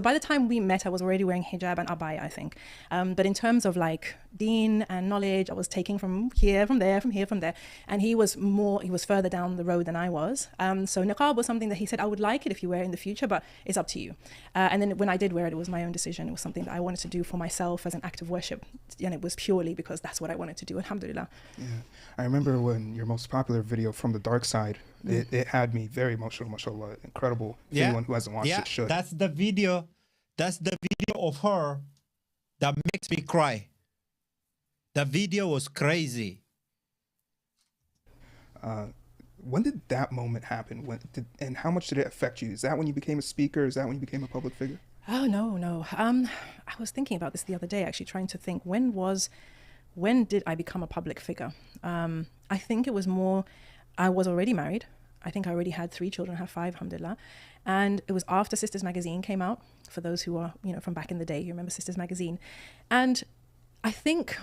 By the time we met, I was already wearing hijab and abaya, I think. But in terms of like deen and knowledge, I was taking from here, from there, from here, from there. And he was further down the road than I was. So niqab was something that he said, I would like it if you wear it in the future, but it's up to you. And then when I did wear it, it was my own decision. It was something that I wanted to do for myself as an act of worship. And it was purely because that's what I wanted to do, alhamdulillah. Yeah. I remember when your most popular video, From the Dark Side, it had me very emotional, mashallah. Incredible. Yeah. Anyone who hasn't watched it should. That's the video of her that makes me cry. The video was crazy. When did that moment happen? And how much did it affect you? Is that when you became a speaker? Is that when you became a public figure? Oh, no. I was thinking about this the other day, actually, trying to think, when did I become a public figure? I think it was more, I was already married. I think I already had 3 children, I have 5, alhamdulillah. And it was after Sisters Magazine came out, for those who are, from back in the day, you remember Sisters Magazine. And I think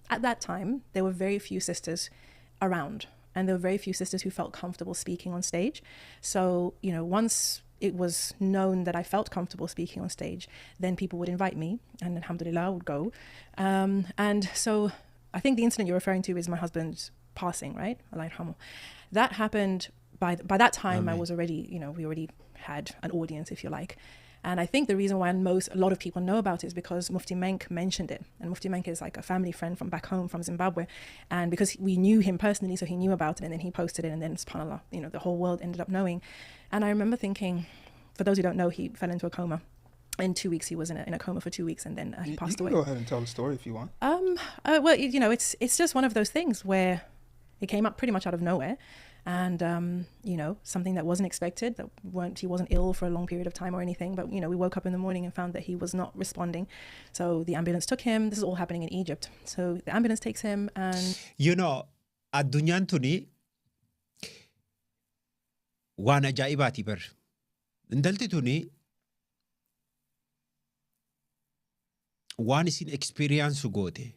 at that time, there were very few sisters around, and there were very few sisters who felt comfortable speaking on stage. So, once it was known that I felt comfortable speaking on stage, then people would invite me, and alhamdulillah, I would go. And so I think the incident you're referring to is my husband's passing, right? Allah yarhamu. That happened by that time. I was already, we already had an audience, if you like. And I think the reason why a lot of people know about it is because Mufti Menk mentioned it. And Mufti Menk is like a family friend from back home, from Zimbabwe. And because we knew him personally, so he knew about it, and then he posted it, and then subhanAllah, the whole world ended up knowing. And I remember thinking, for those who don't know, he fell into a coma. In 2 weeks, he was in a coma for 2 weeks, and then he passed away. You can go ahead and tell the story if you want. Well, it's just one of those things where it came up pretty much out of nowhere. And, something that wasn't expected, he wasn't ill for a long period of time or anything. But, we woke up in the morning and found that he was not responding. So the ambulance took him. This is all happening in Egypt. So the ambulance takes him and... addunyaan tuni waan ajaa'ibaati bar. Intalti tuni waan isin experience goote,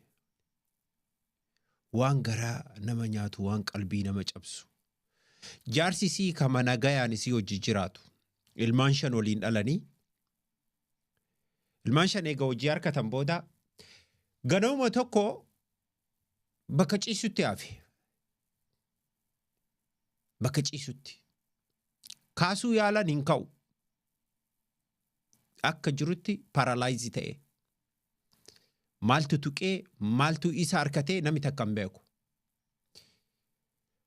waan garaa nama nyaatu, waan qalbii nama cabsu. Jaarsi isii kama nagayaan isii hojii jiraatu. Ilmaan 5 waliin dhalanii. Ilmaan 5 eega hojii harkatan booda ganama tokko bakka ciisutti hafe. Bakka ciisutti. Kaasuu yaalan hin ka'u. Akka jirutti paralyze ta'e. Maaltu tuqee, maaltu isa harkatee namni takka hin beeku.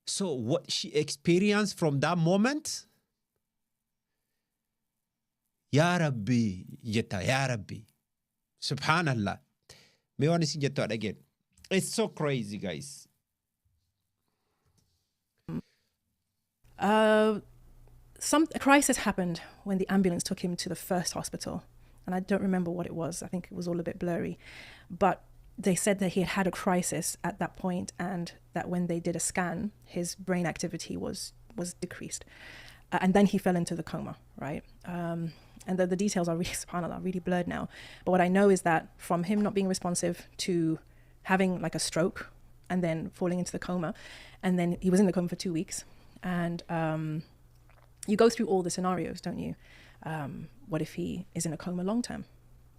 So what she experienced from that moment, Ya Rabbi, jetta, Ya Rabbi. Subhanallah. May want to see that again. It's so crazy, guys. A crisis happened when the ambulance took him to the first hospital. And I don't remember what it was. I think it was all a bit blurry. But they said that he had had a crisis at that point, and that when they did a scan, his brain activity was decreased. And then he fell into the coma, right? And the details are really, subhanAllah, really blurred now. But what I know is that from him not being responsive to having like a stroke and then falling into the coma, and then he was in the coma for 2 weeks. And you go through all the scenarios, don't you? What if he is in a coma long term?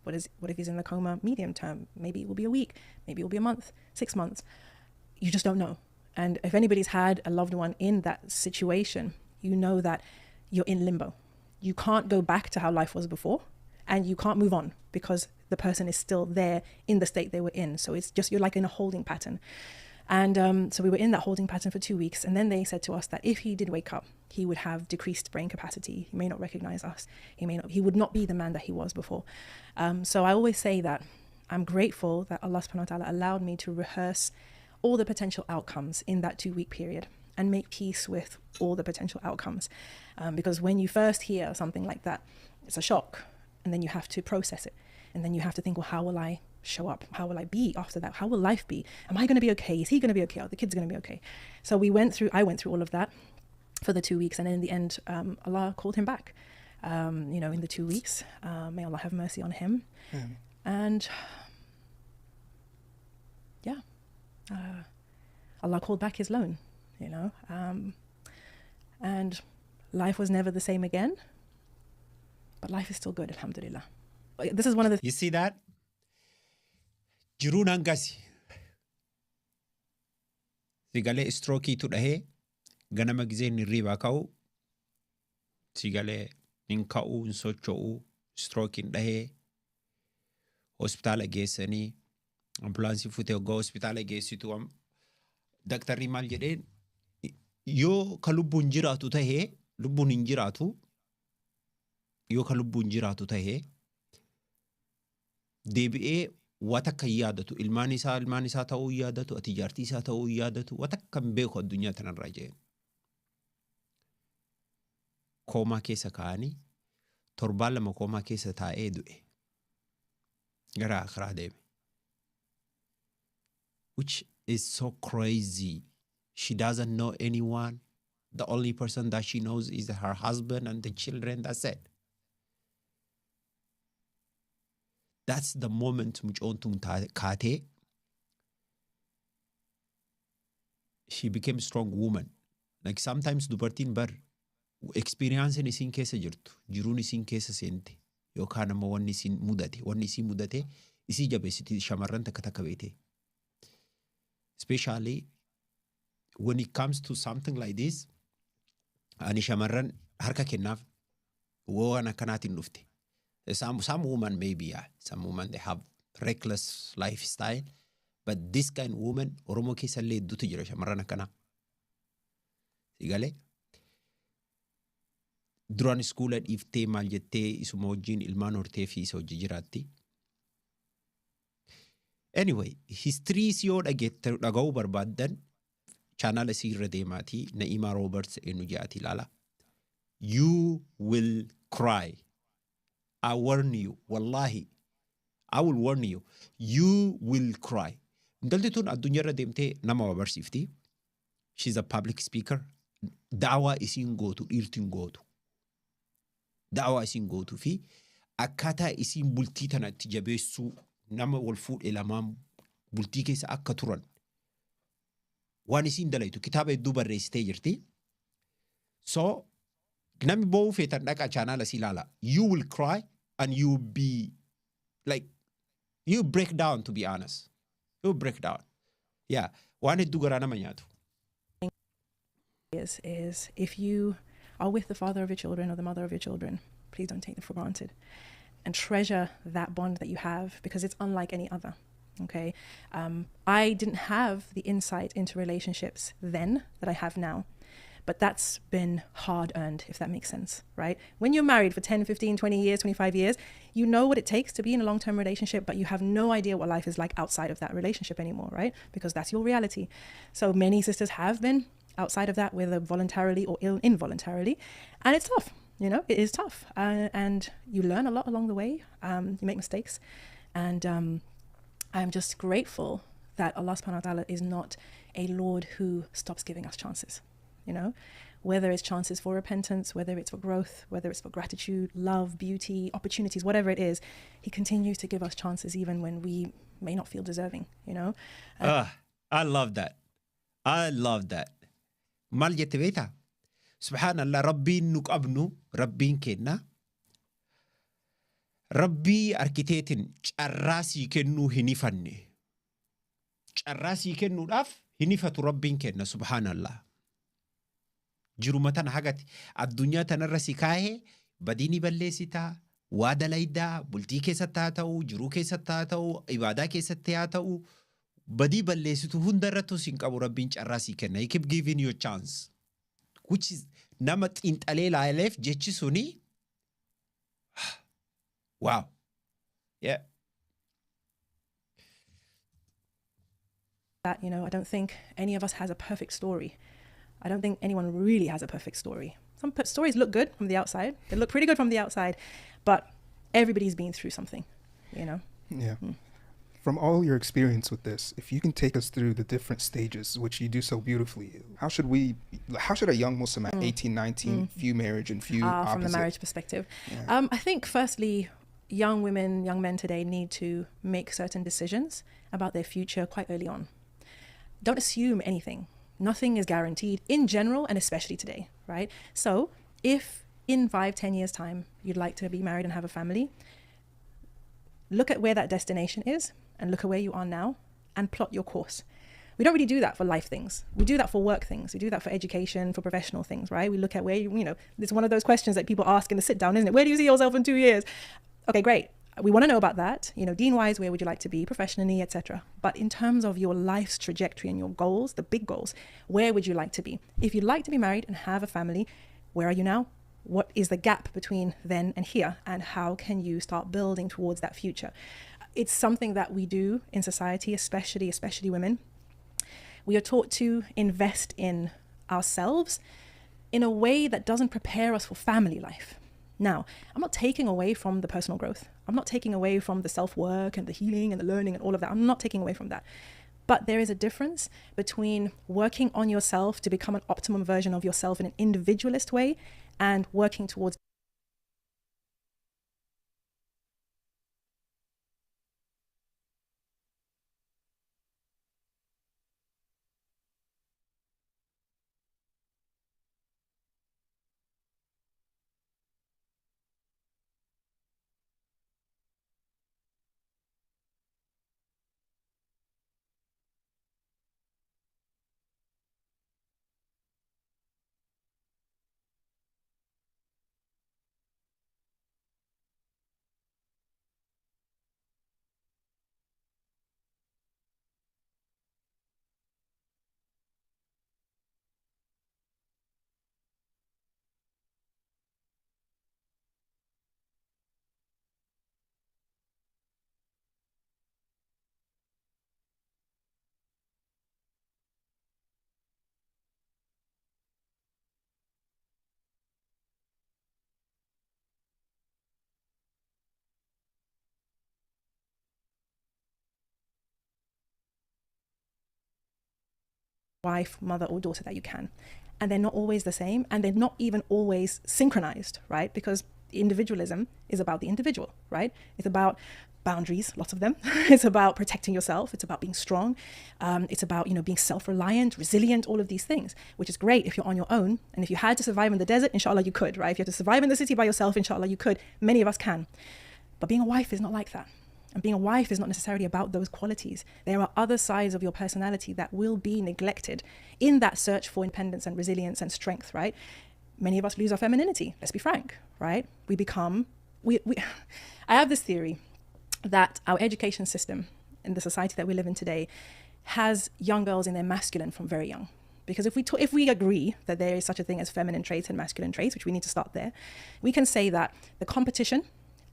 What if he's in the coma medium term? Maybe it will be a week, maybe it will be a month, 6 months. You just don't know. And if anybody's had a loved one in that situation, you know that you're in limbo. You can't go back to how life was before, and you can't move on because the person is still there in the state they were in. So it's just, you're like in a holding pattern. And so we were in that holding pattern for 2 weeks. And then they said to us that if he did wake up, he would have decreased brain capacity. He may not recognize us. He would not be the man that he was before. So I always say that I'm grateful that Allah subhanahu wa ta'ala allowed me to rehearse all the potential outcomes in that 2 week period and make peace with all the potential outcomes. Because when you first hear something like that, it's a shock. And then you have to process it. And then you have to think, well, how will I show up? How will I be after that? How will life be? Am I going to be okay? Is he going to be okay? Are the kids going to be okay? So I went through all of that for the 2 weeks. And then in the end, Allah called him back, in the 2 weeks. May Allah have mercy on him. And Allah called back his loan, and life was never the same again, but life is still good, alhamdulillah. this is one of the You see that? Jiruun hangasi. Sigalee strookiitu dhahee ganama gizeen hirriibaa ka'u. Sigalee hin ka'u, hin socho'u, strookiin dhahee hospitaala geessanii ambulaansii futee hoggaa hospitaala geessitu daktarri maal jedheen yoo ka lubbuun jiraatu tahee lubbuun hin jiraatu yoo ka lubbuun jiraatu tahee deebi'ee waan akka hin yaadatu ilmaan isaa ta'uu hin yaadatu ati jaartii isaa ta'uu hin yaadatu waan akka hin beeku addunyaa tanarraa jeen koomaa keessa kaa'anii torbaan lama koomaa keessa taa'ee du'e gara akhiraa deeme which is so crazy. She doesn't know anyone. The only person that she knows is her husband and the children. That's it. That's the moment mucoontuun kaatee she became a strong woman. Like sometimes dubartiin bar experience isiin keessa jirtu jiruun isiin keessa seente yookaan ammoo wanni isiin mudate isii jabeessiti shamarran takka beete. Especially when it comes to something like this, ani shamarran harka kennaaf waan akkanaatiin dhufte. Some women maybe, yeah, some women they have reckless lifestyle, but this kind of woman, Oromo keessa illee hedduutu jira shamarran akkanaa. Sigalee duraan iskuula dhiiftee maal jettee isuma wajjin ilmaan hortee fi isa hojii jiraatti. Anyway, histories yoo dhaga'uu barbaaddan channel isii irra deemaatii Na'imaa Roberts eenyu jedhaati ilaala. You will cry. I warn you. Wallahi. I will warn you. You will cry. Intalli tun addunyaa irra deemtee nama barsiifti. She's a public speaker. Daawaa isiin gootu dhiirtiin gootu. Daawaa isiin gootu fi akkaataa isiin bultii tanatti jabeessuu nama wal fuudhee lamaan bultii keessa akka turan waan isiin dalaytu kitaaba hedduu barreessitee jirti. So namni boo'uu feetan dhaqa chaanala si ilaala. You will cry and you will be like you break down, to be honest. You break down. Yeah, waan hedduu garaa nama nyaatu. Is if you are with the father of your children or the mother of your children, please don't take them for granted. And treasure that bond that you have because it's unlike any other. Okay. I didn't have the insight into relationships then that I have now, but that's been hard earned, if that makes sense, right? When you're married for 10, 15, 20 years, 25 years, you know what it takes to be in a long-term relationship, but you have no idea what life is like outside of that relationship anymore, right? Because that's your reality. So many sisters have been outside of that, whether voluntarily or involuntarily, and it's tough. You know, it is tough, and you learn a lot along the way. You make mistakes, and I'm just grateful that Allah subhanahu wa ta'ala is not a Lord who stops giving us chances, you know, whether it's chances for repentance, whether it's for growth, whether it's for gratitude, love, beauty, opportunities, whatever it is, He continues to give us chances even when we may not feel deserving, you know. I love that. I love that. Mal jette beeta. Subhanallah, Rabbiin nu qabnu, Rabbiin kenna. Rabbii arkiteetiin carraasii kennuu hin ifanne. Carraasii kennuudhaaf hin ifatu Rabbiin kenna, subhanallah. Jiruma tana hagati addunyaa tanarra si kaahee badii balleessitaa, waa dalaydaa, bultii keessatti haa ta'u, jiruu keessatti haa ta'u, ibaadaa keessatti haa ta'u, badii balleessitu hundarrattu sin qabu Rabbiin carraasii kenna. He keep giving you a chance. Which is nama xiinxalee laaleef jechi suni wow. Yeah. That, you know, I don't think any of us has a perfect story. I don't think anyone really has a perfect story. Some stories look good from the outside. They look pretty good from the outside, but everybody's been through something, you know? Yeah. From all your experience with this, if you can take us through the different stages, which you do so beautifully, how should a young Muslim at 18, 19 view marriage and view opposite? From the marriage perspective? Yeah. I think firstly, young women, young men today need to make certain decisions about their future quite early on. Don't assume anything. Nothing is guaranteed in general and especially today, right? So if in 5-10 years time you'd like to be married and have a family, look at where that destination is and look at where you are now and plot your course. We don't really do that for life things. We do that for work things. We do that for education, for professional things, right? We look at where it's one of those questions that people ask in the sit down, isn't it? Where do you see yourself in 2 years? Okay, great. We want to know about that. Dean-wise, where would you like to be professionally, etc. But in terms of your life's trajectory and your goals, the big goals, where would you like to be? If you'd like to be married and have a family, where are you now? What is the gap between then and here? And how can you start building towards that future? It's something that we do in society, especially women. We are taught to invest in ourselves in a way that doesn't prepare us for family life. Now, I'm not taking away from the personal growth. I'm not taking away from the self-work and the healing and the learning and all of that. I'm not taking away from that. But there is a difference between working on yourself to become an optimum version of yourself in an individualist way and working towards wife, mother, or daughter that you can. And they're not always the same, and they're not even always synchronized, right? Because individualism is about the individual, right? It's about boundaries, lots of them. It's about protecting yourself. It's about being strong. It's about, being self-reliant, resilient, all of these things, which is great if you're on your own. And if you had to survive in the desert, inshallah, you could, right? If you had to survive in the city by yourself, inshallah, you could. Many of us can. But being a wife is not like that. And being a wife is not necessarily about those qualities. There are other sides of your personality that will be neglected in that search for independence and resilience and strength, right? Many of us lose our femininity, let's be frank, right? I have this theory that our education system in the society that we live in today has young girls in their masculine from very young. Because if we agree that there is such a thing as feminine traits and masculine traits, which we need to start there, we can say that the competition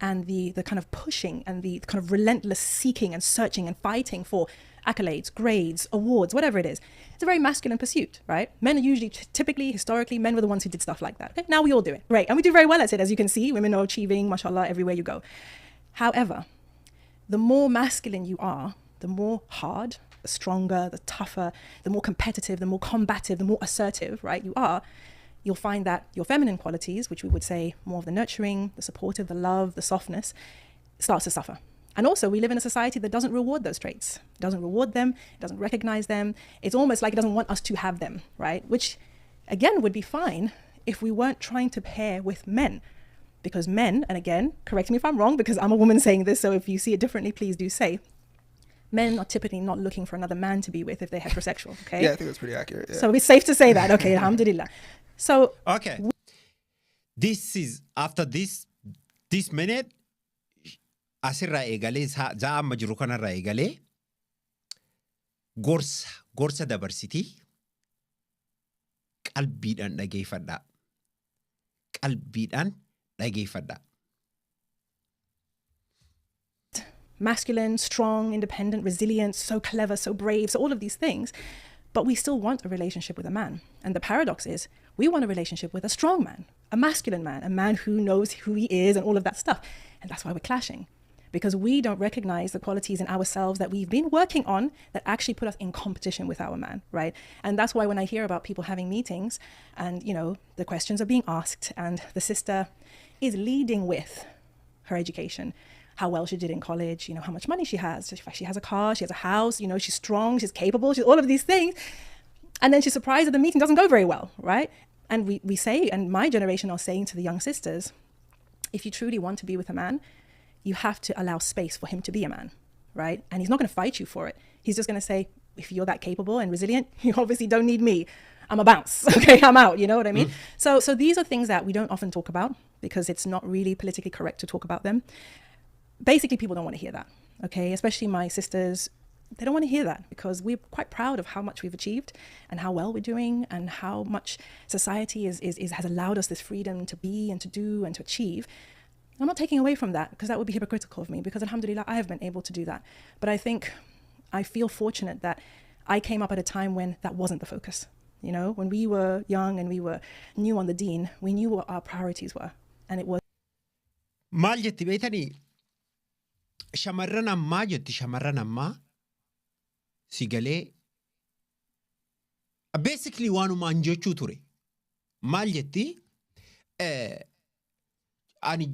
and the kind of pushing and the kind of relentless seeking and searching and fighting for accolades, grades, awards, whatever it is, it's a very masculine pursuit, right? Men are usually, typically, historically, men were the ones who did stuff like that. Okay? Now we all do it, great. And we do very well at it, as you can see. Women are achieving, mashallah, everywhere you go. However, the more masculine you are, the more hard, the stronger, the tougher, the more competitive, the more combative, the more assertive, right, you are, you'll find that your feminine qualities, which we would say more of the nurturing, the supportive, the love, the softness, starts to suffer. And also, we live in a society that doesn't reward those traits. It doesn't reward them, it doesn't recognize them. It's almost like it doesn't want us to have them, right? Which, again, would be fine if we weren't trying to pair with men. Because men, and again, correct me if I'm wrong, because I'm a woman saying this, so if you see it differently, please do say, men are typically not looking for another man to be with if they're heterosexual, okay? Yeah, I think that's pretty accurate. Yeah. So it's safe to say that, okay, alhamdulillah. So okay, this is after this minute asirraa eegalee za'a amma jiru kanarraa eegalee gorsa dabarsitii qalbiidhaan dhageeffadhaa. Masculine, strong, independent, resilient, so clever, so brave, so all of these things. But we still want a relationship with a man. And the paradox is, we want a relationship with a strong man, a masculine man, a man who knows who he is and all of that stuff. And that's why we're clashing. Because we don't recognize the qualities in ourselves that we've been working on that actually put us in competition with our man, right? And that's why when I hear about people having meetings and, the questions are being asked and the sister is leading with her education, how well she did in college, how much money she has. She has a car, she has a house, she's strong, she's capable, she's all of these things. And then she's surprised that the meeting doesn't go very well, right? And we say, and my generation are saying to the young sisters, if you truly want to be with a man, you have to allow space for him to be a man, right? And he's not going to fight you for it. He's just going to say, if you're that capable and resilient, you obviously don't need me. I'm a bounce. Okay, I'm out. You know what I mean? So these are things that we don't often talk about because it's not really politically correct to talk about them. Basically, people don't want to hear that. Okay, especially my sisters. They don't want to hear that because we're quite proud of how much we've achieved and how well we're doing and how much society has allowed us this freedom to be and to do and to achieve. I'm not taking away from that because that would be hypocritical of me because alhamdulillah, I have been able to do that. But I feel fortunate that I came up at a time when that wasn't the focus. You know, when we were young and we were new on the deen, we knew what our priorities were. And it was... Maal jetti beektanii shamarran ammaa jetti shamarran ammaa si galee basically waanumaan jechuu ture. Maal jetti ani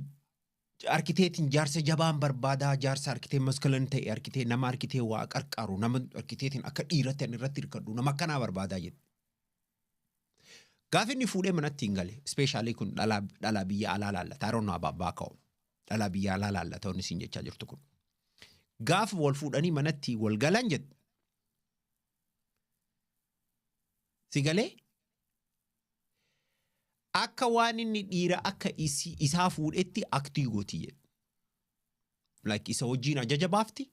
arkiteetiin jaarsa jabaan barbaadaa jaarsa arkitee maskalan ta'e arkitee nama arkitee waa qarqaru nama arkiteetiin akka dhiirratti an irratti hirkadhu nama akkanaa barbaadaa jetti. Gaafa inni fuudhee manatti hin gale speeshaalii kun dhalaa biyya alaa laallata haroon abbaa ka'u dhalaa biyya alaa laallata onni siin jechaa jirtu kun gaafa wal fuudhanii manatti wal galan jedhu si galee akka waan inni dhiira akka isaa fuudhetti aktii gootii jedhu like isa wajjiin ajaja baafti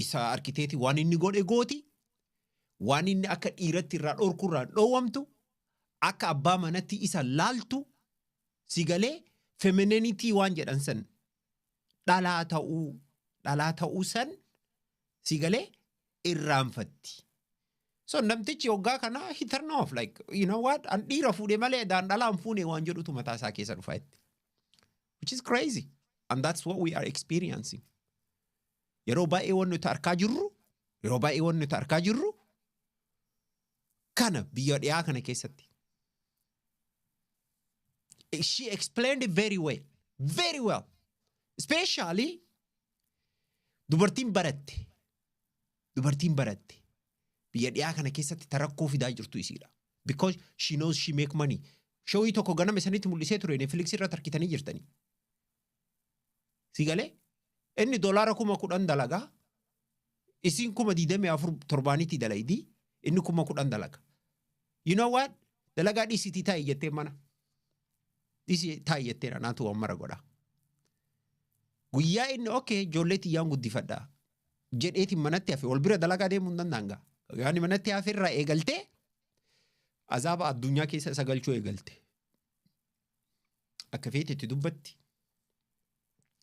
isa arkiteetii waan inni godhe gooti waan inni akka dhiiratti irraa dhorkurraa dhoowwamtu akka abbaa manatti isa laaltu si galee femininity waan jedhan san dhalaa ta'uu san si galee irraanfatti. So namtichi hoggaa kana he turn off like you know what an dhiira fuudhe malee daan dhalaan fuune waan jedhutu mataa isaa keessa dhufaetti. Which is crazy and that's what we are experiencing. Yeroo baay'ee waan nuti arkaa jirru kana biyya dhiyaa kana keessatti. She explained it very well. Especially dubartiin baratte biyya dhiyaa kana keessatti tarakkoo fidaa jirtu isiidha. Because she knows she make money. Showii tokko ganama isanitti mul'isee ture Netflix irratti harkitanii jirtanii. Si galee inni $10,000 dalagaa isin 24 dalaydii inni 10,000 dalaga. You know what? Dalagaa dhiisitii taa'e jettee mana. Dhiisii taa'e jettee naatu waan mara godha. Guyyaa inni okay ijoollee tiyyaan guddifadhaa jedheetiin manatti hafe wal bira dalagaa deemuu hin danda'anga. Yaani manatti hafe irraa eegaltee azaaba addunyaa keessa isa galchuu eegalte. Akka feetetti dubbatti.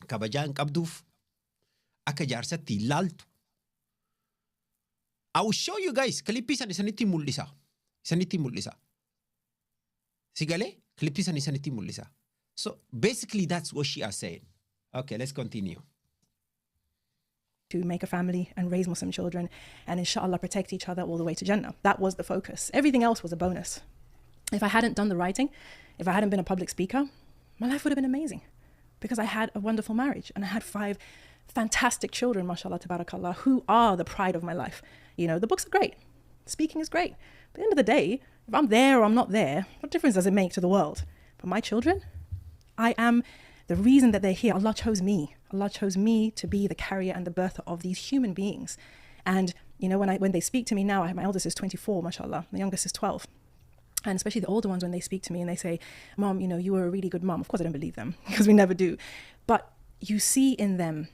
Kabajaa hin qabduuf akka jaarsatti ilaaltu. I will show you guys klippii san isanitti mul'isa. Si galee klippii san isanitti mul'isa. So basically that's what she is saying. Okay, let's continue. To make a family and raise Muslim children and inshallah protect each other all the way to Jannah. That was the focus. Everything else was a bonus. If I hadn't done the writing, if I hadn't been a public speaker, my life would have been amazing because I had a wonderful marriage and I had 5 fantastic children, mashallah, tabarakallah, who are the pride of my life. You know, the books are great. Speaking is great. But at the end of the day, if I'm there or I'm not there, what difference does it make to the world? For my children, I am the reason that they're here. Allah chose me. Allah chose me to be the carrier and the birther of these human beings. And, you know, when they speak to me now, my eldest is 24, mashallah. My youngest is 12. And especially the older ones, when they speak to me and they say, Mom, you know, you were a really good mom. Of course, I don't believe them because we never do. But you see in them,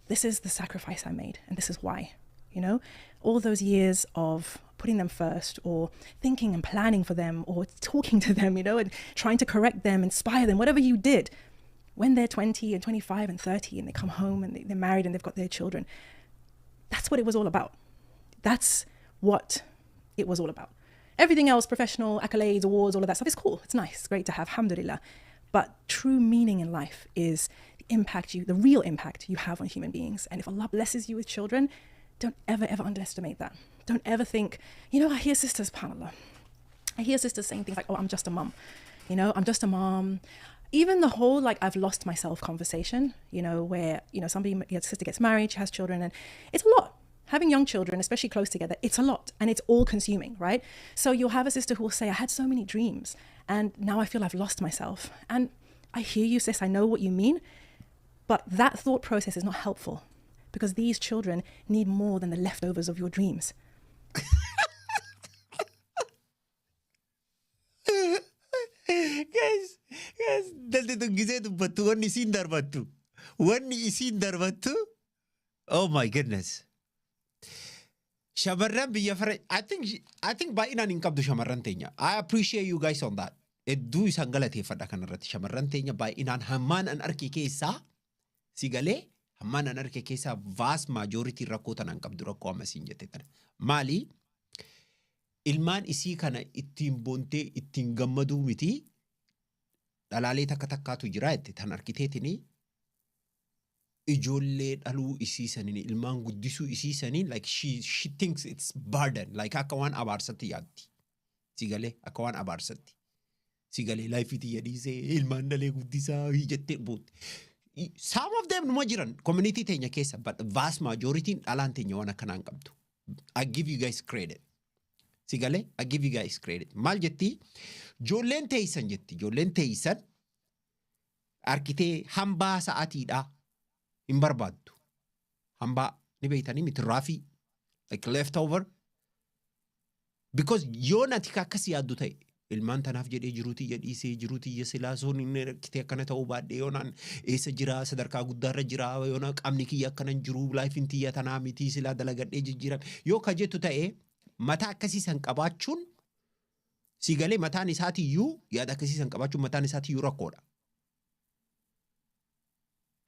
this is the sacrifice I made and this is why. You know, all those years of putting them first or thinking and planning for them or talking to them, you know, and trying to correct them, inspire them, whatever you did. When they're 20 and 25 and 30 and they come home and they're married and they've got their children, that's what it was all about. That's what it was all about. Everything else, professional, accolades, awards, all of that stuff is cool. It's nice. It's great to have, alhamdulillah. But true meaning in life is the real impact you have on human beings. And if Allah blesses you with children, don't ever underestimate that. Don't ever think, you know, I hear sisters, subhanAllah. I hear sisters saying things like, oh, I'm just a mom. You know, I'm just a mom. Even the whole, like, I've lost myself conversation, you know, where, you know, your sister gets married, she has children, and it's a lot. Having young children, especially close together, it's a lot and it's all consuming, right? So you'll have a sister who will say, I had so many dreams and now I feel I've lost myself. And I hear you, sis, I know what you mean. But that thought process is not helpful because these children need more than the leftovers of your dreams. guys, dalti gisee dubbattu wanni isiin darbattu. Oh my goodness. Shamarran biyya fara. I think baay'inaan hin qabdu shamarran teenya. I appreciate you guys on that. Hedduu isaan galateeffadha kanarratti. Shamarran teenya baay'inaan hammaan an arke keessaa si galee hammaan an arke keessaa vast majority rakkoo tanaan qabdu rakkoo amma siin jette tana. Maali? Ilmaan isii kana ittiin boontee ittiin gammaduu miti dhalaalee takkaatu jira jette tan arkiteetini ijoollee dhaluu isiisaniin ilmaan guddisuu isiisaniin like she thinks it's burden like akka waan abaarsatti yaaddi. Sigalee akka waan abaarsatti. Sigalee life iti yadhiisee ilmaan dhalee guddisaa jettee bootte. Some of them numa jiran community teenya keessa but the vast majority dhalaan teenya waan akkanaan qabdu. I give you guys credit. Sigalee I give you guys credit. Maal jetti? Joolleen teeysan jetti. Joolleen teeysan arkitee hambaa sa'aatiidhaa hin barbaaddu. Hambaa ni beeytanii miti raafii like leftover. Because yoo nati akkas yaaddu ta'e ilmaan tanaaf jedhee jiruutii yadhiisee jiruutii silaa soon inni rakkitee akkana ta'uu baadhee yoonaan eessa jiraa sadarkaa guddaarra jiraa yoonaan qaamni kiyya akkanan jiruu laayifiin tiyya tanaa mitii silaa dalagadhee jijjiirame yoo ka jettu ta'e mataa akkasiisan qabaachuun si galee mataan isaatiyyuu yaada akkasiisan qabaachuun mataan isaatiyyuu rakkoodha.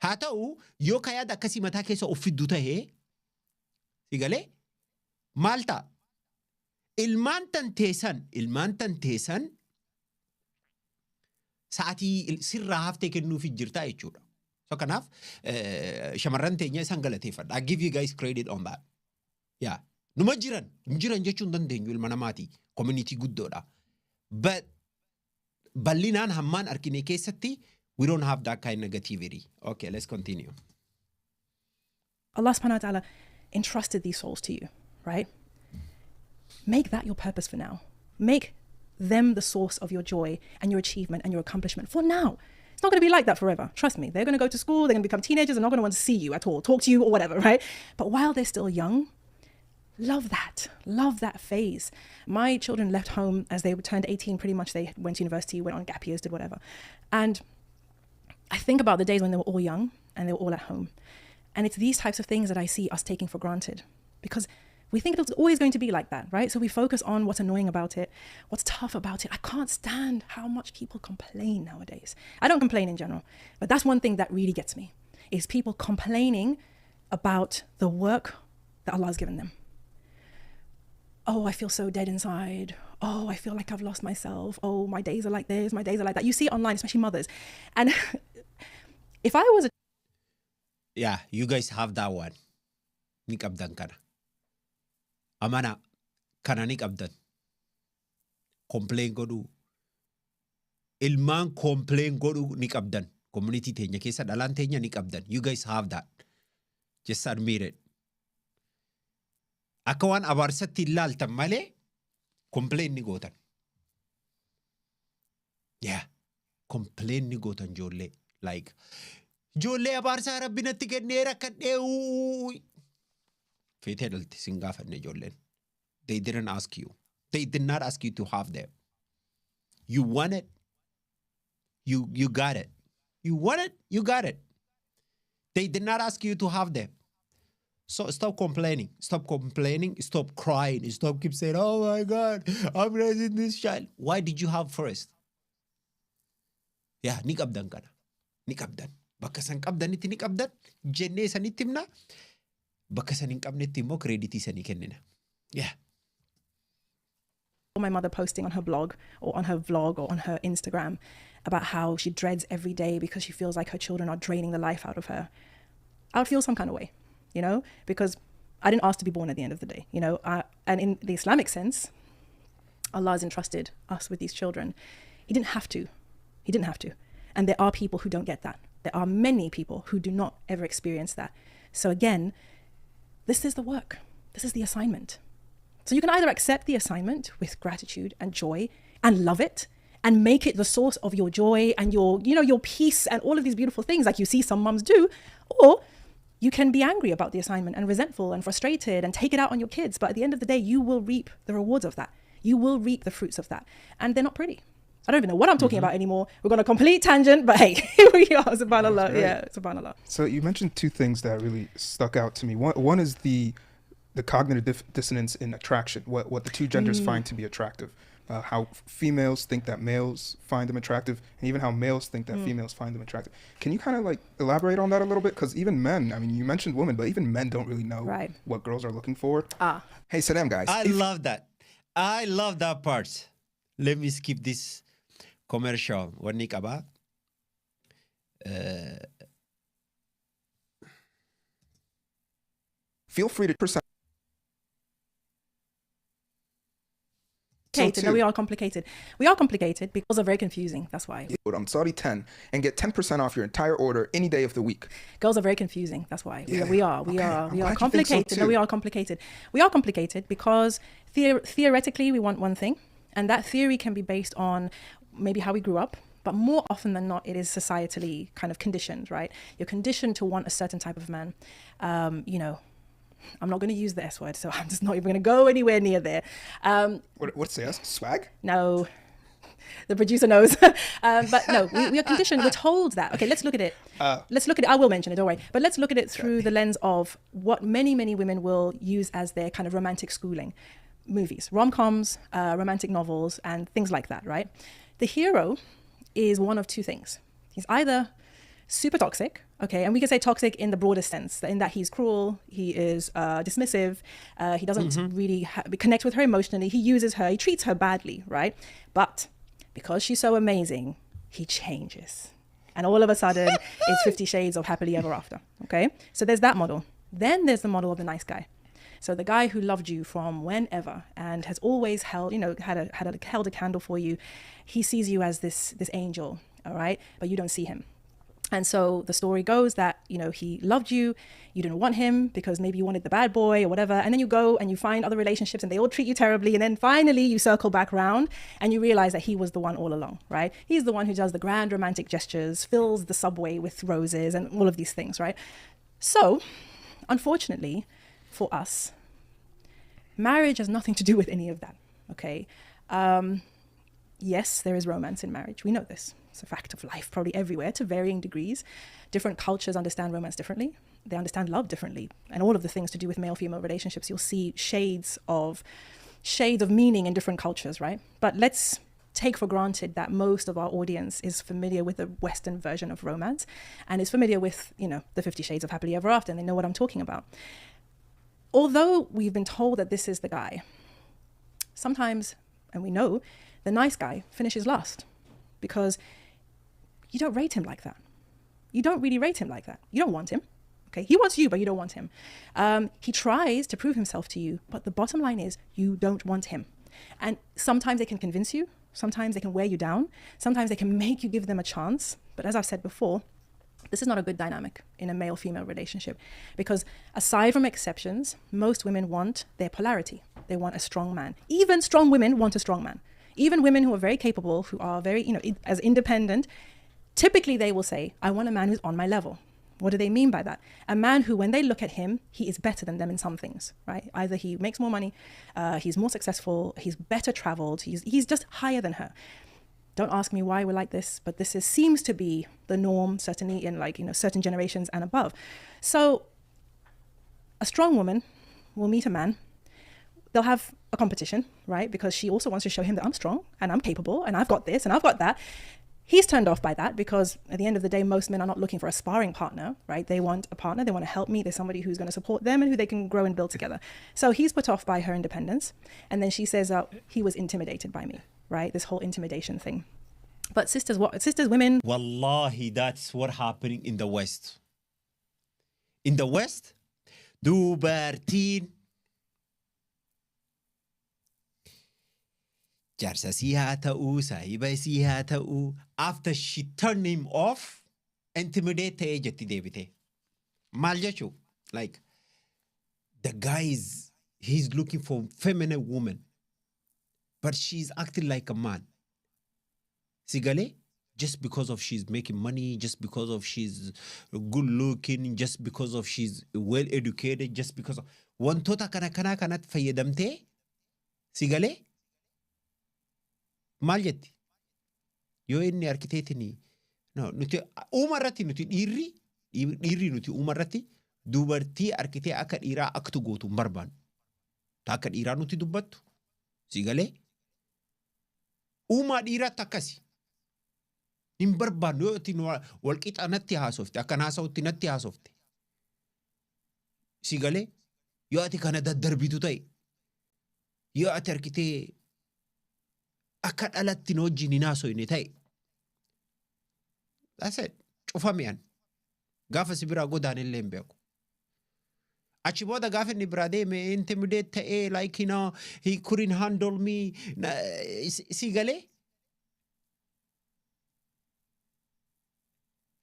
Haa ta'u yoo ka yaada akkasii mataa keessa of fiddu ta'e si galee maal ta'a? Ilmaan tan teessan sa'aatii sirraa haftee kennuufi jirtaa jechuudha. So kanaaf shamarran teenya isaan galateeffadha. I give you guys credit on that. Yeah. Numa jiran jechuun dandeenyu ilma namaati. Community guddoodha. But bal'inaan hammaan arkine keessatti we don't have that kind of negativity. Okay, let's continue. Allah subhanahu wa ta'ala entrusted these souls to you, right? Make that your purpose for now. Make them the source of your joy and your achievement and your accomplishment for now. It's not going to be like that forever. Trust me. They're going to go to school. They're going to become teenagers. They're not going to want to see you at all, talk to you or whatever, right? But while they're still young, love that. Love that phase. My children left home as they turned 18. Pretty much they went to university, went on gap years, did whatever. And I think about the days when they were all young and they were all at home. And it's these types of things that I see us taking for granted because we think it's always going to be like that, right? So we focus on what's annoying about it, what's tough about it. I can't stand how much people complain nowadays. I don't complain in general, but that's one thing that really gets me, is people complaining about the work that Allah has given them. Oh, I feel so dead inside. Oh, I feel like I've lost myself. Oh, my days are like this, my days are like that. You see it online, especially mothers. And if I was a... Yeah, you guys have that one. Ni qabdan kana. Amana kana ni qabdan. Complain godhu. Ilmaan complain godhu ni qabdan. Community teenya keessa dhalaan teenya ni qabdan. You guys have that. Just admit it. Akka waan abaarsatti ilaaltan malee complain ni gootan. Yeah. Complain ni gootan joollee. Like, joollee abaarsaa rabbinatti kennee rakkadhee feetee dhalte sin gaafanne joolleen. They didn't ask you. They did not ask you to have them. You want it. You got it. You want it. You got it. They did not ask you to have them. So stop complaining. Stop complaining. Stop crying. Stop keep saying, oh my God, I'm raising this child. Why did you have first? Yeah, ni qabdan kana. Ni qabdan. Bakka san qabdanitti ni qabdan. Jennee sanitti himna. Bakka san hin qabnetti immoo kreditii sanii kennina. Yeah. My mother posting on her blog or on her vlog or on her Instagram about how she dreads every day because she feels like her children are draining the life out of her. I would feel some kind of way, you know, because I didn't ask to be born at the end of the day, you know. And in the Islamic sense, Allah has entrusted us with these children. He didn't have to. He didn't have to. And there are people who don't get that. There are many people who do not ever experience that. So again, this is the work. This is the assignment. So you can either accept the assignment with gratitude and joy and love it and make it the source of your joy and your, you know, your peace and all of these beautiful things like you see some mums do. Or you can be angry about the assignment and resentful and frustrated and take it out on your kids. But at the end of the day, you will reap the rewards of that. You will reap the fruits of that. And they're not pretty. I don't even know what I'm talking about anymore. We're going on a complete tangent, but hey, here we are. SubhanAllah. Yeah, SubhanAllah. So you mentioned two things that really stuck out to me. One is the cognitive dissonance in attraction, what the two genders find to be attractive. How females think that males find them attractive, and even how males think that females find them attractive. Can you kind of like elaborate on that a little bit? Because even men, I mean, you mentioned women, but even men don't really know what girls are looking for. Hey, Saddam, guys. I love that. I love that part. Let me skip this commercial. What Nick about? Feel free to present. No, we are complicated. We are complicated because they're very confusing. That's why. On Saudi 10 and get 10% off your entire order any day of the week. Girls are very confusing. That's why. We are complicated. So no, we are complicated. We are complicated because theoretically we want one thing, and that theory can be based on maybe how we grew up. But more often than not, it is societally kind of conditioned, right? You're conditioned to want a certain type of man. You know, I'm not going to use the S word, so I'm just not even going to go anywhere near there. What's the S? Swag? No, the producer knows. But no, we are conditioned. We're told that. Okay, let's look at it. Let's look at it. I will mention it, don't worry. But let's look at it through the lens of what many, many women will use as their kind of romantic schooling. Movies, rom-coms, romantic novels, and things like that, right? The hero is one of two things. He's either super toxic, okay, and we can say toxic in the broadest sense, in that he's cruel, he is dismissive, he doesn't really connect with her emotionally, he uses her, he treats her badly, right? But because she's so amazing, he changes. And all of a sudden, it's 50 Shades of Happily Ever After, okay? So there's that model. Then there's the model of the nice guy. So the guy who loved you from whenever and has always held, you know, held a candle for you, he sees you as this angel, all right? But you don't see him. And so the story goes that, you know, he loved you, you didn't want him because maybe you wanted the bad boy or whatever. And then you go and you find other relationships and they all treat you terribly. And then finally you circle back around and you realize that he was the one all along, right? He's the one who does the grand romantic gestures, fills the subway with roses and all of these things, right? So, unfortunately for us, marriage has nothing to do with any of that, okay? Yes, there is romance in marriage. We know this. It's a fact of life, probably everywhere to varying degrees. Different cultures understand romance differently. They understand love differently. And all of the things to do with male-female relationships, you'll see shades of meaning in different cultures, right? But let's take for granted that most of our audience is familiar with the Western version of romance and is familiar with, you know, the 50 Shades of Happily Ever After, and they know what I'm talking about. Although we've been told that this is the guy, sometimes, and we know, the nice guy finishes last because you don't rate him like that. You don't really rate him like that. You don't want him. Okay, he wants you, but you don't want him. He tries to prove himself to you, but the bottom line is you don't want him. And sometimes they can convince you. Sometimes they can wear you down. Sometimes they can make you give them a chance. But as I've said before, this is not a good dynamic in a male-female relationship because aside from exceptions, most women want their polarity. They want a strong man. Even strong women want a strong man. Even women who are very capable, who are very, you know, as independent, typically they will say, I want a man who's on my level. What do they mean by that? A man who, when they look at him, he is better than them in some things, right? Either he makes more money, he's more successful, he's better traveled, he's just higher than her. Don't ask me why we're like this, but this seems to be the norm, certainly in like, you know, certain generations and above. So a strong woman will meet a man. They'll have a competition, right? Because she also wants to show him that I'm strong and I'm capable and I've got this and I've got that. He's turned off by that because at the end of the day, most men are not looking for a sparring partner, right? They want a partner. They want to help me. There's somebody who's going to support them and who they can grow and build together. So he's put off by her independence. And then she says, he was intimidated by me, right? This whole intimidation thing. But sisters, women. Wallahi, that's what happening in the West. In the West, dubartiin jarsasii haa ta'uu, saahibaisii haa ta'uu, after she turned him off, intimidate ta'ee jetti deebite. Maal jechuu? Like, the guy he's looking for feminine woman, but she's acting like a man. Sigale, just because of she's making money, just because of she's good looking, just because of she's well educated, just because of wantota kana kanat fayyadamte sigale maal jetti yoo inni arkiteetini no nuti uumarratti nuti dhiirri nuti uumarratti dubartii arkitee akka dhiiraa aktu gootu hin barbaannu. Akka dhiiraa nuti dubbattu sigale uumaa dhiiraatti akkasi. Hin barbaannu yoo itti walqixa natti haasofte akka naasa'utti natti haasofte. Sigale yoo ati kana daddarbitu ta'e yoo ati arkitee akka dhalatti na wajjin hin haasoyne ta'e. That's it. Cufameen. Gaafa si biraa godaanillee hin beeku. Achi booda gaafa inni biraa deeme intimidate ta'ee like you know he couldn't handle me sigale.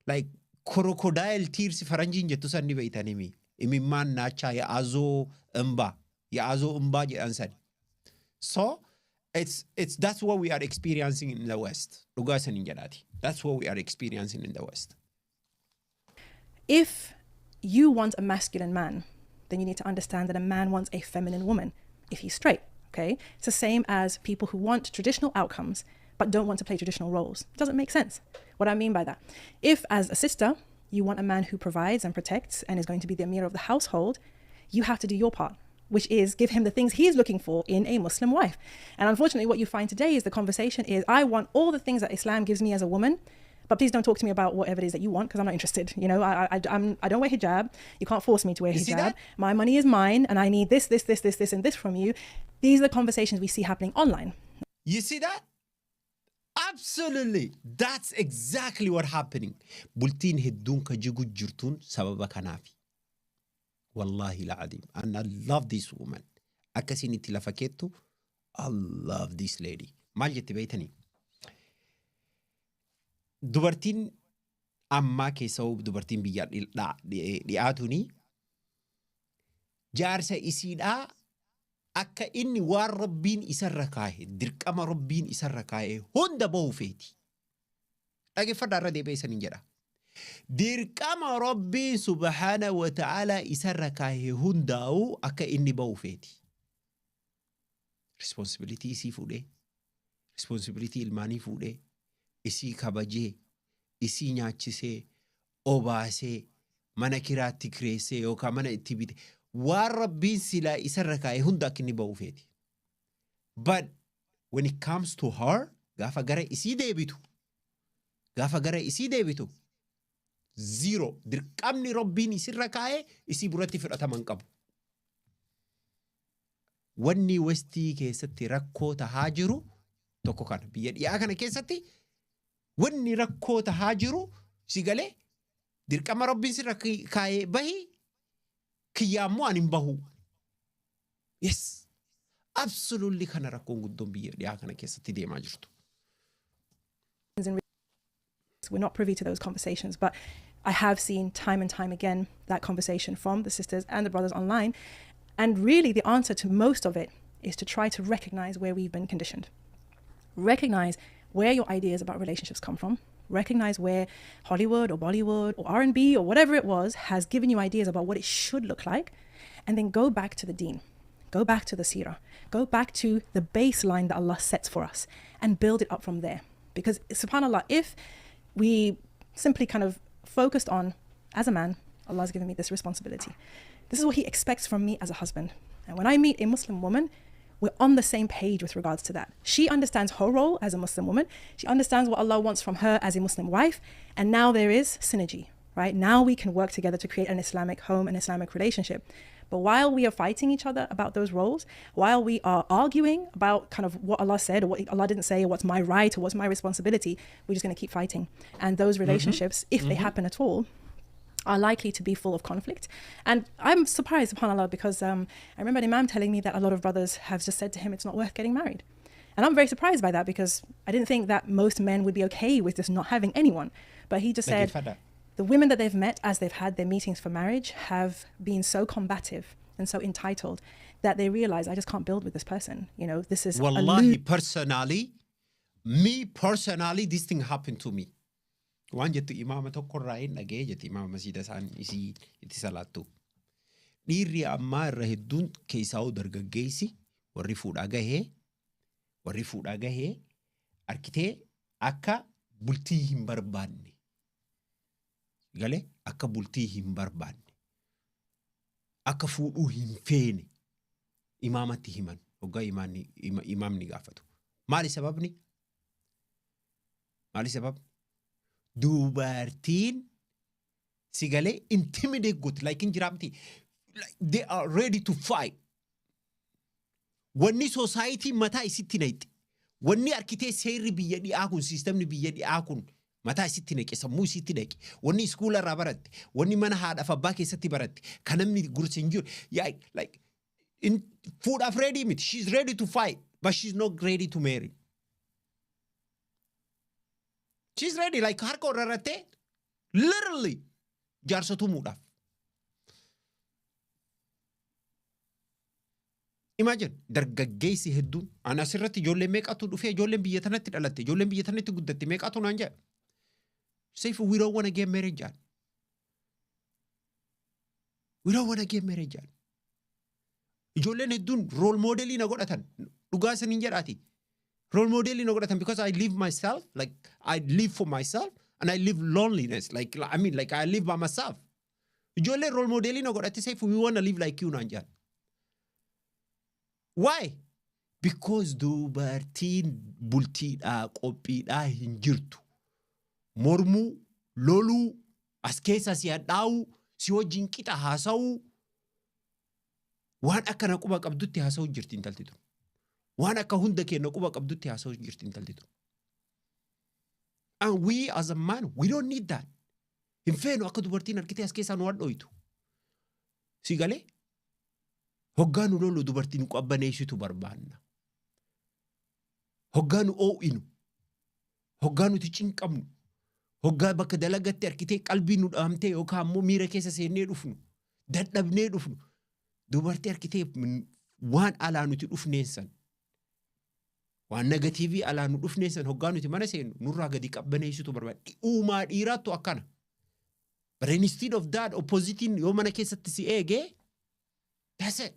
Like crocodile tears faranjiin jettu sanni beeytanimi. Imimmaan naachaa yaa'azoo imbaa jedhan sani. So that's what we are experiencing in the West. Dhugaa sanin jedhaati. That's what we are experiencing in the West. If you want a masculine man, then you need to understand that a man wants a feminine woman if he's straight, okay? It's the same as people who want traditional outcomes but don't want to play traditional roles. It doesn't make sense. What I mean by that, if as a sister, you want a man who provides and protects and is going to be the Amir of the household, you have to do your part, which is give him the things he is looking for in a Muslim wife. And unfortunately, what you find today is the conversation is, I want all the things that Islam gives me as a woman, but please don't talk to me about whatever it is that you want because I'm not interested. You know, I don't wear hijab. You can't force me to wear hijab. My money is mine and I need this, and this from you. These are the conversations we see happening online. You see that? Absolutely. That's exactly what happening. Bultiin hedduun ka jigu jirtuun sababa kanaafi. Wallahi la'adim. And I love this woman. Akkasiin itti lafa keettu, I love this lady. Maal jetti beeytanii? Dubartiin ammaa keessaa dubartiin biyya dhiyaatuni jaarsa isiidhaa akka inni waan rabbiin isarra kaa'e dirqama rabbiin isarra kaa'e hunda bahu feeti. Dhaggeeffadhaa irra deebi'ee saniin jedha. Dirqama rabbiin subhaana wa ta'ala isarra kaa'e hundaa'u akka inni bahu feeti. Responsibility isii fuudhee, responsibility ilmaanii fuudhee, isii kabajee, isii nyaachisee, obaasee, mana kiraatti kireessee yookaan mana itti bite. Waan rabbiin silaa isarra kaa'e hunda akka inni bahu feeti. But when it comes to her, gaafa gara isii deebitu, zero. Dirqamni rabbiin isirra kaa'e isii biratti fudhataman qabu. Wanni westii keessatti rakkoo tahaa jiru tokko kana. Biyya dhiyaa kana keessatti wanni rakkoo tahaa jiru si galee dirqama rabbiin sirra kaa'e bahi kiyyaammoo ani hin bahu. Yes. Absolutely kana rakkoon guddoon biyya dhiyaa kana keessatti deemaa jirtu. We're not privy to those conversations, but I have seen time and time again that conversation from the sisters and the brothers online. And really the answer to most of it is to try to recognize where we've been conditioned. Recognize where your ideas about relationships come from. Recognize where Hollywood or Bollywood or R&B or whatever it was has given you ideas about what it should look like. And then go back to the deen. Go back to the seerah. Go back to the baseline that Allah sets for us and build it up from there. Because subhanAllah, if we simply kind of focused on, as a man, Allah's given me this responsibility. This is what He expects from me as a husband. And when I meet a Muslim woman, we're on the same page with regards to that. She understands her role as a Muslim woman. She understands what Allah wants from her as a Muslim wife. And now there is synergy, right? Now we can work together to create an Islamic home, an Islamic relationship. But while we are fighting each other about those roles, while we are arguing about kind of what Allah said or what Allah didn't say or what's my right or what's my responsibility, we're just going to keep fighting. And those relationships, if they happen at all, are likely to be full of conflict. And I'm surprised, subhanAllah, because I remember an Imam telling me that a lot of brothers have just said to him, it's not worth getting married. And I'm very surprised by that because I didn't think that most men would be okay with just not having anyone. But he just said the women that they've met as they've had their meetings for marriage have been so combative and so entitled that they realize I just can't build with this person. You know, this is Wallahi, personally, Me personally, this thing happened to me. Waan jettu imaama tokko irraa hin dhagee jetti imaama masiida isaan isii itti salaattu. Dhiirri ammaa irra hedduun keessaa dargaggeessi warri fuudhaa gahee arkitee akka bultii hin barbaanne. Galee akka bultii hin barbaanne. Akka fuudhuu hin feene imaamatti himan hoggaa imaamni gaafatu. Maali sababni? Dubartiin si galee intimidate goote like hin jiraamti. Like they are ready to fight. Wanni society mataa isitti naqxe. Wanni arkitee seerri biyya dhiyaa kun sistemni biyya dhiyaa kun mataa isitti naqe sammuu isitti naqe. Wanni iskoola irraa baratte. Wanni mana haadhaaf abbaa keessatti baratte. Kan namni gursi hin jiru. Yeah, like fuudhaaf ready miti. She's ready to fight but she's not ready to marry. She's ready like harka warrattee literally jaarsa tumuudhaaf. Imagine dargaggeessi hedduun ana asirratti ijoollee meeqatu dhufee ijoolleen biyya tanatti dhalatte ijoolleen biyya tanatti guddatte meeqatu naan jedha. Seifu we don't want to get married jaan. We don't want to get married jaan. Ijoolleen hedduun role modelii na godhatan dhugaa isaniin jedhaati. Role modeling no godhatan because I live myself, like I live for myself and I live loneliness. Like I mean, like I live by myself. Ijoollee role modeling no godhate say we want to live like you Nanjan. Why? Because dubartiin bultiidhaa qophiidhaa hin jirtu. Mormuu, loluu, as keessa si hadhaa'u, si wajjin qixa haasa'u. Waan akkana quba qabdutti haasa'u jirti intalti tun. Waan akka hunda kenna quba qabdutti haasa'u jirti intalti tun. And we as a man, we don't need that. Hin feenu akka dubartiin harkitee as keessaa nu hadhooytu. Si galee? Hoggaanu lolu dubartiin qabbaneessitu barbaanna. Hoggaanu oo'inu. Hoggaanu cinqabnu. Hoggaa bakka dalagatti harkitee qalbii nu dhaamtee yookaan ammoo miira keessa seennee dhufnu. Dadhabnee dhufnu. Dubartii harkitee waan alaa nuti dhufneensan. Waan negatiivii alaa nu dhufneensan hoggaa nuti mana seennu nurraa gadi qabbaneessitu barbaanna. Uumaa dhiiraattu akkana. But instead of that, oppositing yoo mana keessatti si eegee, that's it.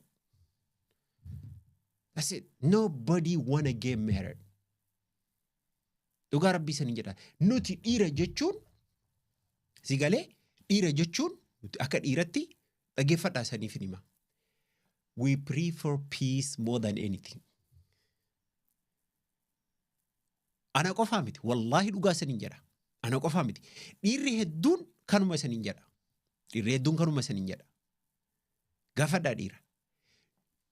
That's it. Nobody wanna get married. Dhugaa rabbii saniin jedha. Nuti dhiira jechuun, si galee dhiira jechuun akka dhiiratti dhaggeeffadhaa saniif hima. We prefer peace more than anything. Ana qofaa miti. Wallahi dhugaa saniin jedha. Ana qofaa miti. Dhiirri hedduun kanuma saniin jedha. Dhiirri hedduun kanuma saniin jedha. Gaafadhaa dhiira.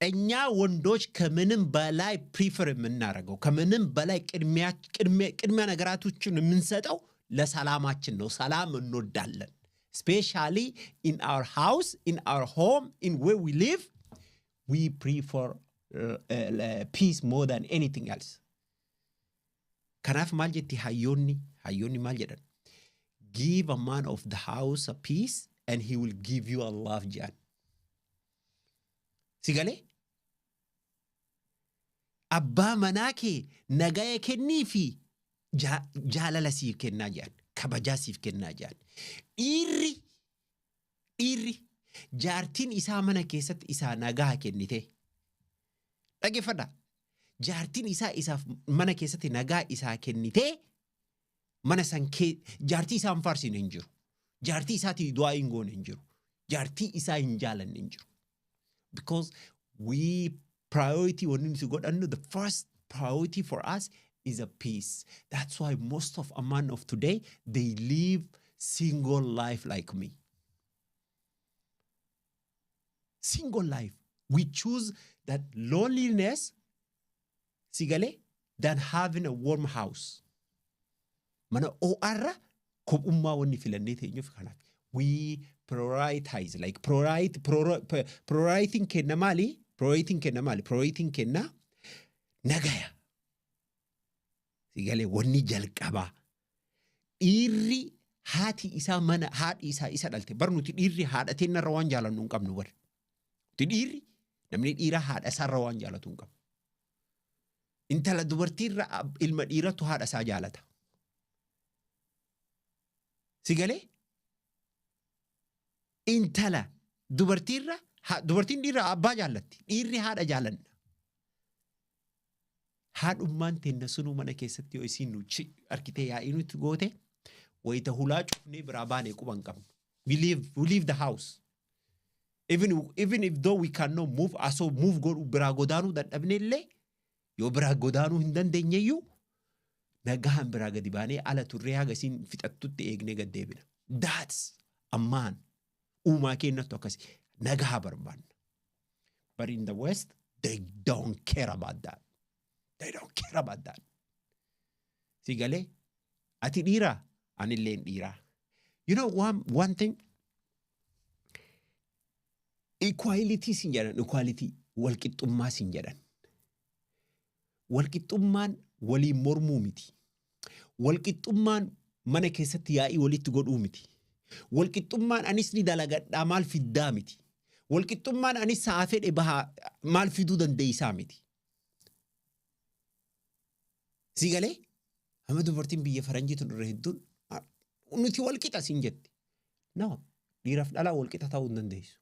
እኛ ወንዶች ከምንም በላይ ፕሪፈር የምናደርገው ከምንም በላይ ቅድሚያ ነገራቶችን የምንሰጠው ለሰላማችን ነው። ሰላም እንወዳለን። Especially in our house, in our home, in where we live, we prefer peace more than anything else. Kanaaf maal jetti hayyoonni maal jedhan? Give a man of the house a peace and he will give you a love jaan. Sigalee? Abbaa manaa kee nagaya kennii fi jaalala siif kennaa jaan. Kabajaa siif kennaa jaan. Dhiirri jaartiin isaa mana keessatti isaa nagaa kennite. Dhaggeeffadhaa. Jaartiin isaaf mana keessatti nagaa isaa kennite. Mana san jaartii isaa hin faarsine hin jiru. Jaartii isaatti du'aa hin goone hin jiru. Jaartii isaa hin jaalanne hin jiru. Because we priority when we go under the first priority for us is a peace. That's why most of a man of today, they live single life like me. Single life. We choose that loneliness, sigale, than having a warm house. Mana o'arra kopummaa wanni filannee teenyuuf kanaaf. We prioritize, like prioriting kenna maali? Prioriting kenna nagaya. Sigale wanni jalqabaa. Dhiirri haati isaa mana haadhi isaa isa dhalte. Barnuti dhiirri haadha teennarra waan jaalannu hin qabnu bar. Dhiirri namni dhiira haadha isaarra waan jaalatu hin qabu. intala dubartiirra ilma dhiiratu haadha isaa jaalata. Si galee? Intala dubartiin dhiirra abbaa jaallatti. Dhiirri haadha jaalanna. Haadhummaan teenna sunuu mana keessatti yoo isiin nuti arkitee yaa'ii nuti goote wayita hulaa cufnee biraa baanee quban qabnu. We leave the house. Even if though we cannot move, asoo move godhu biraa godaanuu dadhabne illee yoo biraa godaanuu hin dandeenyeyyuu nagahan biraa gadi baanee ala turree haga isiin fixattutti eegnee gad deebina. That's ammaan uumaa keenyattu akkasi nagaha barbaanna. But in the West, they don't care about that. They don't care about that. Si galee? Ati dhiiraa? Anillee dhiiraa. You know one thing? Equality sin jedhan. Equality. Walqixxummaa sin jedhan. Walqixxummaan waliin mormuu miti. Walqixxummaan mana keessatti yaa'ii walitti godhuu miti. Walqixxummaan anis ni dalagadhaa maal fiddaa miti. Walqixxummaan anis sa'a fedhe bahaa maal fiduu dandeessaa miti. Si galee? Amma dubartiin biyya faranjiitu irra hedduun nuti walqixa sin jetti. No, dhiiraaf dhalaa walqixa ta'uu hin dandeessu.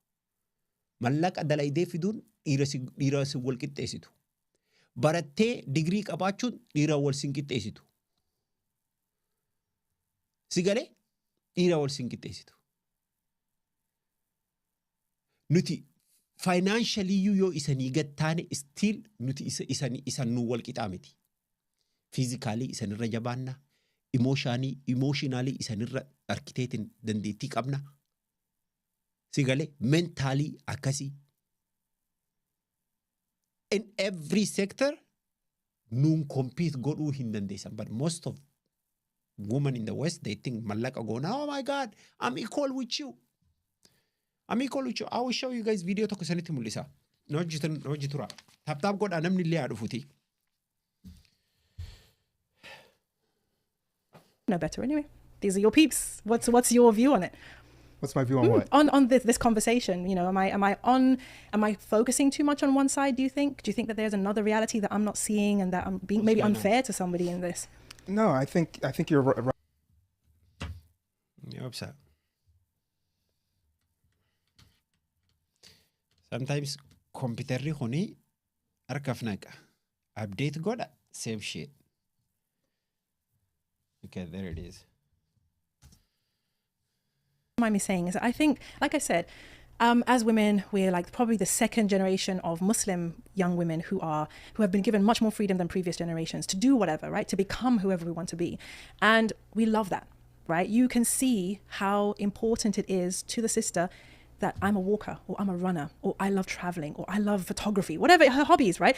Mallaqa dalaydee fiduun dhiira si wal qixxeessitu. Barattee digrii qabaachuun dhiira wal sin qixxeessitu. Si galee? Dhiira wal sin qixxeessitu. Nuti financially yoo isanii gad taane still nuti isan nu wal qixaa miti. Physically isanirra jabaanna. Emotionally isanirra arkiteetiin dandeettii qabna. Si galee? Mentally akkasii. In every sector, nuun compete godhuu hin dandeessan. But most of women in the West, they think mallaqa goona, oh my God, I'm equal with you. I'm equal with you. I will show you guys video tokko sanitti mul'isa. Na hojjetura. Taap godha namni illee haa dhufuti. No better anyway. These are your peeps. What's your view on it? What's my view on what? On this conversation, you know, am I focusing too much on one side, do you think? Do you think that there's another reality that I'm not seeing and that I'm being maybe unfair to somebody in this? No, I think you're right. I hope so. Sometimes computerri khuni arkaf naqa. Update goda, same shit. Okay, there it is. Mind me saying is I think, like I said, as women, we're like probably the second generation of Muslim young women who have been given much more freedom than previous generations to do whatever, right? To become whoever we want to be. And we love that, right? You can see how important it is to the sister that I'm a walker or I'm a runner or I love traveling or I love photography, whatever her hobbies, right?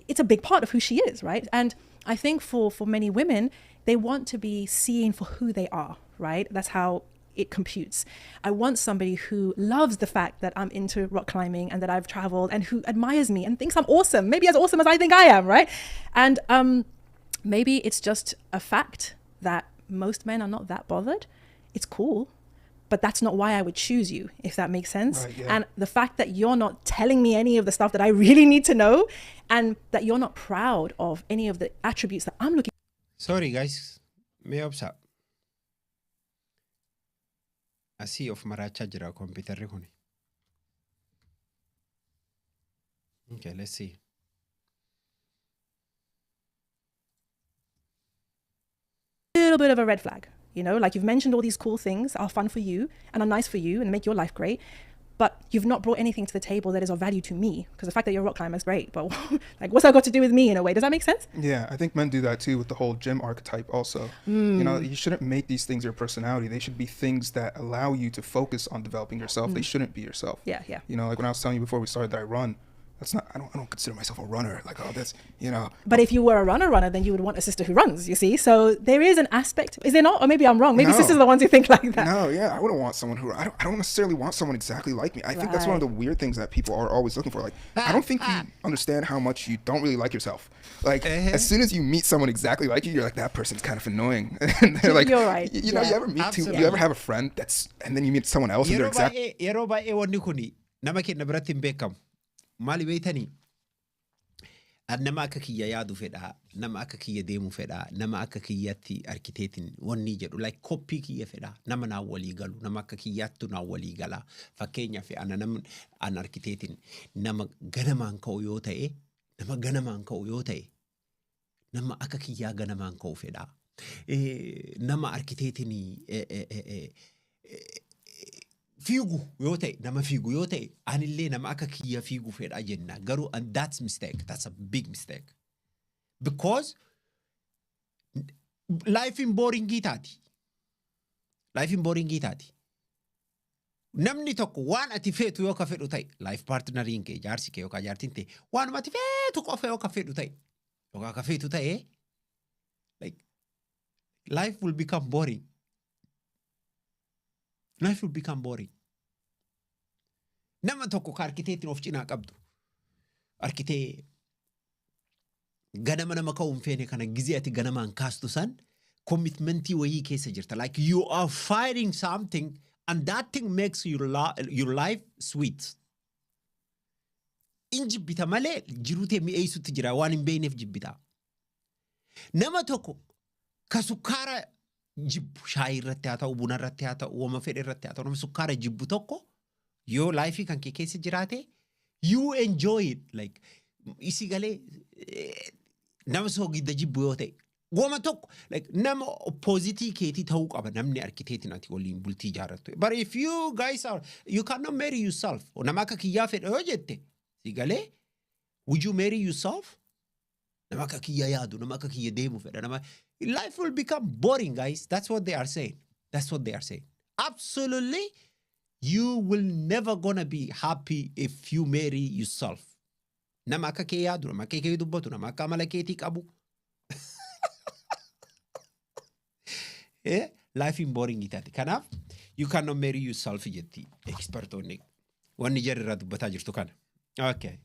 It's a big part of who she is, right? And I think for many women, they want to be seen for who they are, right? That's how it computes. I want somebody who loves the fact that I'm into rock climbing and that I've traveled and who admires me and thinks I'm awesome, maybe as awesome as I think I am, right? And maybe it's just a fact that most men are not that bothered. It's cool, but that's not why I would choose you, if that makes sense. Right, yeah. And the fact that you're not telling me any of the stuff that I really need to know and that you're not proud of any of the attributes that I'm looking. Sorry guys, may obsa. Asii of marachaa jira computerri kuni. Okay, let's see. A little bit of a red flag, you know, like you've mentioned all these cool things are fun for you and are nice for you and make your life great, but you've not brought anything to the table that is of value to me. Because the fact that you're a rock climber is great, but like, what's that got to do with me in a way? Does that make sense? Yeah, I think men do that too with the whole gym archetype also. You know, you shouldn't make these things your personality. They should be things that allow you to focus on developing yourself. They shouldn't be yourself. Yeah. You know, like when I was telling you before we started that I run, that's not, I don't consider myself a runner. Like, oh, that's, you know. But if you were a runner, then you would want a sister who runs, you see? So there is an aspect, is there not? Or maybe I'm wrong. Maybe sisters are the ones who think like that. No, yeah, I wouldn't want someone who, I don't necessarily want someone exactly like me. I think that's one of the weird things that people are always looking for. Like, I don't think you understand how much you don't really like yourself. Like, as soon as you meet someone exactly like you, you're like, that person's kind of annoying. And they're like, you're right. You know, you ever meet two, you ever have a friend and then you meet someone else and they're exactly. Yeroo baay'ee wanni kuni nama kenna biratti hin beekamu. Maali beektanii? nama akka kiyya yaadu fedha, nama akka kiyya deemu fedha, nama akka kiyyatti arkiteetiin wanni jedhu like koppii kiyya fedha, nama naa walii galu, nama akka kiyyattu naa walii gala. Fakkeenyaaf an arkiteetiin nama ganamaan ka'u yoo ta'e, nama akka kiyyaa ganamaan ka'u fedha. Nama arkiteetiin fiigu yoo ta'e, nama fiigu yoo ta'e, anillee nama akka kiyya fiigu fedha jenna. Garuu and that's mistake. That's a big mistake. Because life in boring taati. Namni tokko waan ati feetu yoo ka fedhu ta'e, life partneriin kee, jaarsi kee yookaan jaartiin ta'e, waan ati feetu qofa yoo ka fedhu ta'e, yookaan ka feetu ta'e, like life will become boring. Life will become boring. Nama tokko ka arkiteetiin of cinaa qabdu. Arkitee ganama nama ka'uun feene kana gizee ati ganamaan kaastu san commitmentii wayii keessa jirta. Like you are fighting something and that thing makes your life sweet. In jibbita malee jirutee mi'eessutti jira waan hin beekneef jibbita. Nama tokko ka sukkaara jibbu shaayii irratti haa ta'u, buna irratti haa ta'u, wama fedhe irratti haa ta'u, nama sukkaara jibbu tokko yoo laayifii kan kee keessa jiraate, you enjoy it. Like isi galee nama soogidda jibbu yoo ta'e, wama tokko like nama oppositii keetii ta'uu qaba namni arkiteetiin ati waliin bultii ijaarrattu. But if you guys you cannot marry yourself. Nama akka kiyyaa fedha yoo jette, si galee, would you marry yourself? Nama akka kiyya yaadu, nama akka kiyya deemu fedha. Life will become boring, guys. That's what they are saying. Absolutely, you will never gonna be happy if you marry yourself. Nama akka kee yaadu, nama akka kee dubbatu, nama akka amala keetii qabu. Life in boring itaati. Kanaaf, you cannot marry yourself jetti expertoonni. Wanni jarri irraa dubbataa jirtu kana. Okay.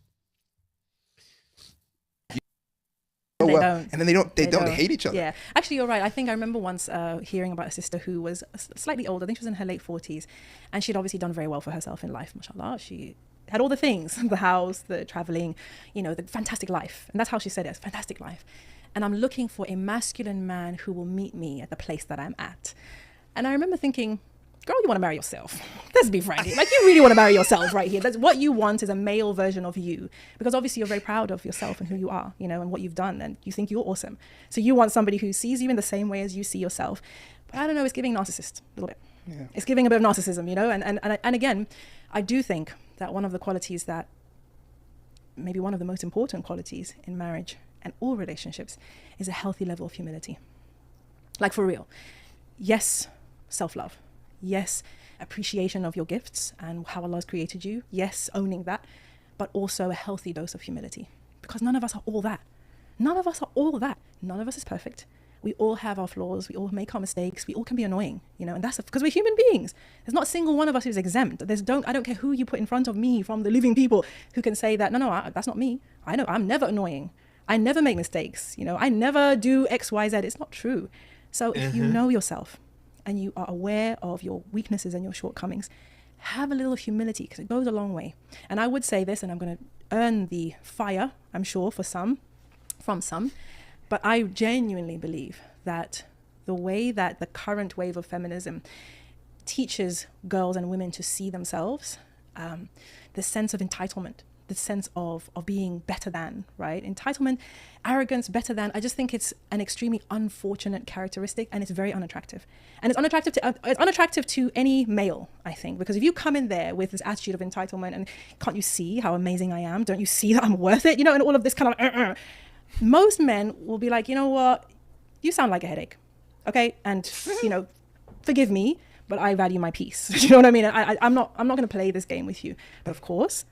And then they don't hate each other. Yeah, actually, you're right. I think I remember once hearing about a sister who was slightly older. I think she was in her late 40s, and she'd obviously done very well for herself in life. Mashallah, she had all the things: the house, the traveling, the fantastic life. And that's how she said it: fantastic life. And I'm looking for a masculine man who will meet me at the place that I'm at. And I remember thinking, girl, you want to marry yourself. Let's be frank. Like, you really want to marry yourself right here. That's what you want, is a male version of you. Because obviously you're very proud of yourself and who you are, and what you've done, and you think you're awesome. So you want somebody who sees you in the same way as you see yourself. But I don't know, it's giving narcissist a little bit. Yeah. It's giving a bit of narcissism, and again, I do think that one of the qualities that, maybe one of the most important qualities in marriage and all relationships, is a healthy level of humility. Like, for real. Yes, self-love. Yes, appreciation of your gifts and how Allah has created you. Yes, owning that, but also a healthy dose of humility. Because none of us are all that. None of us is perfect. We all have our flaws. We all make our mistakes. We all can be annoying, and that's because we're human beings. There's not a single one of us who's exempt. I don't care who you put in front of me from the living people who can say that, no, that's not me. I know I'm never annoying. I never make mistakes. I never do X, Y, Z. It's not true. So if you know yourself, and you are aware of your weaknesses and your shortcomings, have a little humility, because it goes a long way. And I would say this, and I'm going to earn the fire, I'm sure, from some, but I genuinely believe that the way that the current wave of feminism teaches girls and women to see themselves, the sense of entitlement, the sense of being better than, right? Entitlement, arrogance, better than. I just think it's an extremely unfortunate characteristic, and it's very unattractive. And it's unattractive to any male, I think, because if you come in there with this attitude of entitlement and can't you see how amazing I am? Don't you see that I'm worth it? And all of this kind of, most men will be like, you know what? You sound like a headache, okay? And, forgive me, but I value my peace. You know what I mean? I'm not going to play this game with you. But of course,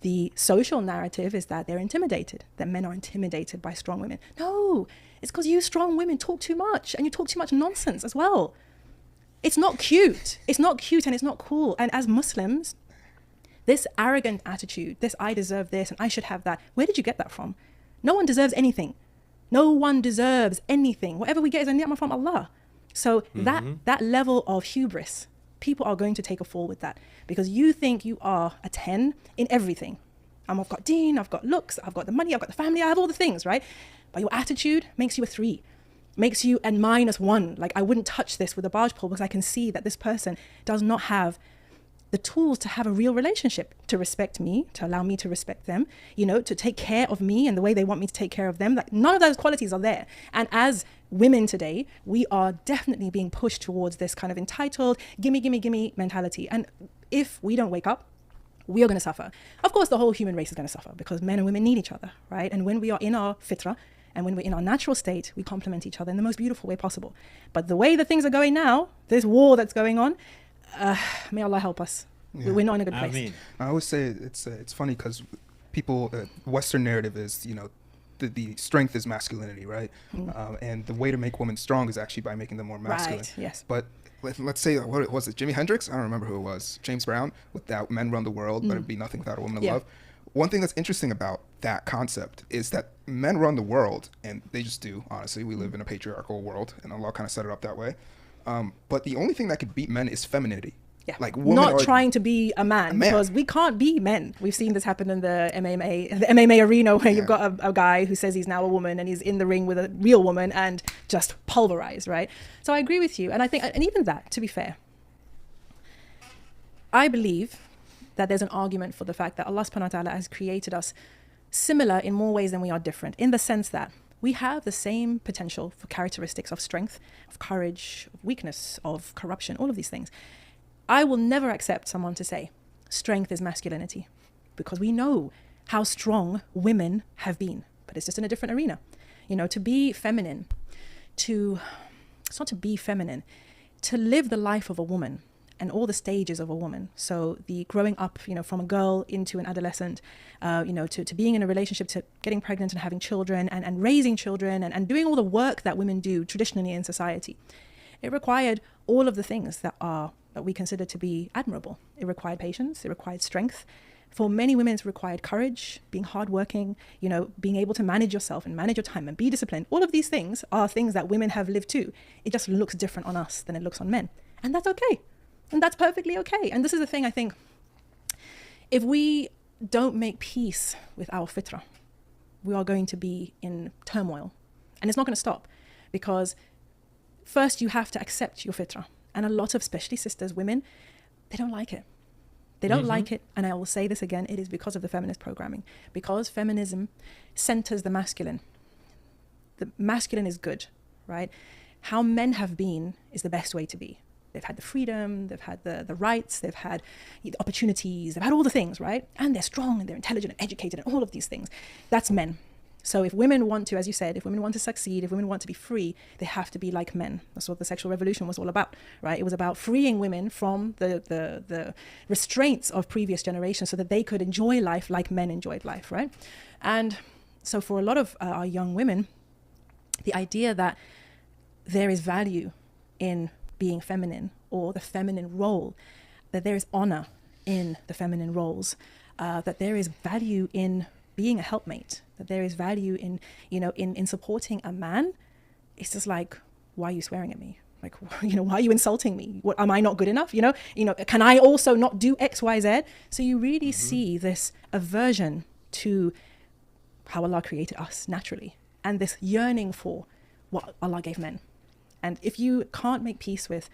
the social narrative is that they're intimidated, that men are intimidated by strong women. No, it's because you strong women talk too much, and you talk too much nonsense as well. It's not cute. It's not cute, and it's not cool. And as Muslims, this arrogant attitude, this I deserve this and I should have that, where did you get that from? No one deserves anything. No one deserves anything. Whatever we get is a ni'mah from Allah. So that level of hubris, people are going to take a fall with that, because you think you are a 10 in everything. I've got deen, I've got looks, I've got the money, I've got the family, I have all the things, right? But your attitude makes you a 3, makes you a -1. Like, I wouldn't touch this with a barge pole because I can see that this person does not have the tools to have a real relationship, to respect me, to allow me to respect them, you know, to take care of me and the way they want me to take care of them. Like, none of those qualities are there. And as women today, we are definitely being pushed towards this kind of entitled, gimme, gimme, gimme mentality. And if we don't wake up, we are going to suffer. Of course, the whole human race is going to suffer because men and women need each other, right? And when we are in our fitra, and when we're in our natural state, we complement each other in the most beautiful way possible. But the way that things are going now, this war that's going on, may Allah help us. Yeah. We're not in a good place. Ameen. I always say it's funny because people, Western narrative is, you know, the strength is masculinity, right? And the way to make women strong is actually by making them more masculine. Right, yes. But let's say, what was it, Jimi Hendrix? I don't remember who it was. James Brown, without men run the world, but it'd be nothing without a woman to love. One thing that's interesting about that concept is that men run the world, and they just do, honestly. We live in a patriarchal world, and Allah kind of set it up that way. But the only thing that could beat men is femininity. Yeah. Like, women not are trying to be a man, because we can't be men. We've seen this happen in the MMA arena where you've got a guy who says he's now a woman and he's in the ring with a real woman and just pulverized, right? So I agree with you. And I think, and even that, to be fair, I believe that there's an argument for the fact that Allah subhanahu wa ta'ala has created us similar in more ways than we are different, in the sense that we have the same potential for characteristics of strength, of courage, of weakness, of corruption, all of these things. I will never accept someone to say strength is masculinity, because we know how strong women have been, but it's just in a different arena. You know, to be feminine, it's not to be feminine, to live the life of a woman and all the stages of a woman. So the growing up, you know, from a girl into an adolescent, you know, to being in a relationship, to getting pregnant and having children and raising children and doing all the work that women do traditionally in society. It required all of the things that we consider to be admirable. It required patience, it required strength. For many women, it's required courage, being hardworking, you know, being able to manage yourself and manage your time and be disciplined. All of these things are things that women have lived too. It just looks different on us than it looks on men. And that's okay. And that's perfectly okay. And this is the thing, I think, if we don't make peace with our fitra, we are going to be in turmoil. And it's not going to stop, because first you have to accept your fitra. And a lot of, especially sisters, women, they don't like it. They don't like it. And I will say this again, it is because of the feminist programming. Because feminism centers the masculine. The masculine is good, right? How men have been is the best way to be. They've had the freedom, they've had the rights, they've had the opportunities, they've had all the things, right? And they're strong and they're intelligent and educated and all of these things. That's men. So if women want to, as you said, if women want to succeed, if women want to be free, they have to be like men. That's what the sexual revolution was all about, right? It was about freeing women from the restraints of previous generations so that they could enjoy life like men enjoyed life, right? And so for a lot of our young women, the idea that there is value in being feminine, or the feminine role, that there is honor in the feminine roles, that there is value in being a helpmate, that there is value in, you know, in supporting a man. It's just like, why are you swearing at me? Like, you know, why are you insulting me? What, am I not good enough? You know, can I also not do X, Y, Z? So you really see this aversion to how Allah created us naturally, and this yearning for what Allah gave men. And if you can't make peace with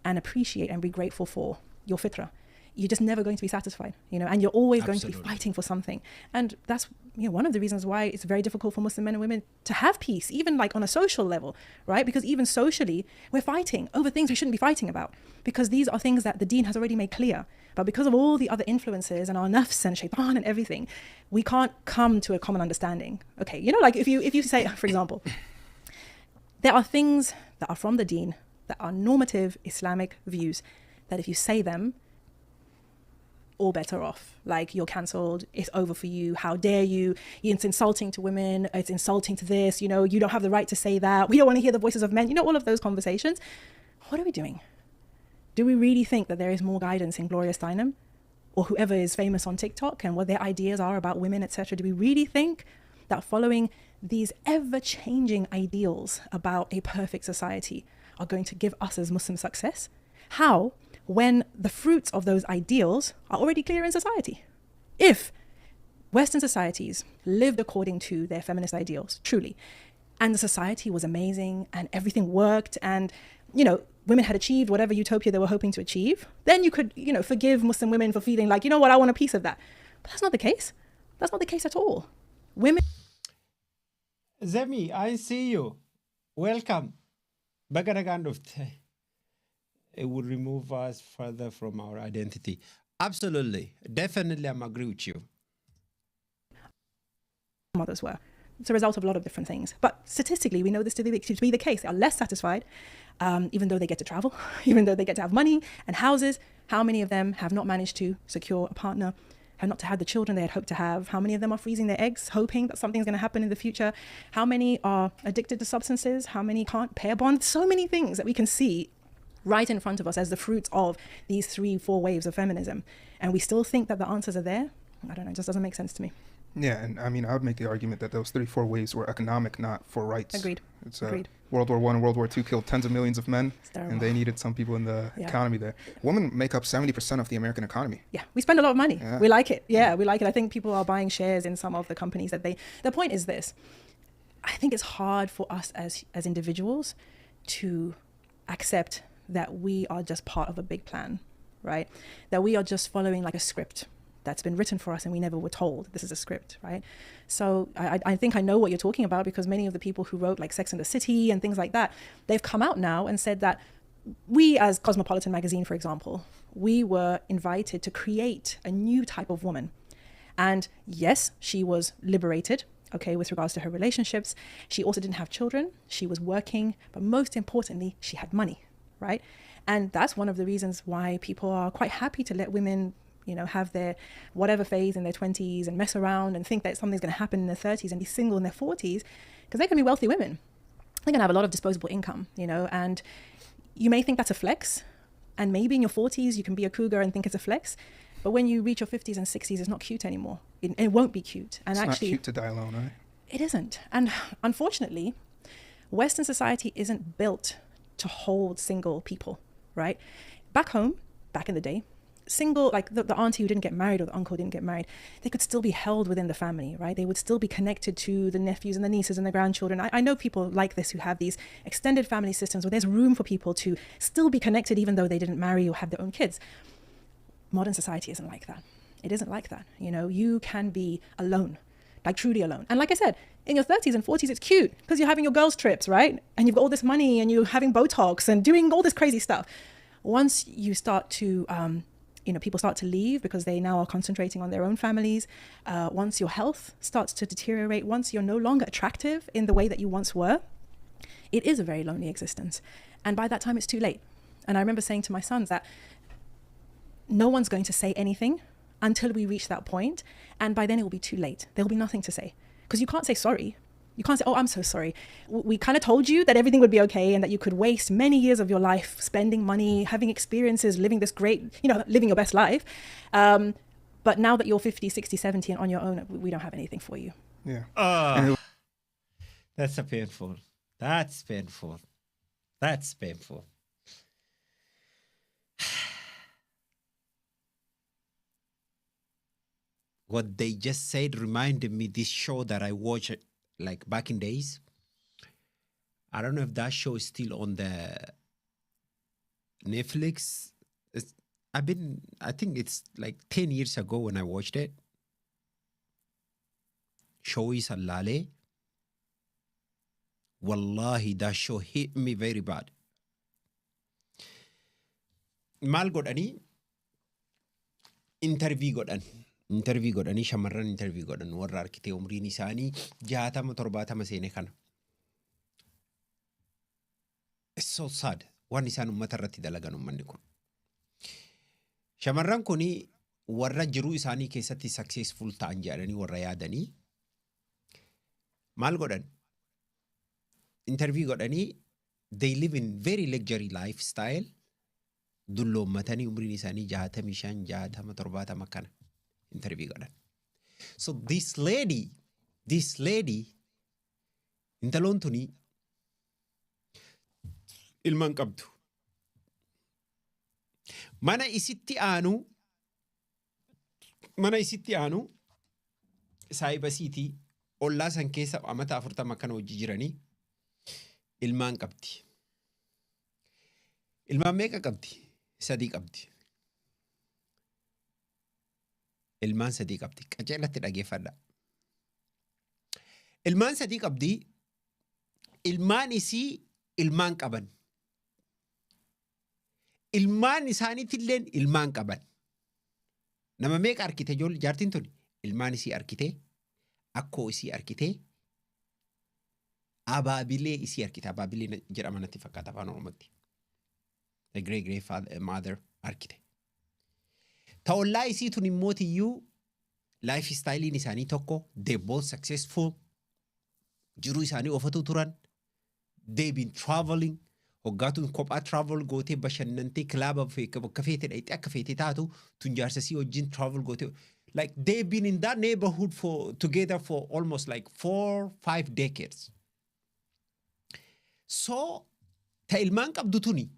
and appreciate and be grateful for your fitra, you're just never going to be satisfied, you know, and you're always going to be fighting for something. And that's, you know, one of the reasons why it's very difficult for Muslim men and women to have peace, even like on a social level, right? Because even socially, we're fighting over things we shouldn't be fighting about, because these are things that the deen has already made clear. But because of all the other influences and our nafs and shaitan and everything, we can't come to a common understanding. Okay, you know, like if you say, for example, there are things that are from the deen, that are normative Islamic views, that if you say them, all better off. Like, you're cancelled, it's over for you, how dare you, it's insulting to women, it's insulting to this, you know, you don't have the right to say that, we don't want to hear the voices of men, you know, all of those conversations. What are we doing? Do we really think that there is more guidance in Gloria Steinem or whoever is famous on TikTok and what their ideas are about women, etc.? Do we really think that following these ever-changing ideals about a perfect society are going to give us as Muslims success? How, when the fruits of those ideals are already clear in society? If Western societies lived according to their feminist ideals, truly. And the society was amazing and everything worked and, women had achieved whatever utopia they were hoping to achieve. Then you could, forgive Muslim women for feeling like, you know what, I want a piece of that. But that's not the case. That's not the case at all. Women... Zemi, I see you. Welcome. It would remove us further from our identity. Absolutely. Definitely, I'm agree with you. Mothers were. It's a result of a lot of different things. But statistically, we know this to be the case. They are less satisfied, even though they get to travel, even though they get to have money and houses. How many of them have not managed to secure a partner, have not to have the children they had hoped to have? How many of them are freezing their eggs, hoping that something's going to happen in the future? How many are addicted to substances? How many can't pay a bond? So many things that we can see right in front of us as the fruits of these 3-4 waves of feminism. And we still think that the answers are there. I don't know, it just doesn't make sense to me. Yeah, and I mean, I would make the argument that those 3-4 waves were economic, not for rights. Agreed. It's Agreed. World War I and World War II killed tens of millions of men, terrible. and they needed some people in the economy there. Women make up 70% of the American economy. Yeah, we spend a lot of money. Yeah. We like it. Yeah, we like it. I think people are buying shares in some of the companies that they... The point is this. I think it's hard for us as individuals to accept that we are just part of a big plan, right? That we are just following like a script that's been written for us and we never were told this is a script, right? So I think I know what you're talking about, because many of the people who wrote like Sex and the City and things like that, they've come out now and said that we, as Cosmopolitan magazine, for example, we were invited to create a new type of woman. And yes, she was liberated, okay, with regards to her relationships. She also didn't have children. She was working, but most importantly, she had money, right? And that's one of the reasons why people are quite happy to let women have their whatever phase in their 20s and mess around and think that something's going to happen in their 30s and be single in their 40s, because they can be wealthy women. They're going to have a lot of disposable income, and you may think that's a flex, and maybe in your 40s you can be a cougar and think it's a flex, but when you reach your 50s and 60s, it's not cute anymore. It won't be cute. And it's actually, not cute to die alone, right? It isn't. And unfortunately, Western society isn't built to hold single people, right? Back home, back in the day, single, like the auntie who didn't get married or the uncle who didn't get married, they could still be held within the family, right? They would still be connected to the nephews and the nieces and the grandchildren. I know people like this who have these extended family systems where there's room for people to still be connected even though they didn't marry or have their own kids. Modern society isn't like that. It isn't like that. You can be alone, like truly alone. And like I said, in your 30s and 40s, it's cute because you're having your girls' trips, right? And you've got all this money and you're having Botox and doing all this crazy stuff. Once you start to... people start to leave because they now are concentrating on their own families. Once your health starts to deteriorate, once you're no longer attractive in the way that you once were, it is a very lonely existence. And by that time, it's too late. And I remember saying to my sons that no one's going to say anything until we reach that point. And by then it will be too late. There will be nothing to say because you can't say sorry. You can't say, oh, I'm so sorry. We kind of told you that everything would be okay and that you could waste many years of your life spending money, having experiences, living this great, living your best life. But now that you're 50, 60, 70 and on your own, we don't have anything for you. Yeah. That's painful. That's painful. That's painful. What they just said reminded me this show that I watched like back in days. I don't know if that show is still on the Netflix. I think it's like 10 years ago when I watched it. Show is Allale. Wallahi, that show hit me very bad. Mal godhani interview godhani shamarran interview godhan warra arkite umriin isaanii 60-70 seene kana. It's so sad. Waan isaan ummata irratti dalagan ummanni kun. Shamarran kuni warra jiruu isaanii keessatti successful ta'an jedhanii warra yaadanii maal godhan? Interview godhanii they live in very luxury lifestyle. Dulloommatanii umriin isaanii 65-60-70 kana interview godhan. So this lady intaloon tuni ilman qabdu. Mana isitti aanu saayibasiitii ollaa san keessa amata 40 kana hojii jiranii ilmaan qabdi. Ilmaan meeqa qabdi? 3 qabdi. Ilmaan 3 qabdi. Qaceelatti dhageeffadha. Ilmaan 3 qabdi. Ilmaan isii ilmaan qaban. Ilmaan isaaniitillee ilmaan qaban. Nama meeqa arkite jaartiin tuni? Ilmaan isii arkite, akkoo isii arkite, abaabilee isii arkite. Abaabilee jedhama natti fakkaata afaan Oromootti. The great mother arkite. Ta'ollaa isii tun immootiyyuu lifestylein isaanii tokko, they both successful, jiruu isaanii ofatu turan, they've been traveling, hoggaatuun kophaa travel gootee bashannantee kilaaba bakka feete dhayxee akka feete taatu tun jaarsasii wajjin travel gootee like they've been in that neighborhood together for almost like 4-5 decades. So ta ilmaan qabdu tuni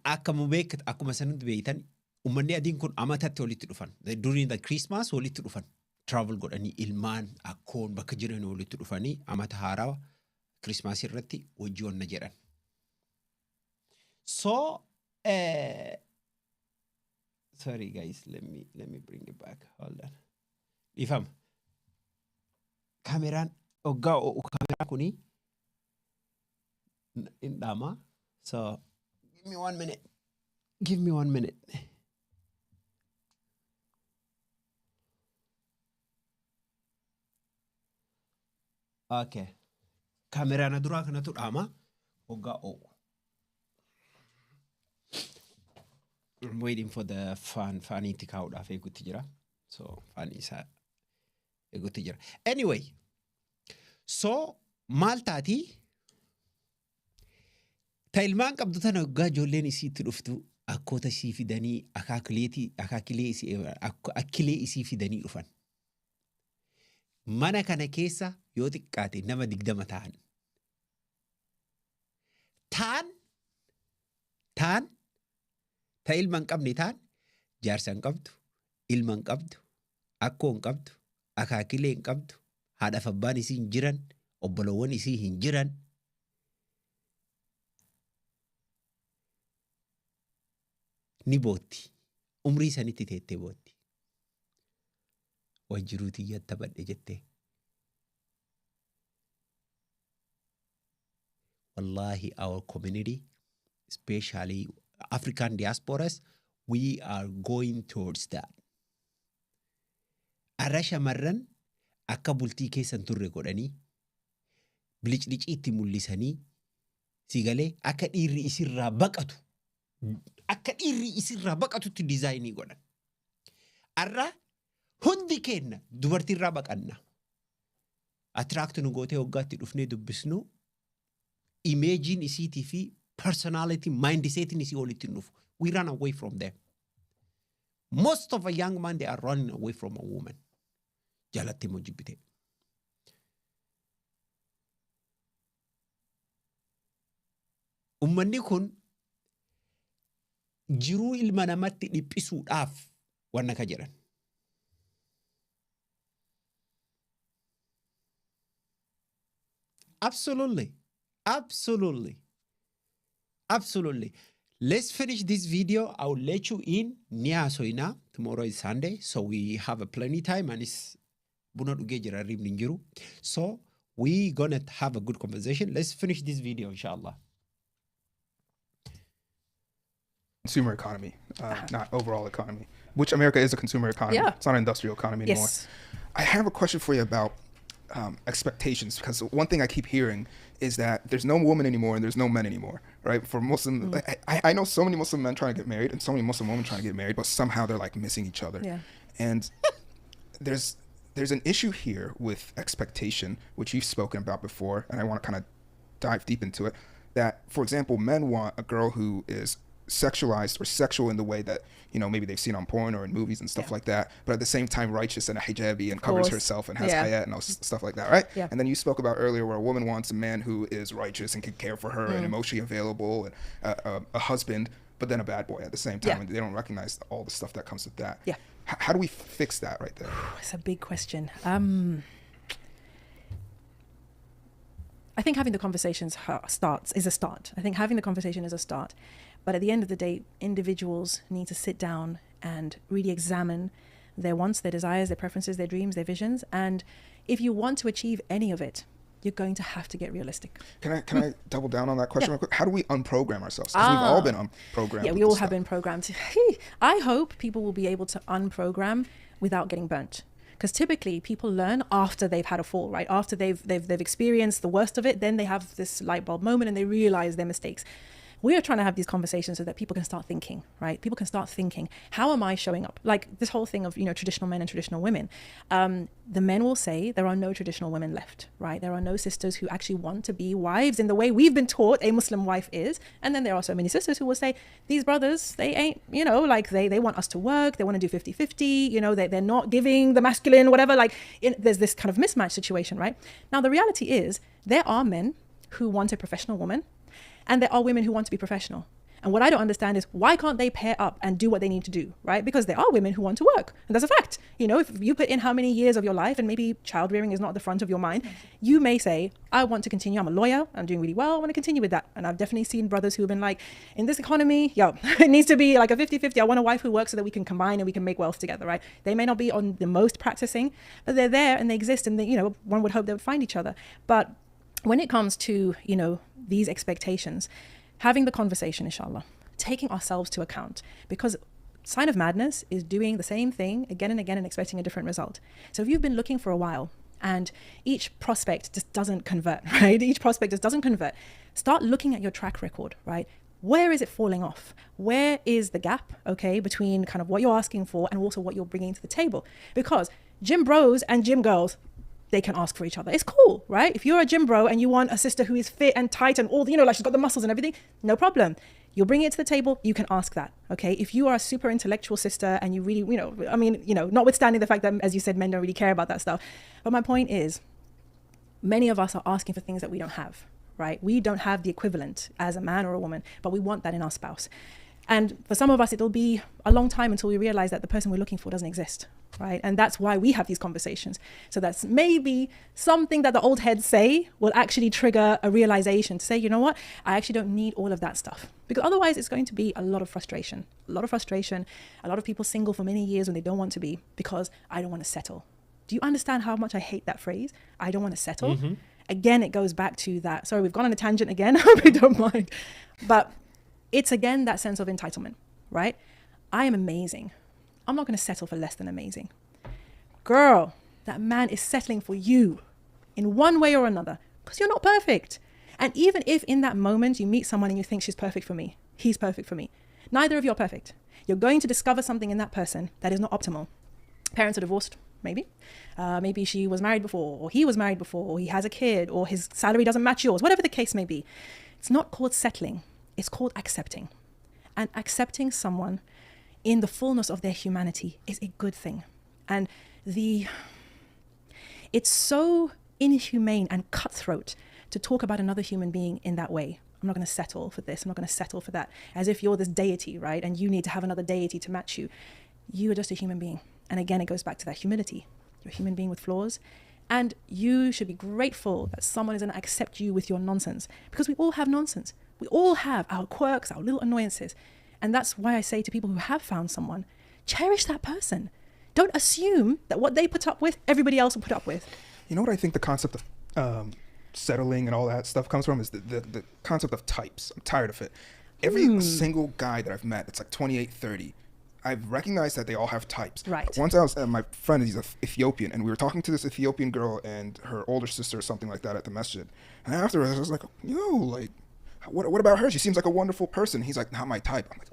akkuma beektu akkuma sanatti beeytan ummanni adiin kun amatatti walitti dhufan during the Christmas walitti dhufan travel godhanii ilmaan akkoon bakka jiran walitti dhufanii amata haaraa Christmas irratti hojii onna jedhan. So sorry guys, let me bring it back. Hold on. Ifam kameraan kameraan kuni indama. So give me 1 minute. Give me 1 minute. Okay. Kameraan duraa kanatu dhaama hoggaa o'u. I'm waiting for the fan itti kaa'uudhaaf eegutti jira. So fan isaa eegutti jira. Anyway, so maal taati? Ta ilmaan qabdu tana hoggaa ijoolleen isii itti dhuftu akkoota isii fidanii akkilee isii fidanii dhufan. Mana kana keessa yoo xiqqaate nama 20 ta'an. Taan ta ilma hin qabne taan jaarsa hin qabdu, ilma hin qabdu, akkoo hin qabdu, akaakilee hin qabdu, haadhaaf abbaan isii hin jiran, obbolowwan isii hin jiran. Ni bootti. Umrii sanitti teettee bootti. Wajjiruutii yatta badhe jettee. Wallahi, our community, especially African diasporas, we are going towards that. Arra shamarran akka bultii keessan turre godhanii, biliclicii itti mul'isanii, sigalee akka dhiirri isirraa baqatu. Akka dhiirri isirraa baqatutti diizaayinii godhan. Arra hundi kenna dubartiirraa baqanna. Attract nu gootee hoggaatti dhufnee dubbisnu imeejiin isiitii fi personality mindsetiin isii walitti nuuf. We run away from them. Most of a young man, they are running away from a woman. Jalatti mo jibbite. Ummanni kun jiruu ilma namatti dhiphisuudhaaf wanna ka jedhan. Absolutely. Absolutely. Absolutely. Let's finish this video. I will let you in. Nia soina. Tomorrow is Sunday, so we have a plenty time and it's bunot ugejira ribning jiru. So we gonna have a good conversation. Let's finish this video, inshallah. Consumer economy, not overall economy, which America is a consumer economy. Yeah. It's not an industrial economy anymore. Yes. I have a question for you about expectations, because one thing I keep hearing is that there's no woman anymore and there's no men anymore, right? For Muslim, I know so many Muslim men trying to get married and so many Muslim women trying to get married, but somehow they're like missing each other. Yeah. And there's an issue here with expectation, which you've spoken about before, and I want to kind of dive deep into it. That, for example, men want a girl who is sexualized or sexual in the way that, you know, maybe they've seen on porn or in movies and stuff like that, but at the same time righteous and a hijabi and covers herself and has hayat and all stuff like that, right? Yeah. And then you spoke about earlier where a woman wants a man who is righteous and can care for her and emotionally available and a husband, but then a bad boy at the same time, and they don't recognize all the stuff that comes with that. Yeah. How do we fix that right there? It's a big question. I think having the conversations is a start. I think having the conversation is a start. But at the end of the day, individuals need to sit down and really examine their wants, their desires, their preferences, their dreams, their visions. And if you want to achieve any of it, you're going to have to get realistic. Can I double down on that question real quick? How do we unprogram ourselves? Because we've all been unprogrammed. Yeah, we all have been programmed. I hope people will be able to unprogram without getting burnt. Because typically people learn after they've had a fall, right? After they've experienced the worst of it, then they have this light bulb moment and they realize their mistakes. We are trying to have these conversations so that people can start thinking, right? People can start thinking, how am I showing up? Like this whole thing of, traditional men and traditional women. The men will say there are no traditional women left, right? There are no sisters who actually want to be wives in the way we've been taught a Muslim wife is. And then there are so many sisters who will say, these brothers, they ain't, they want us to work. They want to do 50-50, they're not giving the masculine, whatever. There's this kind of mismatch situation, right? Now, the reality is there are men who want a professional woman, and there are women who want to be professional. And what I don't understand is why can't they pair up and do what they need to do, right? Because there are women who want to work. And that's a fact. If you put in how many years of your life and maybe child rearing is not at the front of your mind, you may say, I want to continue. I'm a lawyer. I'm doing really well. I want to continue with that. And I've definitely seen brothers who have been like, in this economy, it needs to be like a 50-50. I want a wife who works so that we can combine and we can make wealth together, right? They may not be on the most practicing, but they're there and they exist. And one would hope they would find each other. But when it comes to, these expectations, having the conversation, inshallah, taking ourselves to account, because sign of madness is doing the same thing again and again and expecting a different result. So if you've been looking for a while and each prospect just doesn't convert, right? Each prospect just doesn't convert. Start looking at your track record, right? Where is it falling off? Where is the gap, okay, between kind of what you're asking for and also what you're bringing to the table? Because gym bros and gym girls, they can ask for each other. It's cool, right? If you're a gym bro and you want a sister who is fit and tight and all, she's got the muscles and everything, no problem. You'll bring it to the table, you can ask that, okay? If you are a super intellectual sister and you really, notwithstanding the fact that, as you said, men don't really care about that stuff. But my point is, many of us are asking for things that we don't have, right? We don't have the equivalent as a man or a woman, but we want that in our spouse. And for some of us, it'll be a long time until we realize that the person we're looking for doesn't exist, right? And that's why we have these conversations. So that's maybe something that the old heads say will actually trigger a realization to say, you know what? I actually don't need all of that stuff. Because otherwise it's going to be a lot of frustration, a lot of people single for many years when they don't want to be because I don't want to settle. Do you understand how much I hate that phrase? I don't want to settle. Mm-hmm. Again, it goes back to that. Sorry, we've gone on a tangent again. I hope you don't mind. But it's again that sense of entitlement, right? I am amazing. I'm not going to settle for less than amazing. Girl, that man is settling for you in one way or another because you're not perfect. And even if in that moment you meet someone and you think she's perfect for me, he's perfect for me, neither of you are perfect. You're going to discover something in that person that is not optimal. Parents are divorced, maybe. Maybe she was married before, or he was married before, or he has a kid, or his salary doesn't match yours, whatever the case may be. It's not called settling. It's called accepting. And accepting someone in the fullness of their humanity is a good thing. And it's so inhumane and cutthroat to talk about another human being in that way. I'm not going to settle for this. I'm not going to settle for that. As if you're this deity, right? And you need to have another deity to match you. You are just a human being. And again, it goes back to that humility. You're a human being with flaws. And you should be grateful that someone is going to accept you with your nonsense. Because we all have nonsense. We all have our quirks, our little annoyances. And that's why I say to people who have found someone, cherish that person. Don't assume that what they put up with, everybody else will put up with. You know what I think the concept of settling and all that stuff comes from is the concept of types. I'm tired of it. Every single guy that I've met, it's like 28, 30. I've recognized that they all have types. Right. Once I was, my friend, he's Ethiopian, and we were talking to this Ethiopian girl and her older sister or something like that at the masjid. And afterwards, I was like, what about her? She seems like a wonderful person. He's like, not my type. I'm like,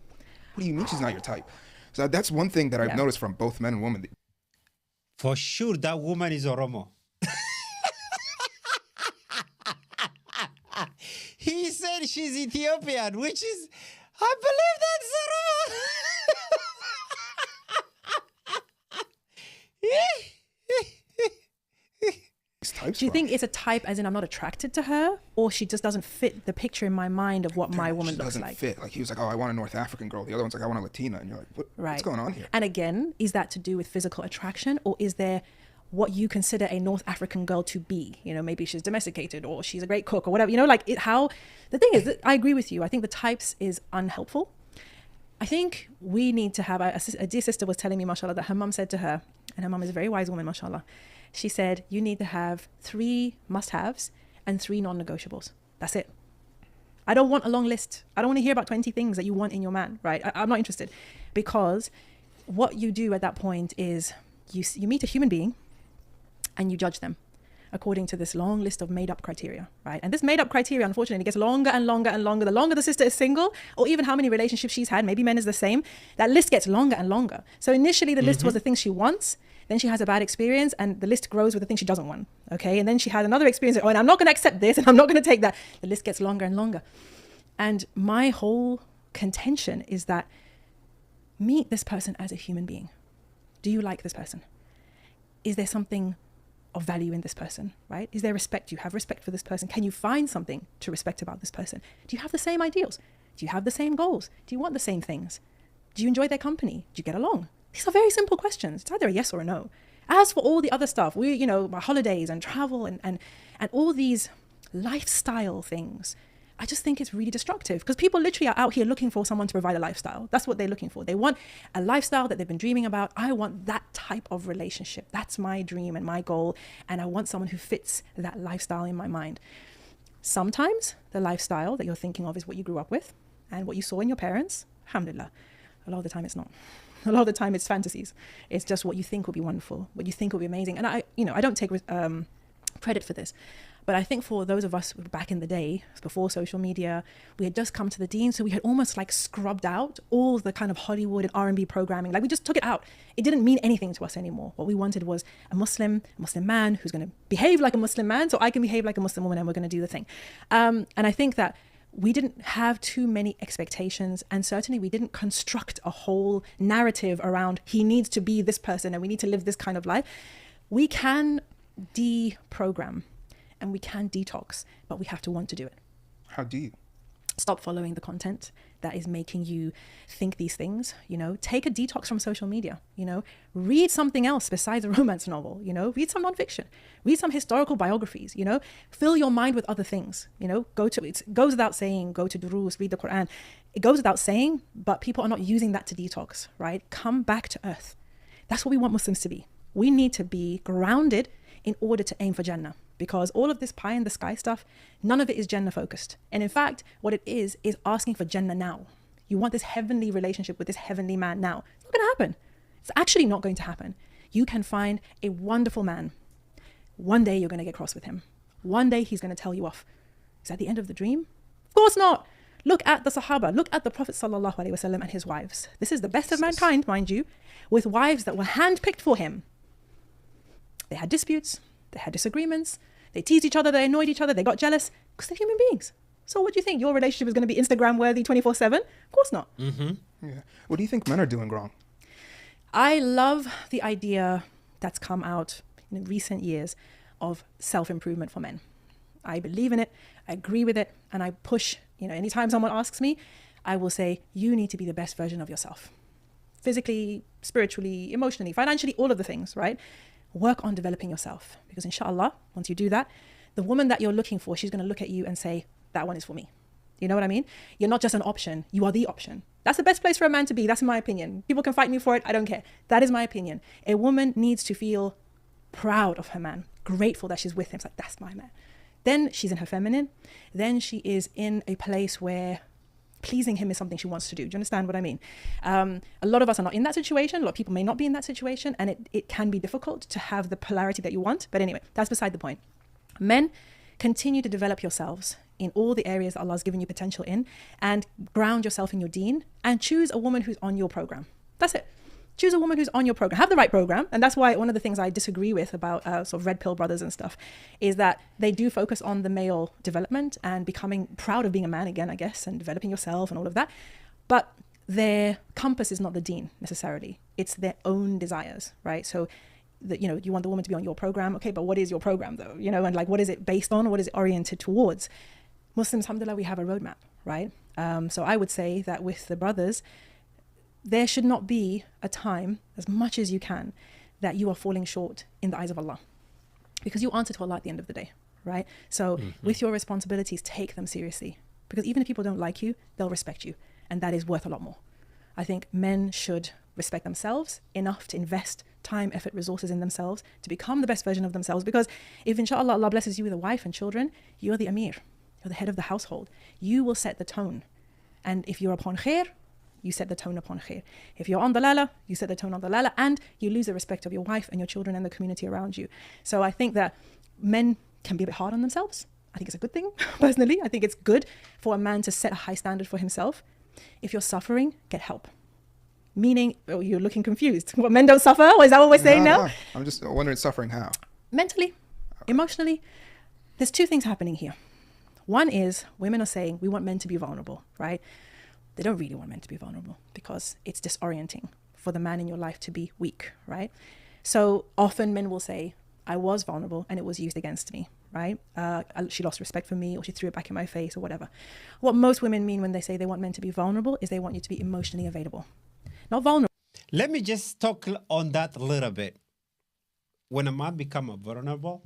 what do you mean she's not your type? So that's one thing that I've noticed from both men and women. For sure, that woman is Oromo. He said she's Ethiopian, which is, I believe that's Oromo. types Do you from? think it's a type as in I'm not attracted to her, or she just doesn't fit the picture in my mind of what my woman She looks doesn't like? fit. Like he was like, oh, I want a North African girl. The other one's like, I want a Latina. And you're like, what's Right. going on here? And again, is that to do with physical attraction, or is there what you consider a North African girl to be? You know, maybe she's domesticated or she's a great cook or whatever. You know, like the thing is, that I agree with you. I think the types is unhelpful. I think we need to have, a dear sister was telling me, mashallah, that her mum said to her, and her mum is a very wise woman, mashallah. She said, you need to have 3 must-haves and 3 non-negotiables. That's it. I don't want a long list. I don't want to hear about 20 things that you want in your man, right? I'm not interested. Because what you do at that point is you meet a human being and you judge them according to this long list of made-up criteria, right? And this made-up criteria, unfortunately, gets longer and longer and longer. The longer the sister is single, or even how many relationships she's had, maybe men is the same, that list gets longer and longer. So initially the list was the things she wants, then she has a bad experience, and the list grows with the things she doesn't want, okay? And then she has another experience, and I'm not going to accept this, and I'm not going to take that. The list gets longer and longer. And my whole contention is that meet this person as a human being. Do you like this person? Is there something of value in this person, right? Is there respect? Do you have respect for this person? Can you find something to respect about this person? Do you have the same ideals? Do you have the same goals? Do you want the same things? Do you enjoy their company? Do you get along? These are very simple questions. It's either a yes or a no. As for all the other stuff, our holidays and travel and all these lifestyle things, I just think it's really destructive, because people literally are out here looking for someone to provide a lifestyle. That's what they're looking for. They want a lifestyle that they've been dreaming about. I want that type of relationship. That's my dream and my goal. And I want someone who fits that lifestyle in my mind. Sometimes the lifestyle that you're thinking of is what you grew up with and what you saw in your parents. Alhamdulillah. A lot of the time it's not. A lot of the time it's fantasies. It's just what you think will be wonderful, what you think will be amazing. And I don't take credit for this. But I think for those of us back in the day, before social media, we had just come to the deen. So we had almost like scrubbed out all the kind of Hollywood and R&B programming. Like we just took it out. It didn't mean anything to us anymore. What we wanted was a Muslim man who's going to behave like a Muslim man so I can behave like a Muslim woman, and we're going to do the thing. And I think that we didn't have too many expectations, and certainly we didn't construct a whole narrative around he needs to be this person and we need to live this kind of life. We can deprogram and we can detox, but we have to want to do it. How do you? Stop following the content that is making you think these things, take a detox from social media, read something else besides a romance novel, read some nonfiction, read some historical biographies, fill your mind with other things, it goes without saying, go to durus, read the Quran. It goes without saying, but people are not using that to detox, right? Come back to earth. That's what we want Muslims to be. We need to be grounded in order to aim for Jannah. Because all of this pie in the sky stuff, none of it is Jannah focused. And in fact, what it is asking for Jannah now. You want this heavenly relationship with this heavenly man now. It's not going to happen. It's actually not going to happen. You can find a wonderful man. One day you're going to get cross with him. One day he's going to tell you off. Is that the end of the dream? Of course not. Look at the Sahaba. Look at the Prophet ﷺ and his wives. This is the best of mankind, mind you, with wives that were handpicked for him. They had disputes. They had disagreements. They teased each other. They annoyed each other. They got jealous because they're human beings. So what do you think? Your relationship is going to be Instagram worthy 24/7? Of course not. Mm-hmm. Yeah. What do you think men are doing wrong? I love the idea that's come out in recent years of self-improvement for men. I believe in it. I agree with it. And I push, anytime someone asks me, I will say, you need to be the best version of yourself. Physically, spiritually, emotionally, financially, all of the things, right? Work on developing yourself, because inshallah, once you do that, the woman that you're looking for, she's going to look at you and say, that one is for me. You know what I mean? You're not just an option. You are the option. That's the best place for a man to be. That's my opinion. People can fight me for it. I don't care. That is my opinion. A woman needs to feel proud of her man, grateful that she's with him. It's like, that's my man. Then she's in her feminine. Then she is in a place where pleasing him is something she wants to do. Do you understand what I mean? A lot of us are not in that situation. A lot of people may not be in that situation, and it can be difficult to have the polarity that you want. But anyway, that's beside the point. Men, continue to develop yourselves in all the areas that Allah has given you potential in, and ground yourself in your deen, and choose a woman who's on your program. That's it. Choose a woman who's on your program. Have the right program. And that's why one of the things I disagree with about sort of red pill brothers and stuff is that they do focus on the male development and becoming proud of being a man again, I guess, and developing yourself and all of that. But their compass is not the deen necessarily. It's their own desires, right? So that, you know, you want the woman to be on your program. Okay, but what is your program though? You know, and like, what is it based on? What is it oriented towards? Muslims, alhamdulillah, we have a roadmap, right? So I would say that with the brothers, there should not be a time, as much as you can, that you are falling short in the eyes of Allah, because you answer to Allah at the end of the day, right? So with your responsibilities, take them seriously, because even if people don't like you, they'll respect you, and that is worth a lot more. I think men should respect themselves enough to invest time, effort, resources in themselves to become the best version of themselves, because if inshallah Allah blesses you with a wife and children, you're the amir, you're the head of the household. You will set the tone, and if you're upon khair, you set the tone upon khair. If you're on dalala, you set the tone on dalala, and you lose the respect of your wife and your children and the community around you. So I think that men can be a bit hard on themselves. I think it's a good thing, personally. I think it's good for a man to set a high standard for himself. If you're suffering, get help. Meaning, oh, you're looking confused. What, men don't suffer? Or is that what we're saying now? No. I'm just wondering, suffering how? Mentally, emotionally. There's two things happening here. One is women are saying we want men to be vulnerable, right? They don't really want men to be vulnerable because it's disorienting for the man in your life to be weak, right? So often men will say, I was vulnerable and it was used against me, right? She lost respect for me, or she threw it back in my face, or whatever. What most women mean when they say they want men to be vulnerable is they want you to be emotionally available. Not vulnerable. Let me just talk on that a little bit. When a man become a vulnerable,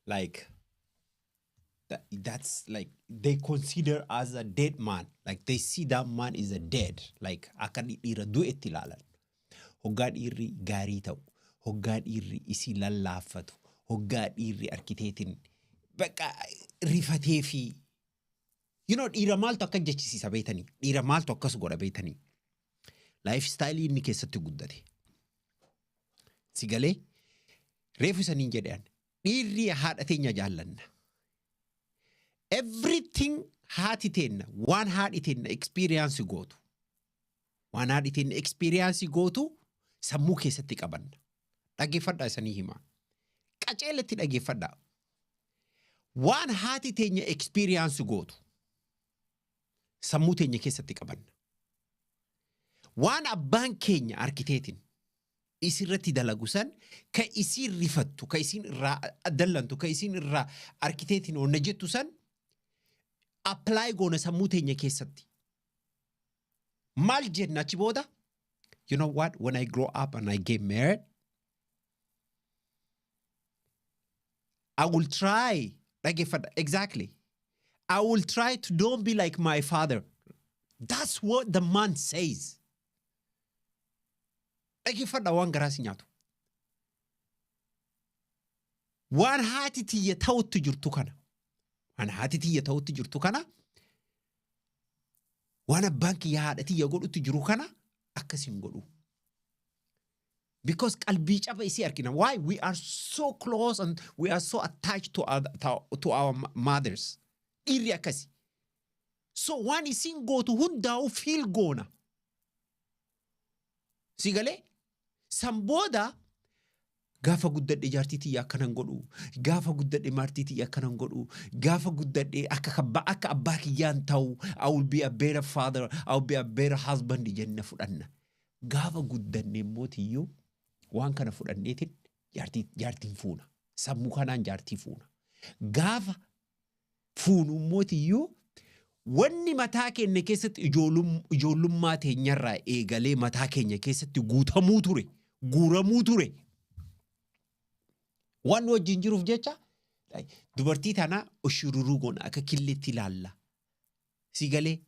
like that's like they consider as a dead man. Like they see that man is a dead. Like akan ira do itilalan. Hoggaan irri gaarii ta'u. Hoggaan irri isi lallaafatu. Hoggaan irri arkiteetiin bakka rifatee fi you know dhiira maaltu akka jechisiisa beeytanii. Dhiira maaltu akkas godha beeytanii. Lifestyle inni keessatti guddate. Sigalee reefu saniin jedhan dhiirri haadha teenya jaallanna. Everything haati teenna waan haadhi teenna experience gootu. Waan haadhi teenna experience gootu sammuu keessatti qabanna. Dhageeffadhaa isanii himaa. Qaceelatti dhageeffadhaa. Waan haati teenya experience gootu sammuu teenya keessatti qabanna. Waan abbaan keenya arkiteetiin isirratti dalagu san ka isin rifattu, ka isin irraa dallantu, ka isin irraa arkiteetiin onna jettu san apply goona sammuu teenya keessatti. Maal jenna achi booda? You know what? When I grow up and I get married, I will try, exactly. I will try to don't be like my father. That's what the man says. Dhageeffadha waan garaa si nyaatu. Waan haati tiyya ta'utti jirtu kana. Waan haati tiyya ta'utti jirtu kana. Waan abbaan kiyya haadha tiyya godhutti jiru kana akkasin godhu. Because qalbii caba isii arkina. Why? We are so close and we are so attached to our mothers. Dhiirri akkasi. So waan isin gootu hundaa'u feel goona. Sigalee? Sambooda gaafa guddadhe jaartii tiyya akkanan godhu, gaafa guddadhe maartii tiyya akkanan godhu, gaafa guddadhe akka abbaa kiyyaan ta'u, I will be a better father, I will be a better husband jenna fudhanna. Gaafa guddanne immoo tiyyoo waan kana fudhanneetiin jaartiin fuuna. Sammuu kanaan jaartii fuuna. Gaafa fuunu immoo tiyyoo wanni mataa keenya keessatti ijoollummaa teenyarraa eegalee mataa keenya keessatti guutamuu ture. Guuramuu ture. Waan wajjin jiruuf jecha dubartii tana ushururuu goona akka killeetti ilaalla. Sigalee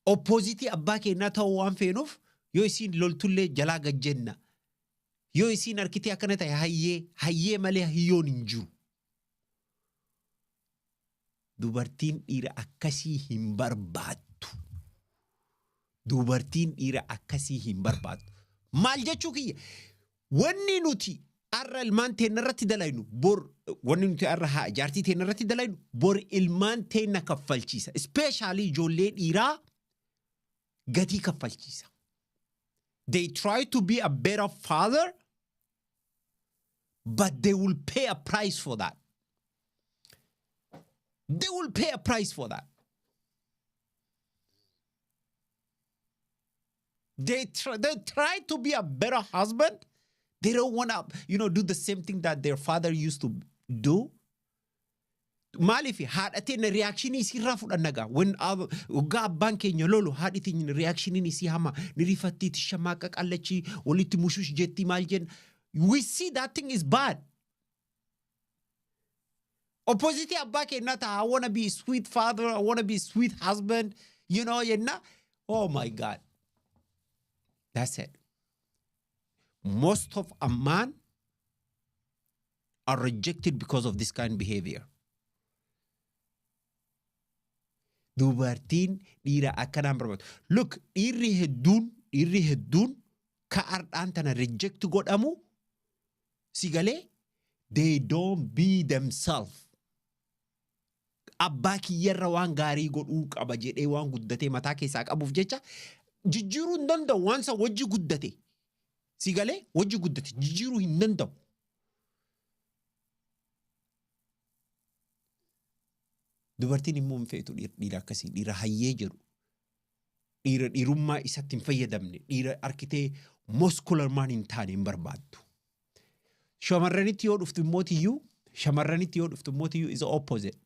oppositii abbaa keenyaa ta'uu waan feenuuf yoo isin loltullee jalaa gajjenna. Yoo isin arkitee akkana ta'e hayyee malee hiyyoon hin jiru. Dubartiin dhiira akkasii hin barbaattu. Dubartiin dhiira akkasii hin barbaattu. Maal jechuu kiyya? Wanni nuti arra ilmaan teenya irratti dalaynu bor wanni nuti arra jaartii teenya irratti dalaynu bor ilmaan teenya kaffalchiisa. Especially ijoollee dhiiraa gatii kaffalchiisa. They try to be a better father, but they will pay a price for that. They will pay a price for that. They try to be a better husband. They don't want to, do the same thing that their father used to do. Maaliif haadhateen reakshinii isirraa fudhannagaa. When waggaa abbaan keenya lolu haadhitiin reakshiniin isii hama ni rifattiiti shamaaqa qallachi walitti mushush jetti maal jenna. We see that thing is bad. Opposite abbaa keenyaa ta'a. I want to be a sweet father. I want to be a sweet husband. Yenna. Oh my God. That's it. Most of a man are rejected because of this kind of behavior. Dubartiin dhiira akkanaan barbaadu. Look, dhiirri hedduun ka'aardhaan tana reject godhamu si galee they don't be themselves. Abbaa kiyyarra waan gaarii godhuu qaba jedhee waan guddatee mataa keessaa qabuuf jecha jijjiiruu hin danda'u waan isa wajji guddate. Si galee wajji guddate jijjiiruu hin danda'u. Dubartiin immoo hin feetu dhiira akkasii dhiira hayyee jedhu. Dhiirummaa isatti hin fayyadamne dhiira arkitee muskularmaan hin taane hin barbaaddu. Shamarranitti yoo dhuftu immoo is opposite.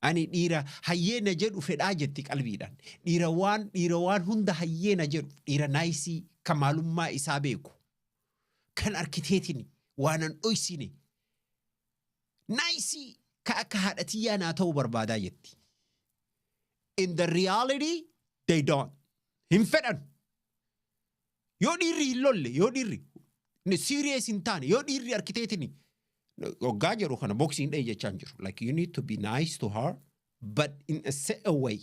Ani dhiira hayyeena jedhu fedhaa jetti qalbiidhaan. Dhiira waan hunda hayyeena jedhu dhiira naayisii kan maalummaa isaa beeku. Kan arkiteetiin waan an dhoysine. Naayisii ka akka haadhatiyyaa naa ta'uu barbaadaa jetti. In the reality, they don't. Hin fedhan. Yoo dhiirri hin lolle, yoo dhiirri serious hin taane, yoo dhiirri arkiteetiin waggaa jedhu kana boksiin dhee jechaan jiru. Like you need to be nice to her, but in a set way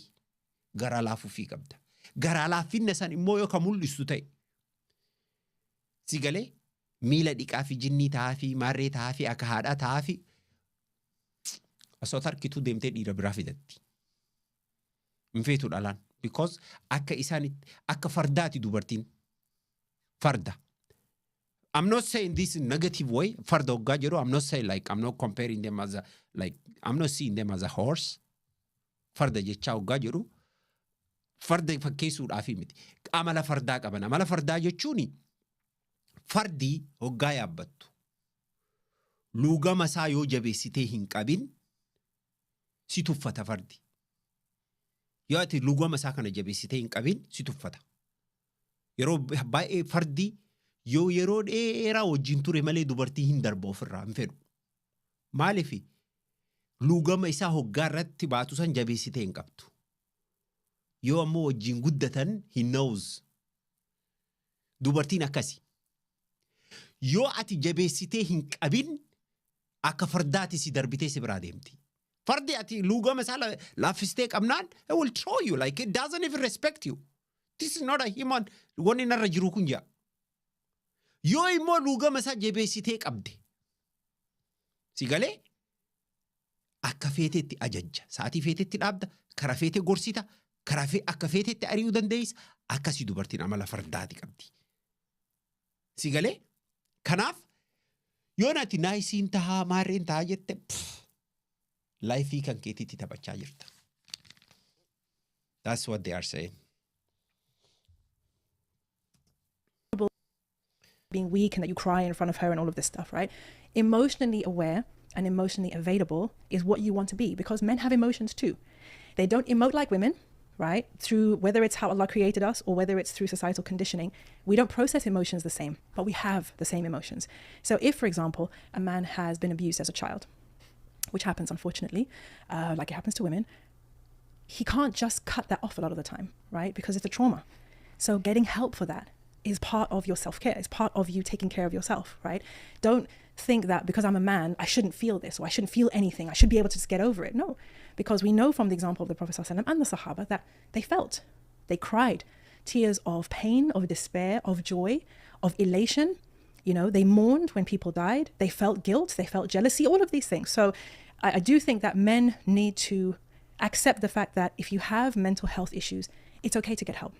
garaa laafuufii qabda. Garaa laafinna san immoo yoo ka mul'istu ta'e. Si galee miila dhiqaa fi jinnii ta'aa fi maarree ta'aa fi akka haadhaa ta'aa fi osoo tarkituu deemtee dhiira biraa fidatti. Hin feetu dhalaan. Because akka fardaati dubartiin. Farda. I'm not saying this in negative way. Farda hoggaa jedhu, I'm not saying like, I'm not comparing them as I'm not seeing them as a horse. Farda jechaa hoggaa jedhu. Farda fakkeessuudhaafi miti. Amala fardaa qaban. Amala fardaa jechuuni fardi hoggaa yaabbattu. Luugama isaa yoo jabeessitee hin qabin si tuffata fardi. Yoo ati luugama isaa kana jabeessitee hin qabin si tuffata. Yeroo baay'ee fardi yoo yeroo dheeraa wajjin ture malee dubartii hin darba ofirraa hin fedhu. Maaliif luugama isaa hoggaa irratti baatu san jabeessitee hin qabdu. Yoo ammoo wajjin guddatan hin knows. Dubartiin akkasi. Yoo ati jabeessitee hin qabin akka fardaati si darbitee si biraa deemti. Fardi ati luugama isaa laaffistee qabnaan it will throw you like it doesn't even respect you. This is not a human. Wanni narra jiru kun jaa. Yoo immoo luugama isaa jabeessitee qabde. Si galee akka feeteetti ajajja. Sa'aatii feeteetti dhaabda. Karaa feetee gorsita. Akka feeteetti ari'uu dandeessa. Akkasii dubartiin amala fardaati qabdi. Si galee kanaaf yoo nati naayisiin tahaa maarreen tahaa jette laayifii kan keetiitti taphachaa jirta. That's what they are saying. Being weak and that you cry in front of her and all of this stuff, right? Emotionally aware and emotionally available is what you want to be, because men have emotions too. They don't emote like women, right? Through whether it's how Allah created us or whether it's through societal conditioning, we don't process emotions the same, but we have the same emotions. So if, for example, a man has been abused as a child, which happens unfortunately, like it happens to women, he can't just cut that off a lot of the time, right? Because it's a trauma. So getting help for that is part of your self-care. It's part of you taking care of yourself, right? Don't think that because I'm a man, I shouldn't feel this or I shouldn't feel anything. I should be able to just get over it. No, because we know from the example of the Prophet ﷺ and the Sahaba that they felt, they cried tears of pain, of despair, of joy, of elation. You know, they mourned when people died. They felt guilt. They felt jealousy, all of these things. So I do think that men need to accept the fact that if you have mental health issues, it's okay to get help.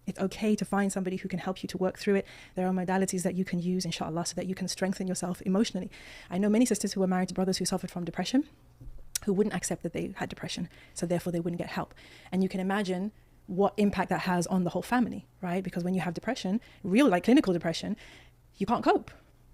It's okay to find somebody who can help you to work through it. There are modalities that you can use, inshallah, so that you can strengthen yourself emotionally. I know many sisters who were married to brothers who suffered from depression, who wouldn't accept that they had depression, so therefore they wouldn't get help. And you can imagine what impact that has on the whole family, right? Because when you have depression, real like clinical depression, you can't cope.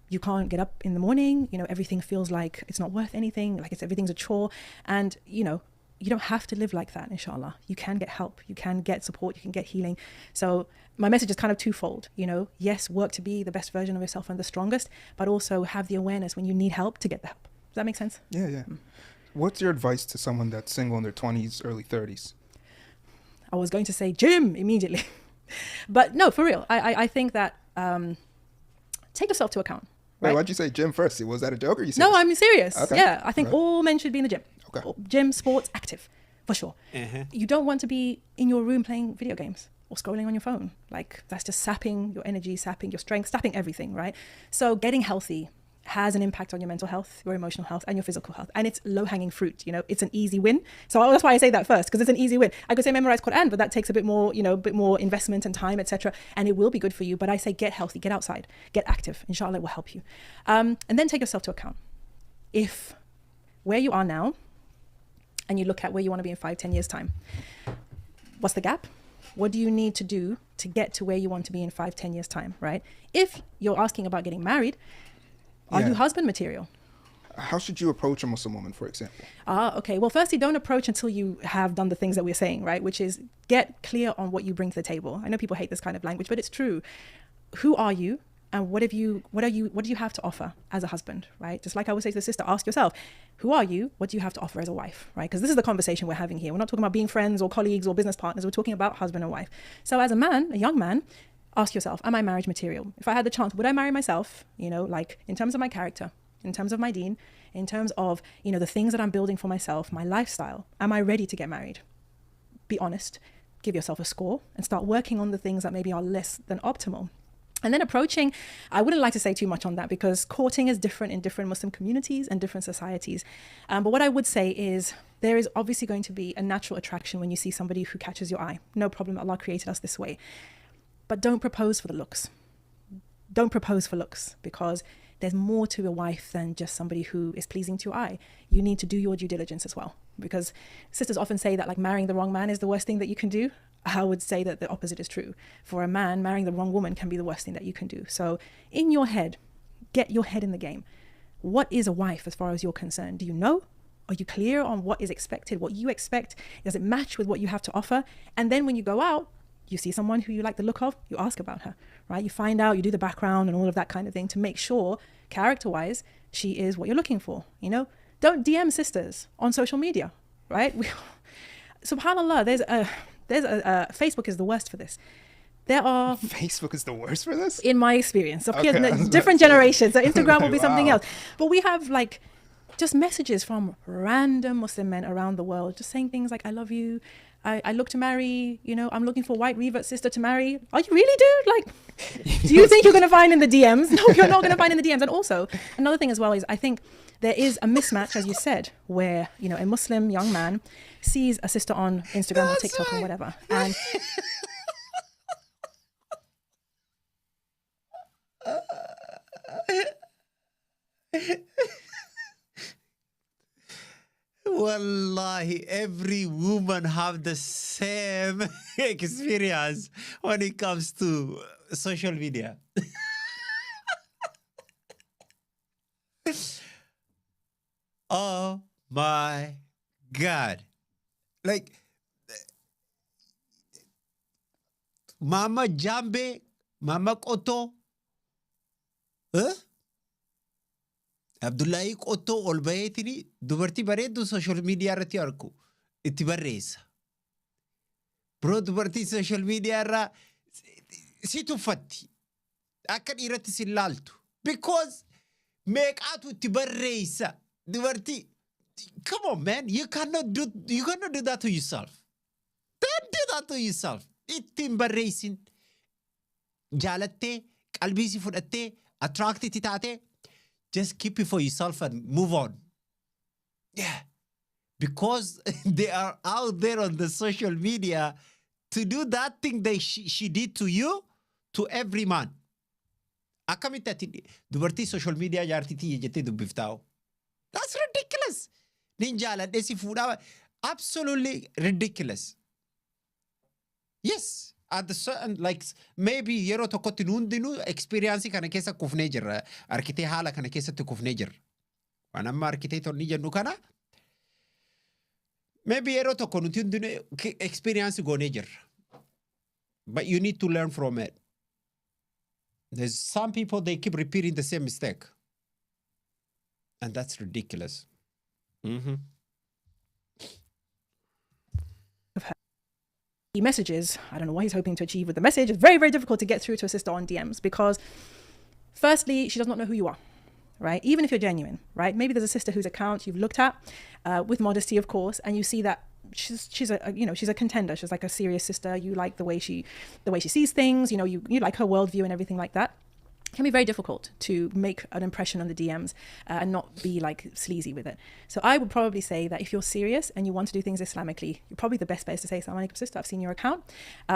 You can't get up in the morning, you know, everything feels like it's not worth anything, like everything's a chore. And, you know, you don't have to live like that, inshallah. You can get help, you can get support, you can get healing. So my message is kind of twofold, you know, yes, work to be the best version of yourself and the strongest, but also have the awareness when you need help to get the help. Does that make sense? Yeah. What's your advice to someone that's single in their 20s, early 30s? I was going to say gym immediately. But no, for real, I think that take yourself to account. Wait, right? why'd you say gym first? Was that a joke or you No, I'm serious. Okay. Yeah, I think all men should be in the gym. Okay. Gym, sports, active, for sure. You don't want to be in your room playing video games or scrolling on your phone. Like, that's just sapping your energy, sapping your strength, sapping everything, right? So getting healthy has an impact on your mental health, your emotional health, and your physical health. And it's low-hanging fruit, you know, it's an easy win. So that's why I say that first, because it's an easy win. I could say memorize Quran, but that takes a bit more, you know, a bit more investment and time, etc. And it will be good for you. But I say get healthy, get outside, get active. Inshallah, it will help you. And then take yourself to account. If where you are now, and you look at where you want to be in 5-10 years time, what's the gap? What do you need to do to get to where you want to be in 5-10 years time, right? If you're asking about getting married, are you husband material? How should you approach a Muslim woman, for example? Okay. Well, firstly, don't approach until you have done the things that we're saying, right? Which is get clear on what you bring to the table. I know people hate this kind of language, but it's true. Who are you? And what do you have to offer as a husband, right? Just like I would say to the sister, ask yourself, who are you? What do you have to offer as a wife, right? Because this is the conversation we're having here. We're not talking about being friends or colleagues or business partners. We're talking about husband and wife. So as a man, a young man, ask yourself, am I marriage material? If I had the chance, would I marry myself? You know, like in terms of my character, in terms of my deen, in terms of, you know, the things that I'm building for myself, my lifestyle, am I ready to get married? Be honest, give yourself a score and start working on the things that maybe are less than optimal. And then approaching, I wouldn't like to say too much on that because courting is different in different Muslim communities and different societies. But what I would say is there is obviously going to be a natural attraction when you see somebody who catches your eye. No problem, Allah created us this way. But don't propose for the looks. Don't propose for looks because there's more to a wife than just somebody who is pleasing to your eye. You need to do your due diligence as well. Because sisters often say that like marrying the wrong man is the worst thing that you can do. I would say that the opposite is true. For a man, marrying the wrong woman can be the worst thing that you can do. So in your head, get your head in the game. What is a wife as far as you're concerned? Do you know? Are you clear on what is expected, what you expect? Does it match with what you have to offer? And then when you go out, you see someone who you like the look of, you ask about her, right? You find out, you do the background and all of that kind of thing to make sure, character-wise, she is what you're looking for, you know? Don't DM sisters on social media, right? SubhanAllah, there's a Facebook is the worst for this. There are... Facebook is the worst for this? In my experience. Of course, different generations. So Instagram will be something else. But we have like just messages from random Muslim men around the world, just saying things like, I love you. I look to marry, you know, I'm looking for a white revert sister to marry. Are you really, dude? Like, do you think you're going to find in the DMs? No, you're not going to find in the DMs. And also, another thing as well is I think there is a mismatch, as you said, where, you know, a Muslim young man sees a sister on Instagram or TikTok or whatever. And Wallahi, every woman have the same experience when it comes to social media. Oh my God. Like, Mama Jambe, Mama Koto, huh? Abdullahi Qotto ol baheetini dubartii bareeddu social media irratti arku itti barreessa. Bro dubartii social media irra si tuffatti akka dhiiratti si laaltu because meeqaatu itti barreessa dubartii. Come on, man, you cannot do that to yourself. Don't do that to yourself. Ittiin barreessin jaalattee qalbii si fudhattee attracted taatee. Just keep it for yourself and move on. Yeah. Because they are out there on the social media to do that thing that she did to you, to every man. Akkamitti ati dubartii social media jaartitii jettee dubbiftaa'u. That's ridiculous. Nin jaaladhe si fuudhaa. Absolutely ridiculous. Yes. At the certain, like, maybe yero tokkotti hundinuu experience kana keessa kufnee jirra. Arkitee haala kana keessatti kufnee jirra. Waan amma arkiteetonni jennu kana, maybe yero tokko nuti hundinuu experience goonee jirra. But you need to learn from it. There's some people, they keep repeating the same mistake. And that's ridiculous. He messages, I don't know what he's hoping to achieve with the message. It's very, very difficult to get through to a sister on DMs because firstly, she does not know who you are, right? Even if you're genuine, right? Maybe there's a sister whose account you've looked at with modesty, of course, and you see that she's a contender. She's like a serious sister. You like the way she sees things, you like her worldview and everything like that. It can be very difficult to make an impression on the DMs and not be like sleazy with it. So I would probably say that if you're serious and you want to do things Islamically, you're probably the best place to say, "Assalamu alaikum, sister, I've seen your account."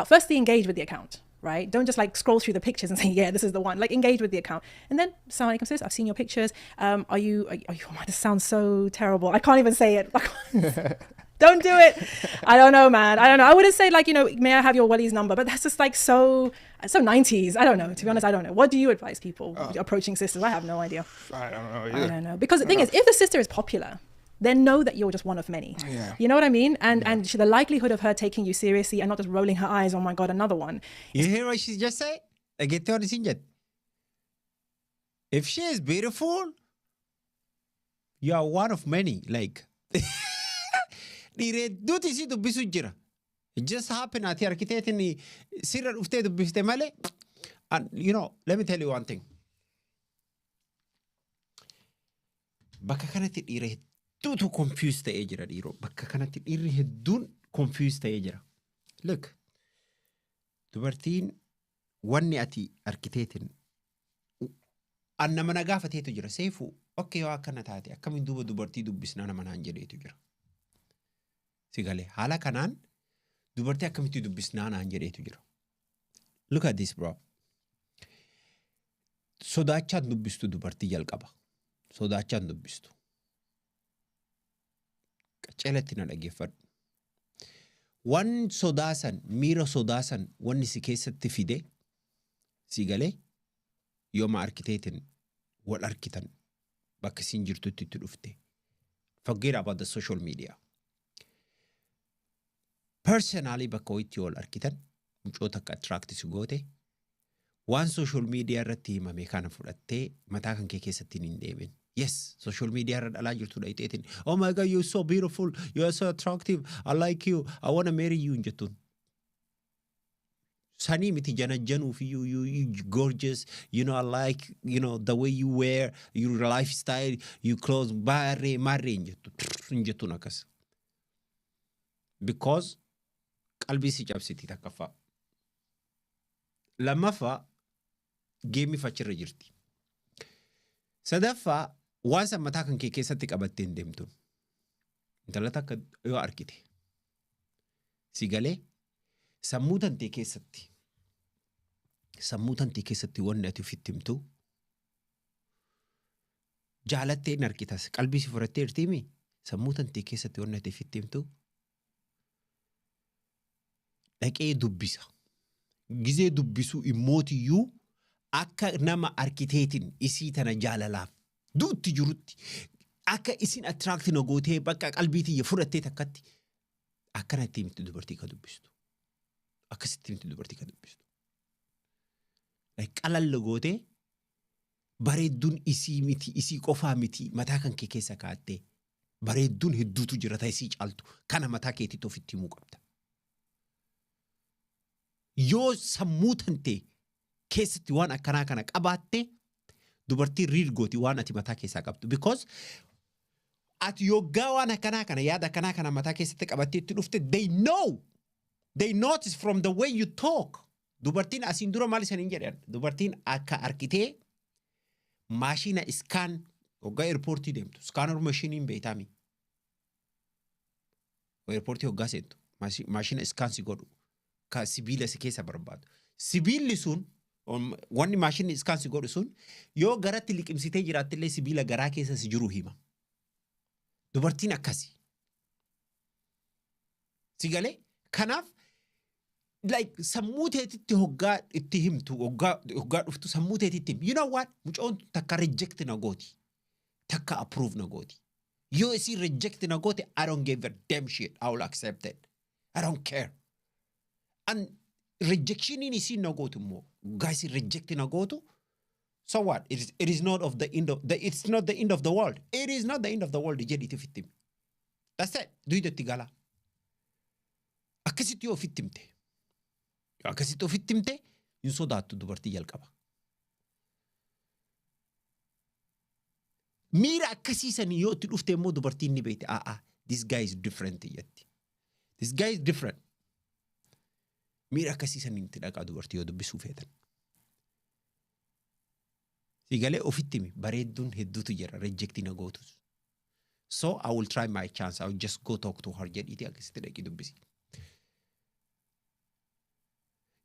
Firstly, engage with the account, right? Don't just like scroll through the pictures and say, "Yeah, this is the one." Like engage with the account. And then, "Assalamu alaikum, sis, I've seen your pictures. Are you, oh, this sounds so terrible. I can't even say it. Don't do it. I don't know, man. I don't know. I wouldn't say like, may I have your wali's number? But that's just like so 90s. I don't know. To be honest, I don't know. What do you advise people approaching sisters? I have no idea. I don't know. Yeah. I don't know. Because the thing is, if the sister is popular, then know that you're just one of many. Yeah. You know what I mean? And the likelihood of her taking you seriously and not just rolling her eyes, "Oh my God, another one." You hear what she just said? I get to understand. If she is beautiful, you are one of many. Like, dhiireedduuti isii dubbisu jira. It just happened ati arkiteetiin sirra dhuftee dubbiste malee. And let me tell you one thing. Bakka kanatti dhiira hedduutu confused ta'ee jira dhiiroo. Bakka kanatti dhiirri hedduun confused ta'ee jira. Look, dubartiin wanni ati arkiteetiin nama na gaafateetu jira. Seifuu, okay, yoo akkana taate akkamiin duuba dubartii dubbisnaa nama naan jedheetu jira. Sigalee haala kanaan dubartii akkamitti dubbisnaa naan jedheetu jira. Look at this, bro. Sodaachaan dubbistu dubartii jalqaba. Sodaachaan dubbistu. Qaceelatti na dhageeffadhu. Waan sodaasan, miira sodaasan wanni si keessatti fide sigalee yooma arkiteetiin wal arkitan bakka siin jirtutti itti dhufte. Forget about the social media. Personally, bakka ho'itti wal arkitan mucoota akka attract si goote waan social media irratti himame kana fudhattee mataa kan kee keessatti hin deemin. Yes, social media irra dhalaa jirtu dhayiteetiin, "Oh my God, you're so beautiful, you're so attractive, I like you, I want to marry you" jettuun. Sanii miti janajjanuuf you gorgeous, I like, the way you wear, your lifestyle, you clothes, marree hin jettuun akkas. Because qalbii si cabsiti takkaffaa. Lammaffaa geemii fachirra jirti. Sadaffaa waan sammataa kan kee keessatti qabattee hin deemtuun. Intala takka yoo arkite. Sigalee sammuu tantee keessatti wanni ati ofitti himtu jaalattee hin arkitas qalbii si fudhattee jirtiimi sammuu tantee keessatti wanni ati ofitti himtu dhaqee dubbisa. Gizee dubbisuu immootiyyuu akka nama arkiteetiin isii tana jaalalaaf duutti jirutti akka isin attract na gootee bakka qalbiitii fudhattee takkatti akkanatti miti dubartii ka dubbistu. Akkasitti miti dubartii ka dubbistu. Qalalla gootee bareedduun isii miti isii qofaa miti mataa kan kee keessa kaa'attee bareedduun hedduutu jira ta'e isii caaltu kana mataa keetitti ofitti himuu qabda. Yoo sammuu tantee keessatti waan akkanaa kana qabaatte dubartii riil gooti waan ati mataa keessaa qabdu. Because ati yoggaa waan akkanaa kana yaada akkanaa kana mataa keessatti qabattee itti dhufte they notice from the way you talk. Dubartiin asiin dura maal isaniin jedhan? Dubartiin akka arkitee maashina iskaan hoggaa airportii deemtu. Skaanar maashiniin beeytaami. Airportii hoggaa seentu. Maashina iskaan si godhu. Ka sibiila si keessa barbaadu. Sibiilli sun wanni maashinni iskaan si godhu sun yoo garatti liqimsitee jiraattillee sibiila garaa keessa si jiru hima. Dubartiin akkasi. Sigalee kanaaf like sammuu teetitti hoggaa itti himtu hoggaa dhuftu sammuu teetitti him. You know what? Mucoon takka reject na gooti. Takka approve na gooti. Yoo isii reject na goote, I don't give a damn shit. I will accept it. I don't care. And rejection in isii na gootu mo. Guys, reject na gootu. So what? It is not of the end of the. It's not the end of the world. It is not the end of the world. Jedhi itti fittim. That's it. Duydatti gala. Akkasitti yoo fittimte. Akkasitti yoo fittimte, hin sodaattu dubartii jalqaba. Miira akkasiisanii yoo itti dhufte immoo dubartiin ni beekte. This guy is different jetti. This guy is different. Miira akkasiisanii itti dhaqaa dubartii yoo dubbisuu feetan. Sigalee ofittimi bareedduun hedduutu jira rejectii na gootus. So I will try my chance. I will just go talk to her jedhiiti akkasitti dhaqii dubbisi.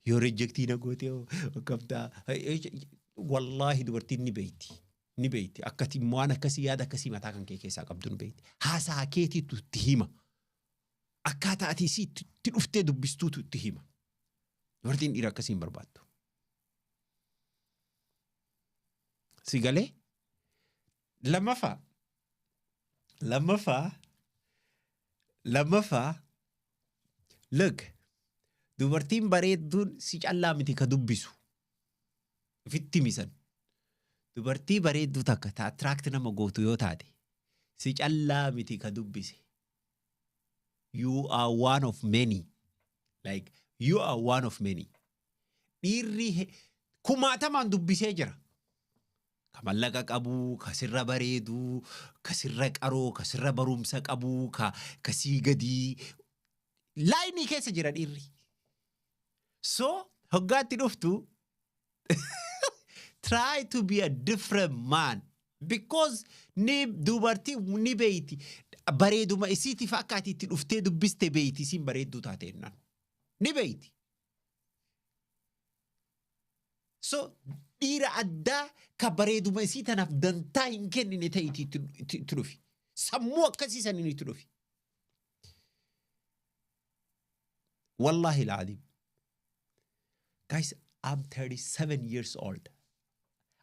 Yoo rejectii na goote qabdaa. Wallahi dubartiin ni beekti. Ni beekti. Akkati waan akkasii yaada akkasii mataa kan kee keessaa qabdu ni beekti. Haasaa keetiitu itti hima. Akkaataa ati isii itti dhuftee dubbistuutu itti hima. Dubartiin dhiira akkasii hin barbaaddu. Sigalee lammaffaa look dubartiin bareedduun si callaa miti ka dubbisu ofitti misan dubartii bareedduu takka ta attract nama gootu yoo taate si callaa miti ka dubbise. You are one of many. Like you are one of many. Dhiirri kumaatamaan dubbisee jira. Kamallaqa qabu, kasirra bareedu, kasirra qaroo, kasirra barumsa qabu, kasii gadi. Laayinii keessa jira dhiirri. So, hoggaatti dhuftu, try to be a different man. Because ni dubartii ni beeyti. Bareeduma isiitiif akka ati itti dhuftee dubbiste beeyti siin bareedduu taateennan. Ni beeyti. So, dhiira addaa ka bareeduma isii tanaaf dantaa hin kennine ta'iti itti dhufi. Sammuu akkasiisan inni itti dhufi. Wallahi al-Azim. Guys, I'm 37 years old.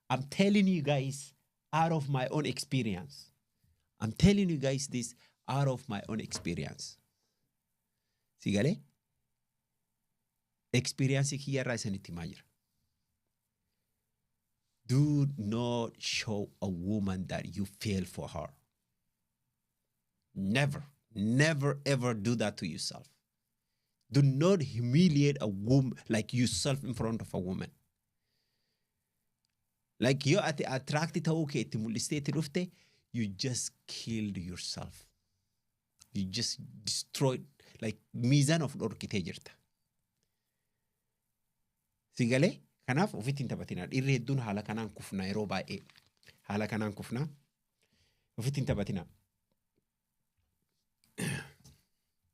I'm telling you guys out of my own experience. I'm telling you guys this out of my own experience. Sigale? Experience kiyarraa isanitti himaa jira. Do not show a woman that you feel for her. Never, never, ever do that to yourself. Do not humiliate a woman like yourself in front of a woman. Like you attracted to you just killed yourself. You just destroyed, like mizan of dorkite jirta. Sigale? Kanaaf ofitti hin taphatinaa. Dhiirri hedduun haala kanaan kufna yeroo baay'ee. Haala kanaan kufna. Ofitti hin taphatinaa.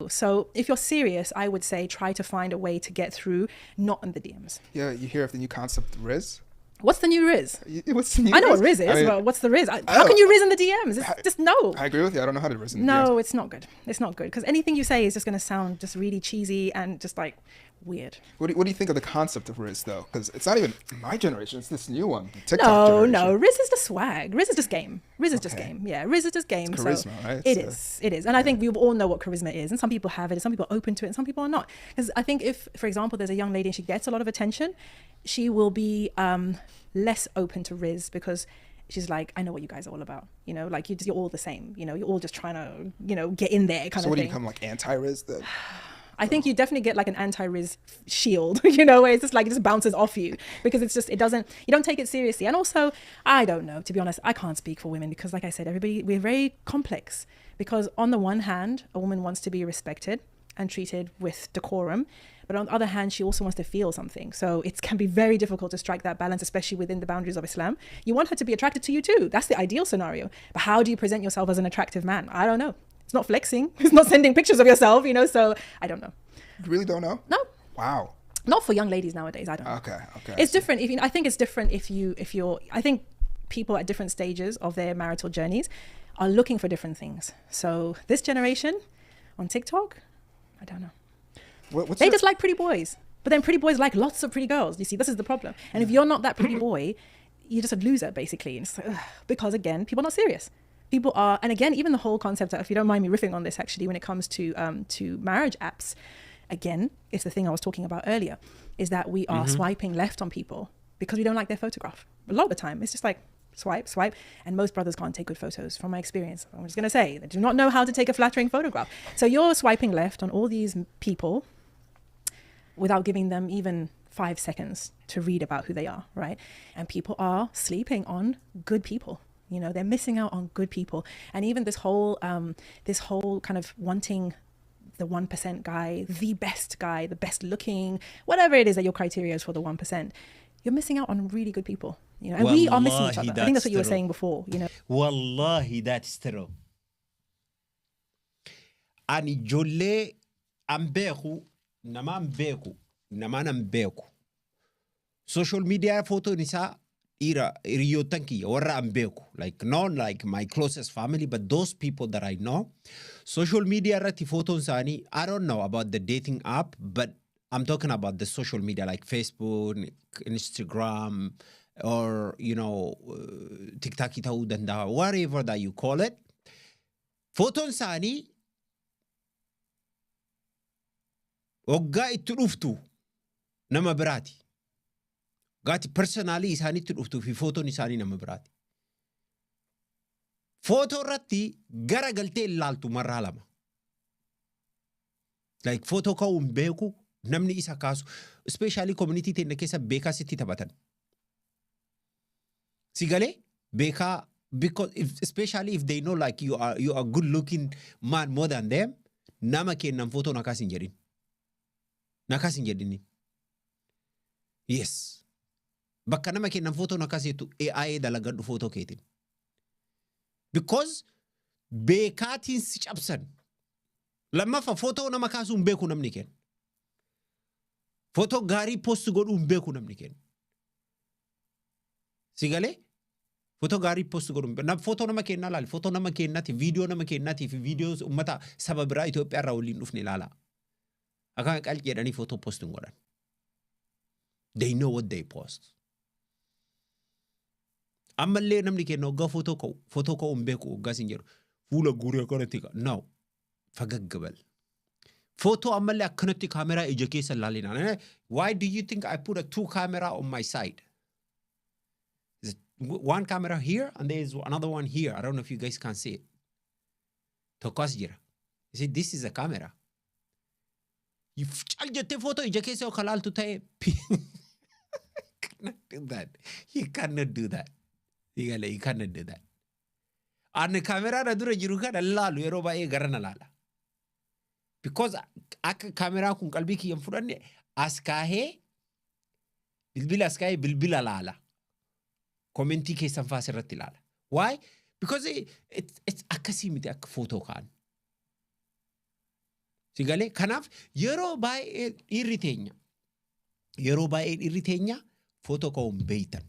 So if you're serious, I would say try to find a way to get through, not in the DMs. Yeah, you hear of the new concept, Riz? What's the new Riz? What's the new I know Riz? what Riz is, I mean, but what's the Riz? How can you Riz in the DMs? It's just no. I agree with you. I don't know how to Riz in the DMs. No, it's not good. It's not good. Because anything you say is just going to sound just really cheesy and just like weird. What do you think of the concept of Riz, though? Because it's not even my generation. It's this new one, the TikTok No, generation. Riz is the swag. Riz is just game. Riz is just game. Yeah, Riz is just game. It's charisma, so right? It is. And I think we all know what charisma is. And some people have it, and some people are open to it, and some people are not. Because I think if, for example, there's a young lady and she gets a lot of attention, she will be less open to Riz because she's like, I know what you guys are all about. You know, like you're all the same. You know, you're all just trying to, get in there kind of thing. So what do you become, like anti-Riz? I think you definitely get like an anti-Riz shield, where it's just like, it just bounces off you because you don't take it seriously. And also, I don't know, to be honest, I can't speak for women because like I said, we're very complex because on the one hand, a woman wants to be respected and treated with decorum. But on the other hand, she also wants to feel something. So it can be very difficult to strike that balance, especially within the boundaries of Islam. You want her to be attracted to you too. That's the ideal scenario. But how do you present yourself as an attractive man? I don't know. It's not flexing. It's not sending pictures of yourself, so I don't know. You really don't know? No. Wow. Not for young ladies nowadays, I don't know. Okay. It's different. I think it's different if you're, I think people at different stages of their marital journeys are looking for different things. So this generation on TikTok, I don't know. They just like pretty boys. But then pretty boys like lots of pretty girls. You see, this is the problem. And if you're not that pretty boy, you're just a loser, basically. And it's like, ugh, because again, people are not serious. People are, and again, even the whole concept, if you don't mind me riffing on this, actually, when it comes to marriage apps, again, it's the thing I was talking about earlier, is that we are swiping left on people because we don't like their photograph. A lot of the time, it's just like swipe, swipe. And most brothers can't take good photos from my experience. I'm just going to say, they do not know how to take a flattering photograph. So you're swiping left on all these people without giving them even 5 seconds to read about who they are, right? And people are sleeping on good people. You know, they're missing out on good people. And even this whole kind of wanting the 1% guy, the best looking, whatever it is that your criteria is for the 1%, you're missing out on really good people. You know, and we are missing each other. I think that's what you were saying before, you know. Wallahi, that's true. Ani jolle ambeku, nama ambeku. Social media photo nisa iriyotanki warra ambeku. Like not like my closest family, but those people that I know. Social media rati photo nsani, I don't know about the dating app, but I'm talking about the social media like Facebook, Instagram, or, you know, TikTok, whatever that you call it. Photo nsani, wagga itti dhuftu nama biraati. Gaati personally isaanitti dhuftu fi photon isaanii nama biraati. Photo irratti gara galtee ilaaltu marraa lama. Like photo ka'uun beeku namni isa kaasu, especially community teenya keessa beekaa sitti taphatan. Sigale beekaa, because especially if they know like you are a good looking man more than them, nama kennan photo nakas hin jedhin. Nakas hin jedhini. Yes. Bakka nama kennan photo nakas jettu AI dalagadhu photo keetin. Because beekaatiin si cabsan. Lammafa photo nama kaasuun beeku namni kenna. Photo gaarii post godhuun beeku namni kenna. Sigale? Photo gaarii post godhuun. Photo nama kennaa laali. Photo nama kennaati, video nama kennaati fi videos ummata saba biraa Itoophiyaa irraa waliin dhufne ilaala. Akka qalqi jedhanii photo post godhan. They know what they post. Ammallee namni kenna waggaa photo ka'uun beeku waggaa sin jedhu. Fuula guurii akkanatti ka. No. Fagaggabal. Photo ammallee akkanatti camera ija keessa laalinaan. Why do you think I put a 2 camera on my side? There's one camera here and there's another one here. I don't know if you guys can see it. Tokkos jira. You see, this is a camera. You chaljette photo ija keessa okalaltu ta'e. Cannot do that. You cannot do that. You cannot do that. And the camera na dura jiru kana lalu yero baay'ee gara na laala. Because akka camera kun qalbii kiyyan fudhanne as kaahee bilbila laala. Commentii keessan faas irratti laala. Why? Because it's akkasii miti akka photo kaan. Sigale kanaaf yeroo baay'ee dhiirri teenya photo ka'uun beeytan.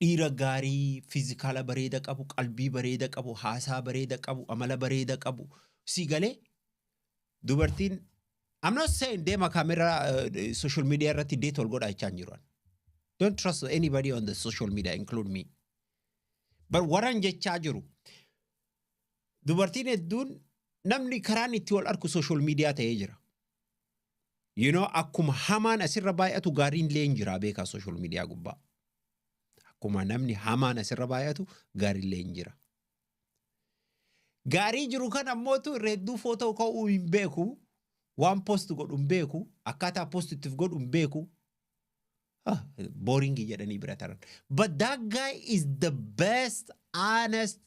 Dhiira gaarii, fizikaala bareeda qabu, qalbii bareeda qabu, haasaa bareeda qabu, amala bareeda qabu. Sigale dubartiin, I'm not saying deema camera social media irratti date wal godhaa jechaan jiran. Don't trust anybody on the social media, include me. But waran jechaa jiru. Dubartiin hedduun namni karaan itti wal arku social media ta'ee jira. You know, akkuma hamaan asirra baay'atu gaariin lee hin jira beekaa social media gubbaa. Akkuma namni hamaan asirra baay'atu gaariin lee hin jira. Gaarii jiru kan ammootu redduu photo ka'uu hin beeku, waan post godhu hin beeku, akkaataa positive godhu hin beeku. Boring jedhanii bira taran. But that guy is the best, honest,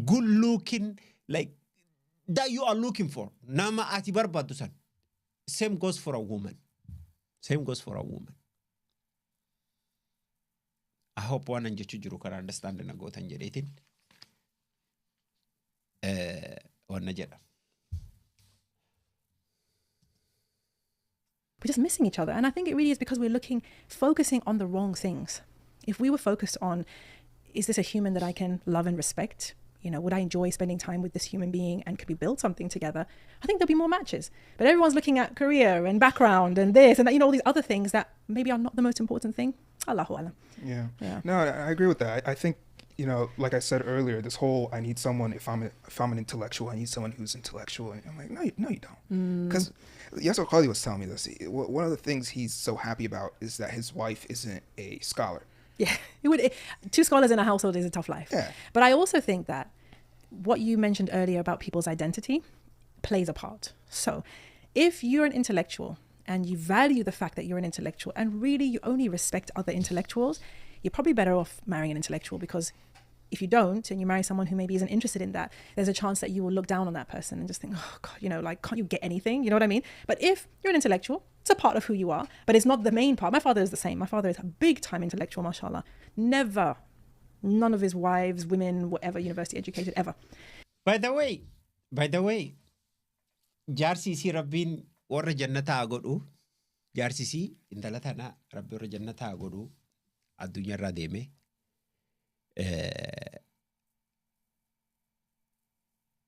good looking, like that you are looking for. Nama ati barbaaddu san. Same goes for a woman. I hope one jechu jiru kara understand na gootan jedheetin. Wanna jedha. We're just missing each other. And I think it really is because we're focusing on the wrong things. If we were focused on, is this a human that I can love and respect? would I enjoy spending time with this human being, and could we build something together? I think there'll be more matches. But everyone's looking at career and background and this and that, all these other things that maybe are not the most important thing. Allahu Alam. Yeah. Yeah. No, I agree with that. I think, like I said earlier, this whole I need someone, if I'm an intellectual, I need someone who's intellectual. And I'm like, no, you don't. Because Yasser Khali was telling me this. One of the things he's so happy about is that his wife isn't a scholar. Yeah, two scholars in a household is a tough life. Yeah. But I also think that what you mentioned earlier about people's identity plays a part. So if you're an intellectual and you value the fact that you're an intellectual, and really you only respect other intellectuals, you're probably better off marrying an intellectual, because if you don't, and you marry someone who maybe isn't interested in that, there's a chance that you will look down on that person and just think, oh God, like, can't you get anything? You know what I mean? But if you're an intellectual, it's a part of who you are, but it's not the main part. My father is the same. My father is a big time intellectual, mashallah. Never, none of his wives, women, whatever, university educated, ever. By the way, jaarsisii rabbiin warra jannataa godhu, jaarsisii intala tana rabbi warra jannataa godhu addunyaarraa deeme.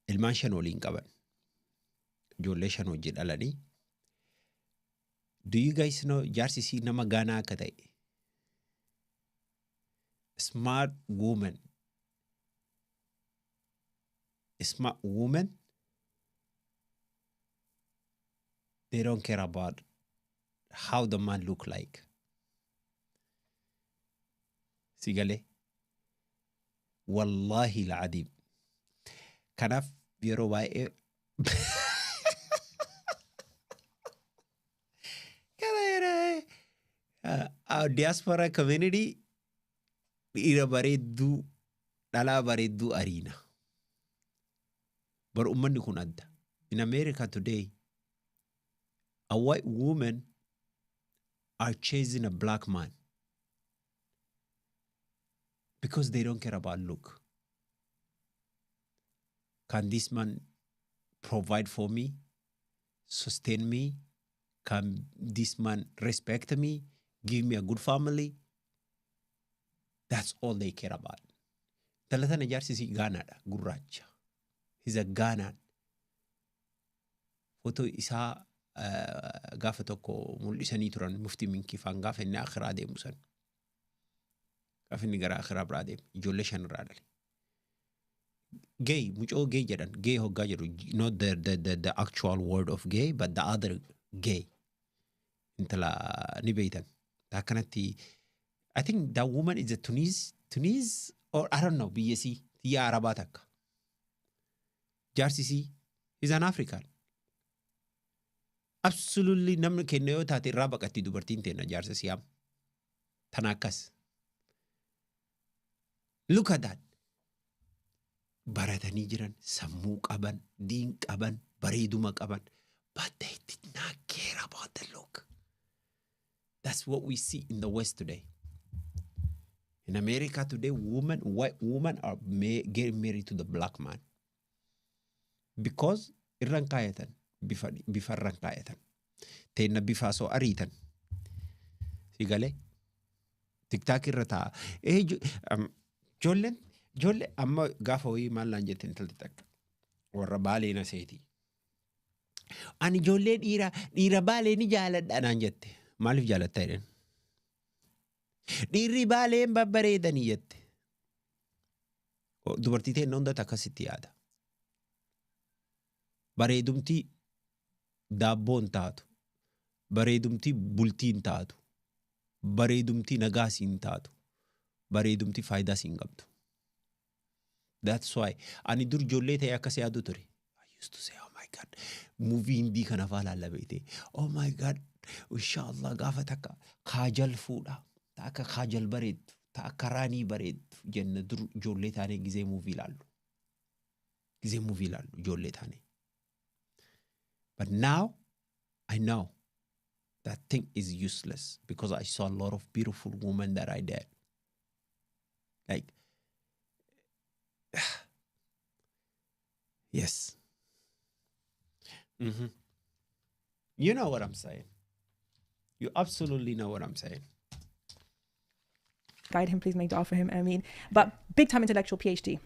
Ilmaan 5 waliin qaban, ijoollee 5 wajjin dhalanii. Do you guys know jaarsisii nama Gaanaa akka ta'e? Smart woman. They don't care about how the man look like. Sigale. Wallahi al-adim. Kanaaf yeroo baay'ee our diaspora community dhiira bareedduu dhalaa bareedduu ariina. But ummanni kun adda. In America today, a white woman are chasing a black man because they don't care about look. Can this man provide for me, sustain me? Can this man respect me, give me a good family? That's all they care about. Talatana jaarsisii Gaanaadha, gurraacha. He's a Ghanaian. Foto isaa gaafa tokko mul'isanii turan muftii minkifaan gaafa inni akhiraa deemu san. Gaafa inni gara akhiraa biraa deemu, ijoollee 5 irraa dhale. Gay, mucoo gay jedhan, gay hoggaa jedhu, not the actual word of gay, but the other gay. Intala ni beeytan. Akkanatti, I think that woman is a Tunis, or I don't know, biyyasii, tiyya Arabaa takka. Jaarsisii is an African. Absolutely namni kenna yoo taate irraa baqatti dubartiin teenna jaarsisii am. Tana akkas. Look at that. Baratanii jiran, sammuu qaban, diin qaban, bareeduma qaban. But they did not care about the look. That's what we see in the West today. In America today, white women are getting married to the black man. Because irraan kaayatan, bifa irraan kaayatan. Teenna bifa soo ariitan. Sigale? TikTok irra taa. Jolle amma gaafa hoyi maal laan jette intalti takka. Warra baalee na seeti. Ani ijoollee dhiira baalee ni jaaladha naan jette. Maaliif jaalatta jedhan? Dhiirri baaleen babbareedanii jette. Dubartii teenna hundata akkasitti yaada. Bareedumtii daabboon taatu. Bareedumtii bultiin taatu. Bareedumtii nagaasiin taatu. Bareedumtii faayidaa siin qabdu. That's why. Ani dur ijoollee ta'e akkas yaadu ture. I used to say, oh my God, movie hindi kana faa lallabeete. Oh my God, inshallah gaafa takka kaajal fuudha. Ta akka kaajal bareeddu. Ta akka raanii bareeddu. Jenna dur ijoollee taane gizee movie laallu. Gizee movie laallu ijoollee taane. But now, I know that thing is useless because I saw a lot of beautiful women that I did. Like, yes. Mm-hmm. You know what I'm saying. You absolutely know what I'm saying. Guide him, please make dua for him, I mean. But big time intellectual PhD.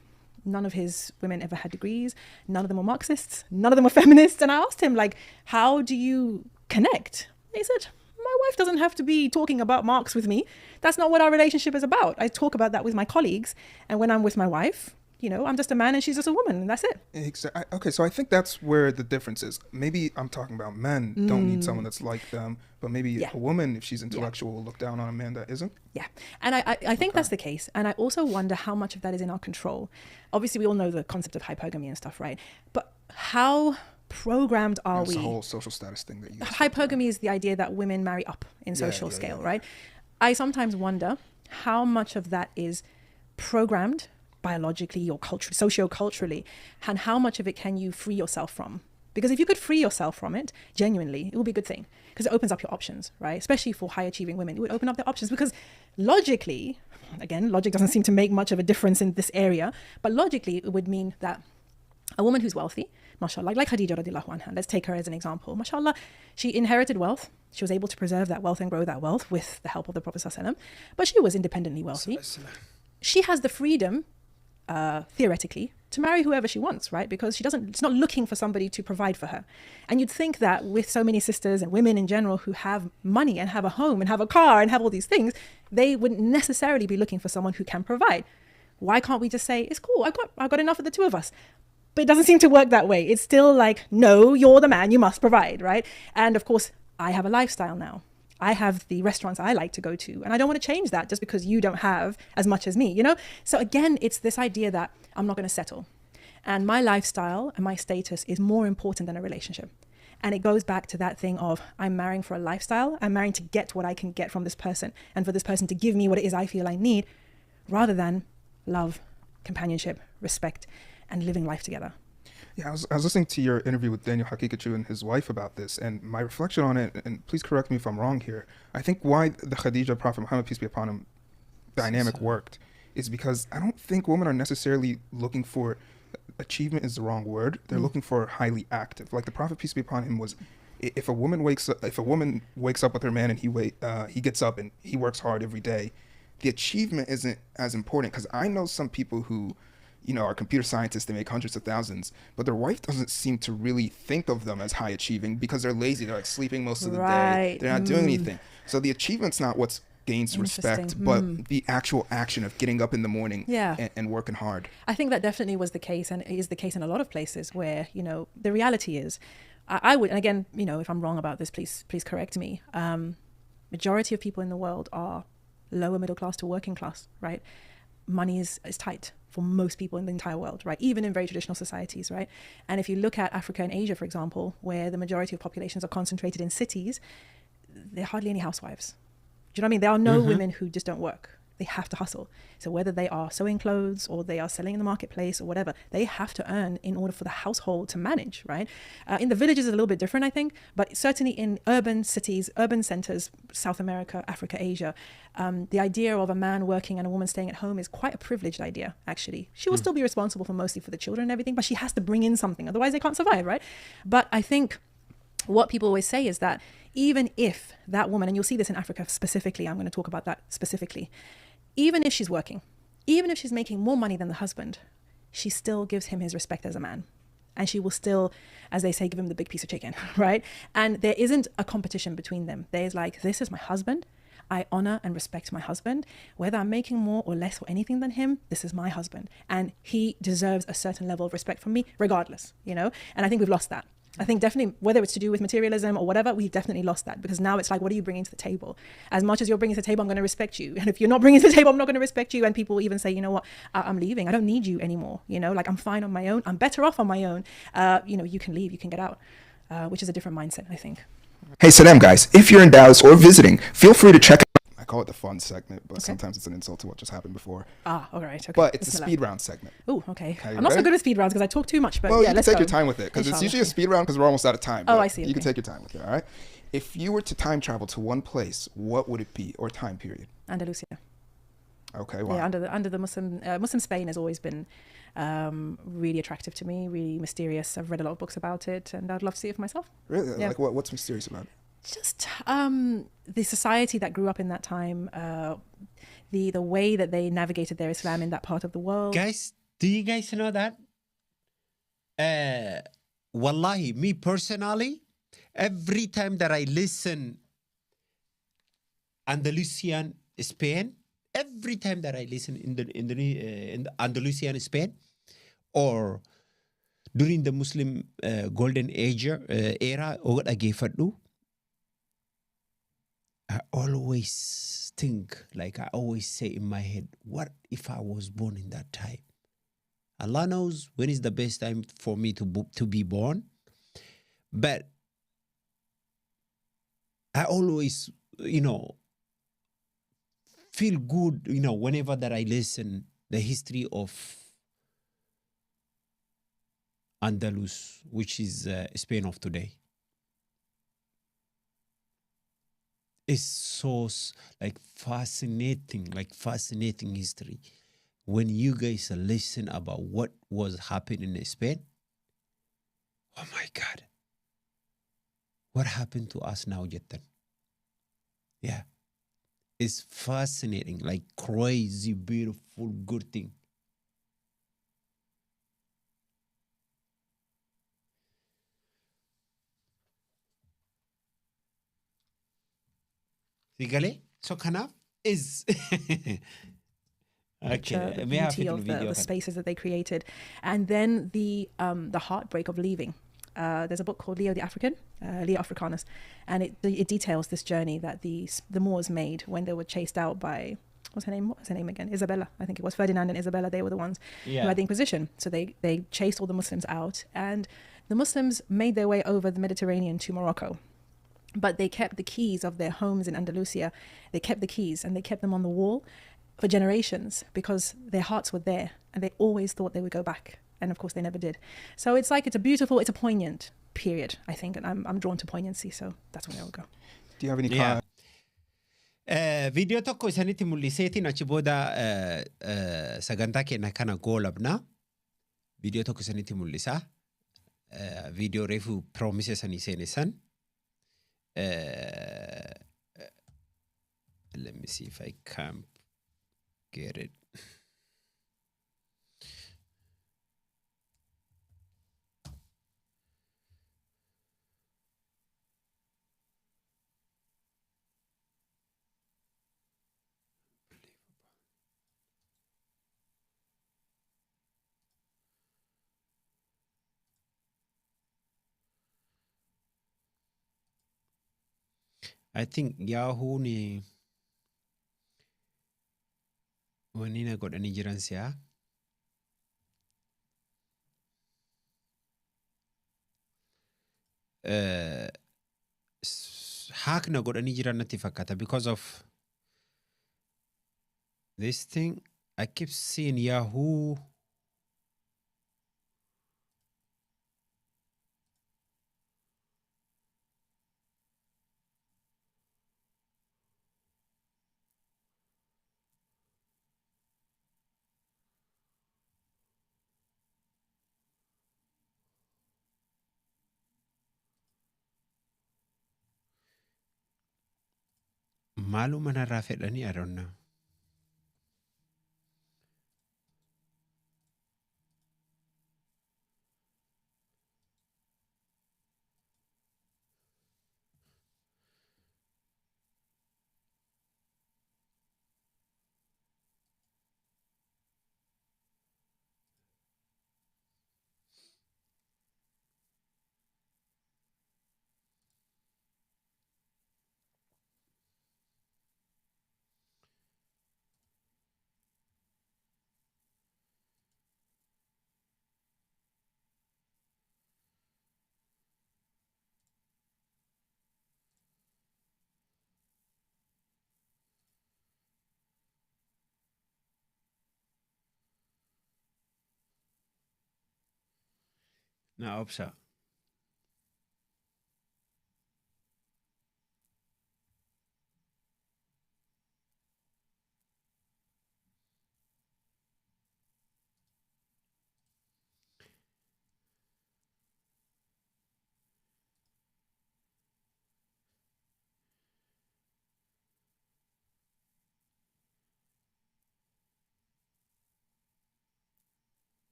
None of his women ever had degrees. None of them were Marxists. None of them were feminists. And I asked him, like, how do you connect? He said, my wife doesn't have to be talking about Marx with me. That's not what our relationship is about. I talk about that with my colleagues. And when I'm with my wife, you know, I'm just a man and she's just a woman, and that's it. Exactly. Okay, so I think that's where the difference is. Maybe I'm talking about men don't need someone that's like them, but maybe a woman, if she's intellectual, will look down on a man that isn't. Yeah, and I think that's the case. And I also wonder how much of that is in our control. Obviously, we all know the concept of hypergamy and stuff, right? But how programmed are we? It's the whole social status thing that you Hypergamy is the idea that women marry up in social scale, right? I sometimes wonder how much of that is programmed biologically or culturally, socio-culturally, and how much of it can you free yourself from? Because if you could free yourself from it, genuinely, it would be a good thing, because it opens up your options, right? Especially for high-achieving women, it would open up their options, because logically, again, logic doesn't seem to make much of a difference in this area, but logically, it would mean that a woman who's wealthy, mashallah, like Khadija radiallahu anha, let's take her as an example. Mashallah, she inherited wealth. She was able to preserve that wealth and grow that wealth with the help of the Prophet ﷺ, but she was independently wealthy. She has the freedom, theoretically, to marry whoever she wants, right? Because she's not looking for somebody to provide for her. And you'd think that with so many sisters and women in general who have money and have a home and have a car and have all these things, they wouldn't necessarily be looking for someone who can provide. Why can't we just say, it's cool, I've got enough of the two of us? But it doesn't seem to work that way. It's still like, no, you're the man, you must provide, right? And of course, I have a lifestyle now. I have the restaurants I like to go to, and I don't want to change that just because you don't have as much as me, you know? So again, it's this idea that I'm not going to settle. And my lifestyle and my status is more important than a relationship. And it goes back to that thing of, I'm marrying for a lifestyle. I'm marrying to get what I can get from this person, and for this person to give me what it is I feel I need, rather than love, companionship, respect, and living life together. Yeah, I was listening to your interview with Daniel Hakikachu and his wife about this, and my reflection on it, and please correct me if I'm wrong here, I think why the Khadija, Prophet Muhammad, peace be upon him, dynamic worked is because I don't think women are necessarily looking for, achievement is the wrong word, they're looking for highly active. Like the Prophet, peace be upon him, was, if a woman wakes up with her man and he gets up and he works hard every day, the achievement isn't as important. Because I know some people who, you know, are computer scientists, they make hundreds of thousands, but their wife doesn't seem to really think of them as high achieving because they're lazy. They're like sleeping most of the day. They're not doing anything. So the achievement's not what's gains respect, but the actual action of getting up in the morning and working hard. I think that definitely was the case, and it is the case in a lot of places where, you know, the reality is, I would, and again, you know, if I'm wrong about this, please correct me. Majority of people in the world are lower middle class to working class, right? Money is tight for most people in the entire world, right? Even in very traditional societies, right? And if you look at Africa and Asia, for example, where the majority of populations are concentrated in cities, there are hardly any housewives. Do you know what I mean? There are no women who just don't work. They have to hustle. So whether they are sewing clothes or they are selling in the marketplace or whatever, they have to earn in order for the household to manage, right? In the villages, it's a little bit different, I think, but certainly in urban cities, urban centers, South America, Africa, Asia, the idea of a man working and a woman staying at home is quite a privileged idea, actually. She will still be responsible for mostly for the children and everything, but she has to bring in something, otherwise they can't survive, right? But I think what people always say is that even if that woman, and you'll see this in Africa specifically, I'm going to talk about that specifically, even if she's working, even if she's making more money than the husband, she still gives him his respect as a man. And she will still, as they say, give him the big piece of chicken, right? And there isn't a competition between them. There's like, this is my husband. I honor and respect my husband. Whether I'm making more or less or anything than him, this is my husband. And he deserves a certain level of respect from me, regardless, you know? And I think we've lost that. I think definitely, whether it's to do with materialism or whatever, we've definitely lost that, because now it's like, what are you bringing to the table? As much as you're bringing to the table, I'm going to respect you. And if you're not bringing to the table, I'm not going to respect you. And people even say, you know what, I'm leaving. I don't need you anymore. You know, like I'm fine on my own. I'm better off on my own. You know, you can leave, you can get out, which is a different mindset, I think. Hey, Saddam guys, if you're in Dallas or visiting, feel free to check out. I call it the fun segment, but sometimes it's an insult to what just happened before. All right. Okay. But it's a speed round segment. Oh, okay. I'm not so good at speed rounds because I talk too much, but well, yeah, you let's can take go. your time with it, because it's usually a speed round because we're almost out of time. Oh, I see. You can take your time with it, all right? If you were to time travel to one place, what would it be, or time period? Andalusia. Okay, wow. Yeah, under the Muslim Spain has always been really attractive to me, really mysterious. I've read a lot of books about it, and I'd love to see it for myself. Really? Yeah. Like what's mysterious about it? Just the society that grew up in that time, the way that they navigated their Islam in that part of the world. Guys, Do you guys know that? Wallahi, me personally, every time that I listen Andalusian Spain, every time that I listen in the Andalusian Spain, or during the Muslim golden age era, or dhaggeeffadhu, I always think, like I always say in my head, what if I was born in that time? Allah knows when is the best time for me to be born, but I always, feel good, whenever that I listen the history of Andalus, which is Spain of today. It's so fascinating history. When you guys listen about what was happening in Spain, oh my God, what happened to us now, Jettan? Yeah, it's fascinating, like crazy, beautiful, good thing. Sigale? So kanaaf is Picture okay. the May I have beauty it in of video? the spaces that they created, and then the heartbreak of leaving. There's a book called Leo the African, Leo Africanus, and it details this journey that the Moors made when they were chased out by what was her name again? Isabella, I think it was. Ferdinand and Isabella. They were the ones who had the Inquisition. So they chased all the Muslims out, and the Muslims made their way over the Mediterranean to Morocco. But they kept the keys of their homes in Andalusia. They kept the keys and they kept them on the wall for generations because their hearts were there and they always thought they would go back. And of course they never did. So it's like, it's a poignant period, I think. And I'm drawn to poignancy. So that's where I would go. Do you have any Video tokko isanitti mul'iseetiin achi booda sagantaa keenya kana goolabna. Video tokko isanitti mul'isa. Video reefu promise sanii seene san. Let me see if I can get it. I think Yahoo ni wanni na godhanii jiran si'a. Hack na godhanii jiran natti fakkaata because of this thing. I keep seeing Yahoo. Maaluma narraa fedhanii I don't know. Na obsa.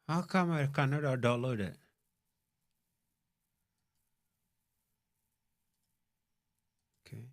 How come I cannot download it? Okay.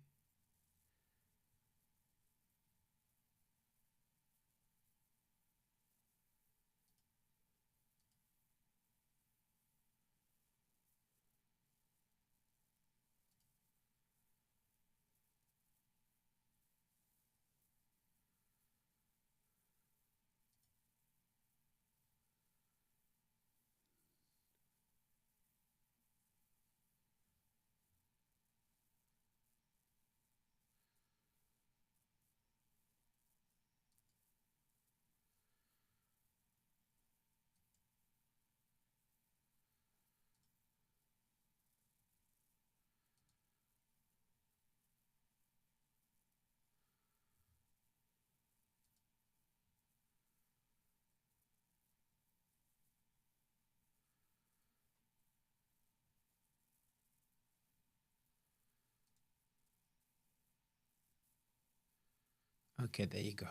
Okay, there you go.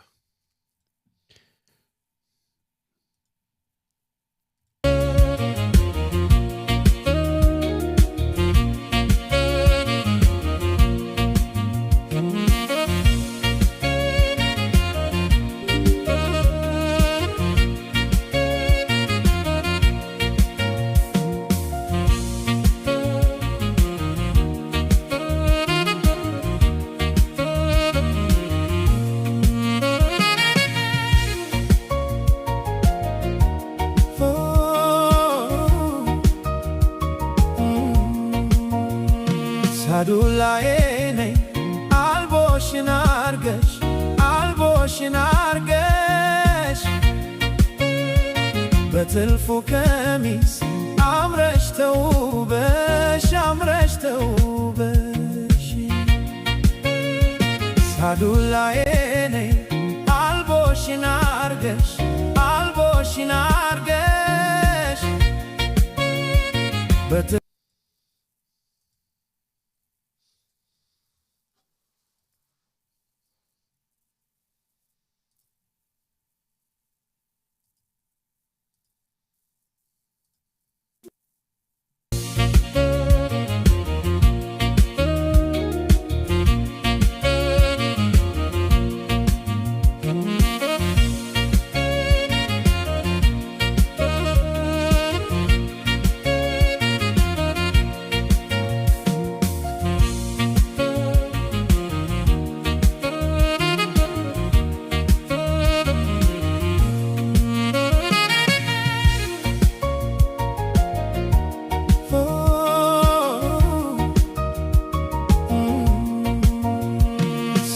ሳዱላዬ አልቦሽን አርገሽ በትልፉ ቀሚስ አምረሽ ተውበሽ ሳዱላዬ አልቦሽን አርገሽ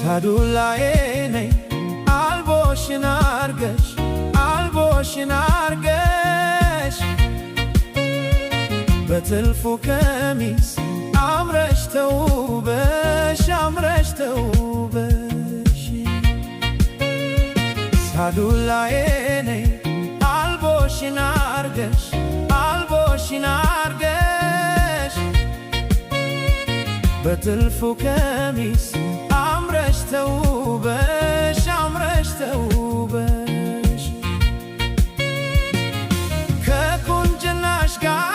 ሳዱላዬ አልቦሽን አርገሽ በትልፉ ቀሚስ አምረሽ ተውበሽ ሳዱላዬ አልቦሽን አርገሽ በትልፉ ቀሚስ አምረሽ ተውበሽ ከቁንጅናሽ ጋር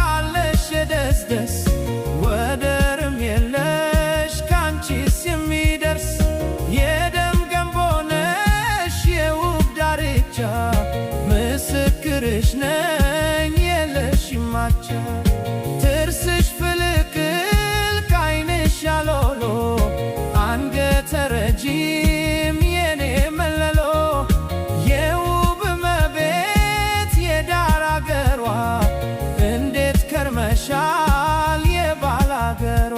አለሽ የደስደስ ወደርም የለሽ ካንቺስ የሚደርስ የደም ገንቦ ነሽ የውብ ዳርቻ ምስክርሽ ነኝ የለሽም አቻ ጥርስሽ ፍልቅል ከዓይንሽ ያሎሎ አንገተ ረጅም የኔ መለሎ የውብ እመቤት የዳር አገሯ እንዴት ከርመሻል የባላገሯ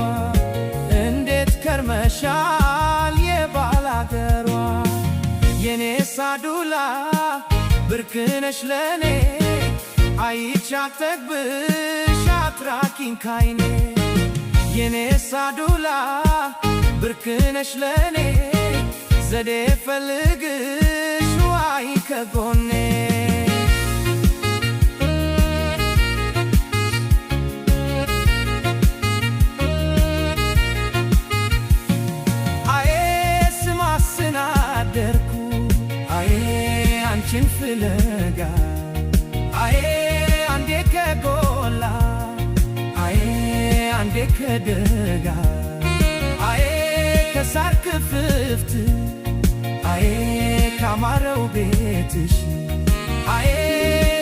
የኔ ሳዱላ ብርክነሽ ለኔ አይቻት ጠግብሽ አትራቂኝ ካይኔ የኔ ሳዱላ ብርክነሽ ለኔ ዘዴ ፈልግሽ ዋይ ከጎኔ አዬ ስማስናደርኩ አዬ አንቺን ፍለጋ ከደጋ አዬ ከሳር ክፍፍት አዬ ካማረው ቤትሽ አዬ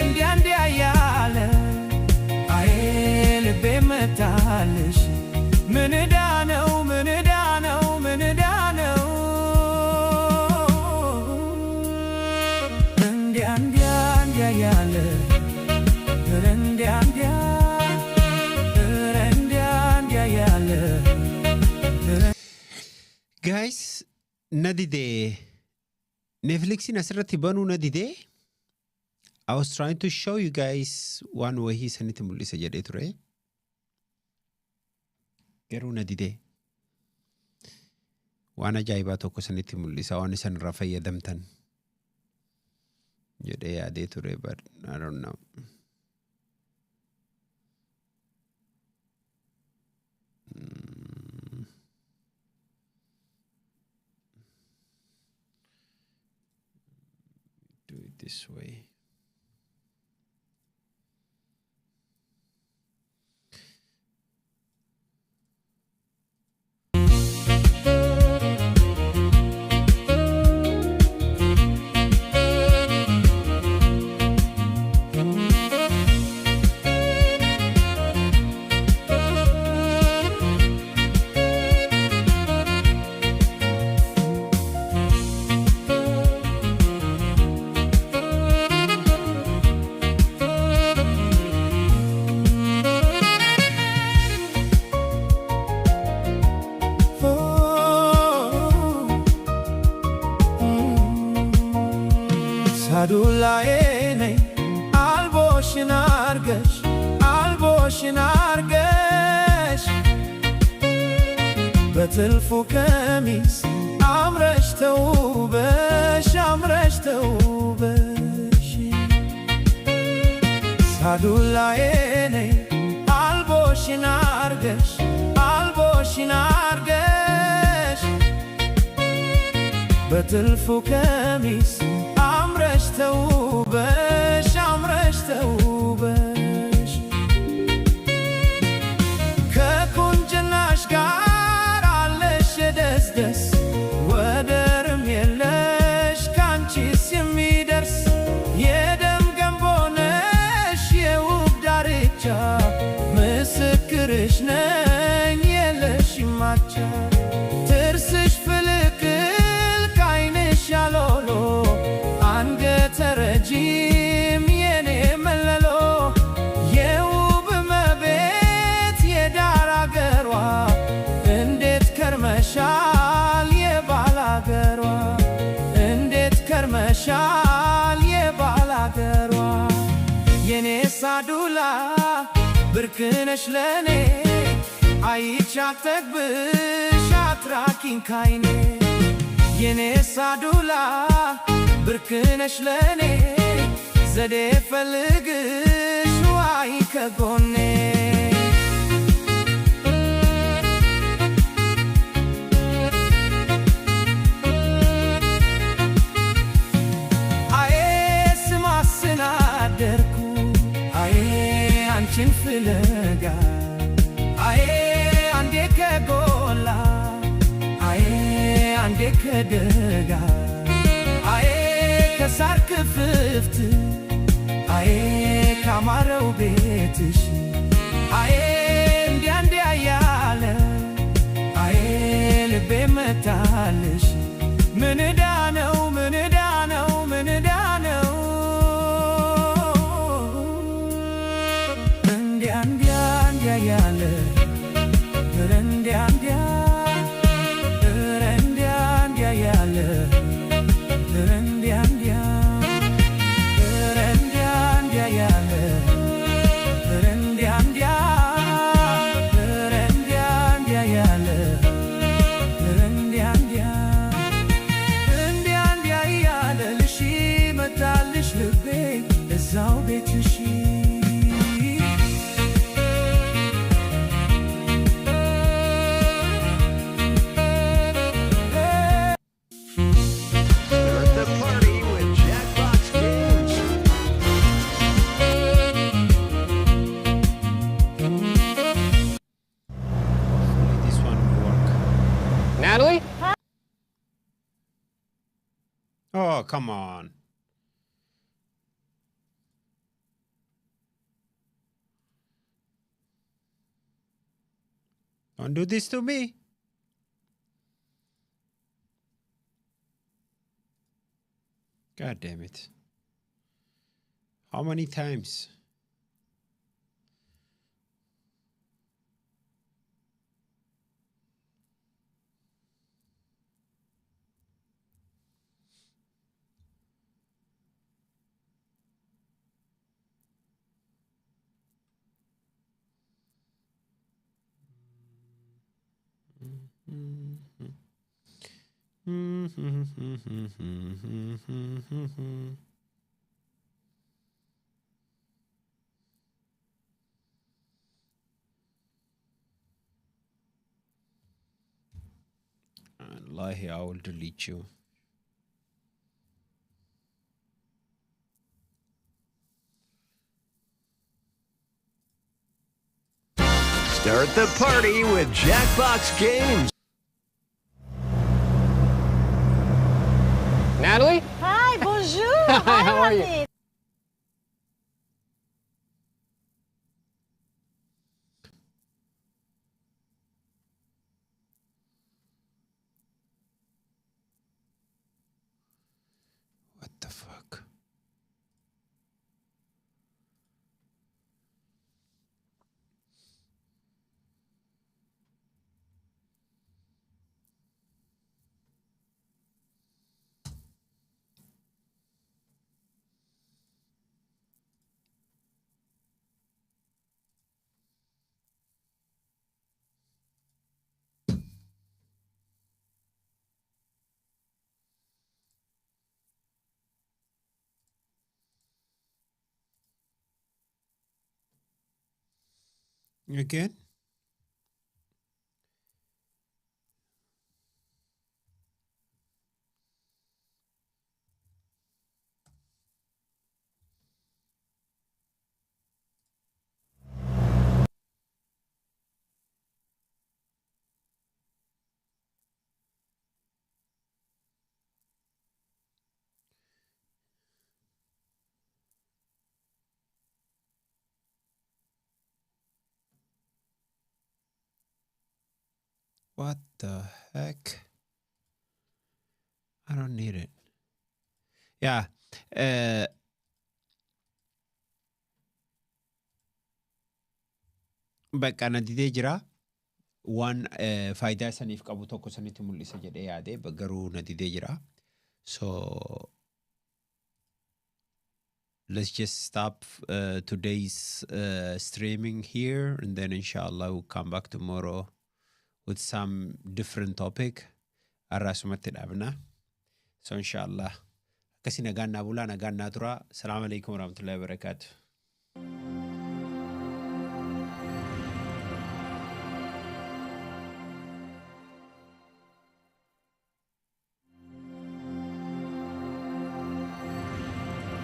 እንዲያ እንዲያ ያለ አዬ ልቤ መታልሽ ምን ዕዳ ነው ምን ዕዳ ነው ምን ዕዳ ነው እንዲያ እንዲያ እንዲያ ያለ እንዲያ እንዲያ እንዲያ እንዲያ ያለ Guys, nadide Netflix in asirratti banu nadide I was trying to show you guys one way he sent it mul'isa jedhee ture garuu nadide waan ajaa'ibaa tokko sanitti mul'isa waan isan irraa fayyadamtan jedhee yaadee ture but I don't know. Do it this way. ሳዱላዬ ነይ አልቦሽን አርገሽ በትልፉ ቀሚስ አምረሽ ተውበሽ ሳዱላዬ ነይ አልቦሽን አርገሽ በትልፉ ቀሚስ አምረሽ ተውበሽ ከቁንጅናሽ ጋር አለሽ ደስ ወደርም የለሽ ካንቺስ የሚደርስ የደም ገንቦ ነሽ የውብ ዳርቻ ምስክርሽ ነኝ የለሽም አቻ ጥርስሽ ፍልቅል ካይንሽ ያሎሎ አንገተ ረጅም የኔ መለሎ የውብ መቤት የዳር አገሯ እንዴት ከርመሻል የባላገሯ እንዴት ከርመሻል የባላገሯ የኔ ሳዱላ ብርቅነሽ ለኔ አይቻት ጠግብሽ አትራቂኝ ካይኔ የኔ ሳዱላ ብርቅነሽ ለኔ ዘዴ ፈልግሽ ዋይ ከጎኔ አዬ ስማስን አደርኩ አዬ አንቺን ፍለጋ አዬ አንዴ ከጎላ አዬ አንዴ ከደጋ አዬ ከሳር ክፍፍት አዬ ካማረው ቤትሽ አዬ እንዲያ እንዲያ ያለ አዬ ልቤ መታልሽ ምን ዕዳ ነው ምን ዕዳ ነው ምን ዕዳ ነው እንዲያ እንዲያ እንዲያ ያለ እንዲያ እንዲያ እንዲያ ያለ እንዲያ እንዲያ እንዲያ ያለ እንዲያ እንዲያ እንዲያ ያለ እንዲያ እንዲያ Natalie? Oh, come on. Don't do this to me. God damn it. How many times? Wallahi, I will delete you. Start the party with Jackbox Games. Natalie? Hi, bonjour. Hi, how are you? Hamid. What the fuck? Again? What the heck? I don't need it. Yeah. Bakka na didee jira. Waan faayidaa saniif qabu tokko sanitti mul'isa jedhee yaade garuu na didee jira. So let's just stop today's streaming here, and then inshallah we'll come back tomorrow with some different topic. Arrasumatti dhabna. So inshallah. Kasi nagaan na bula, nagaan na tura. Assalamu alaikum warahmatullahi wabarakatuh.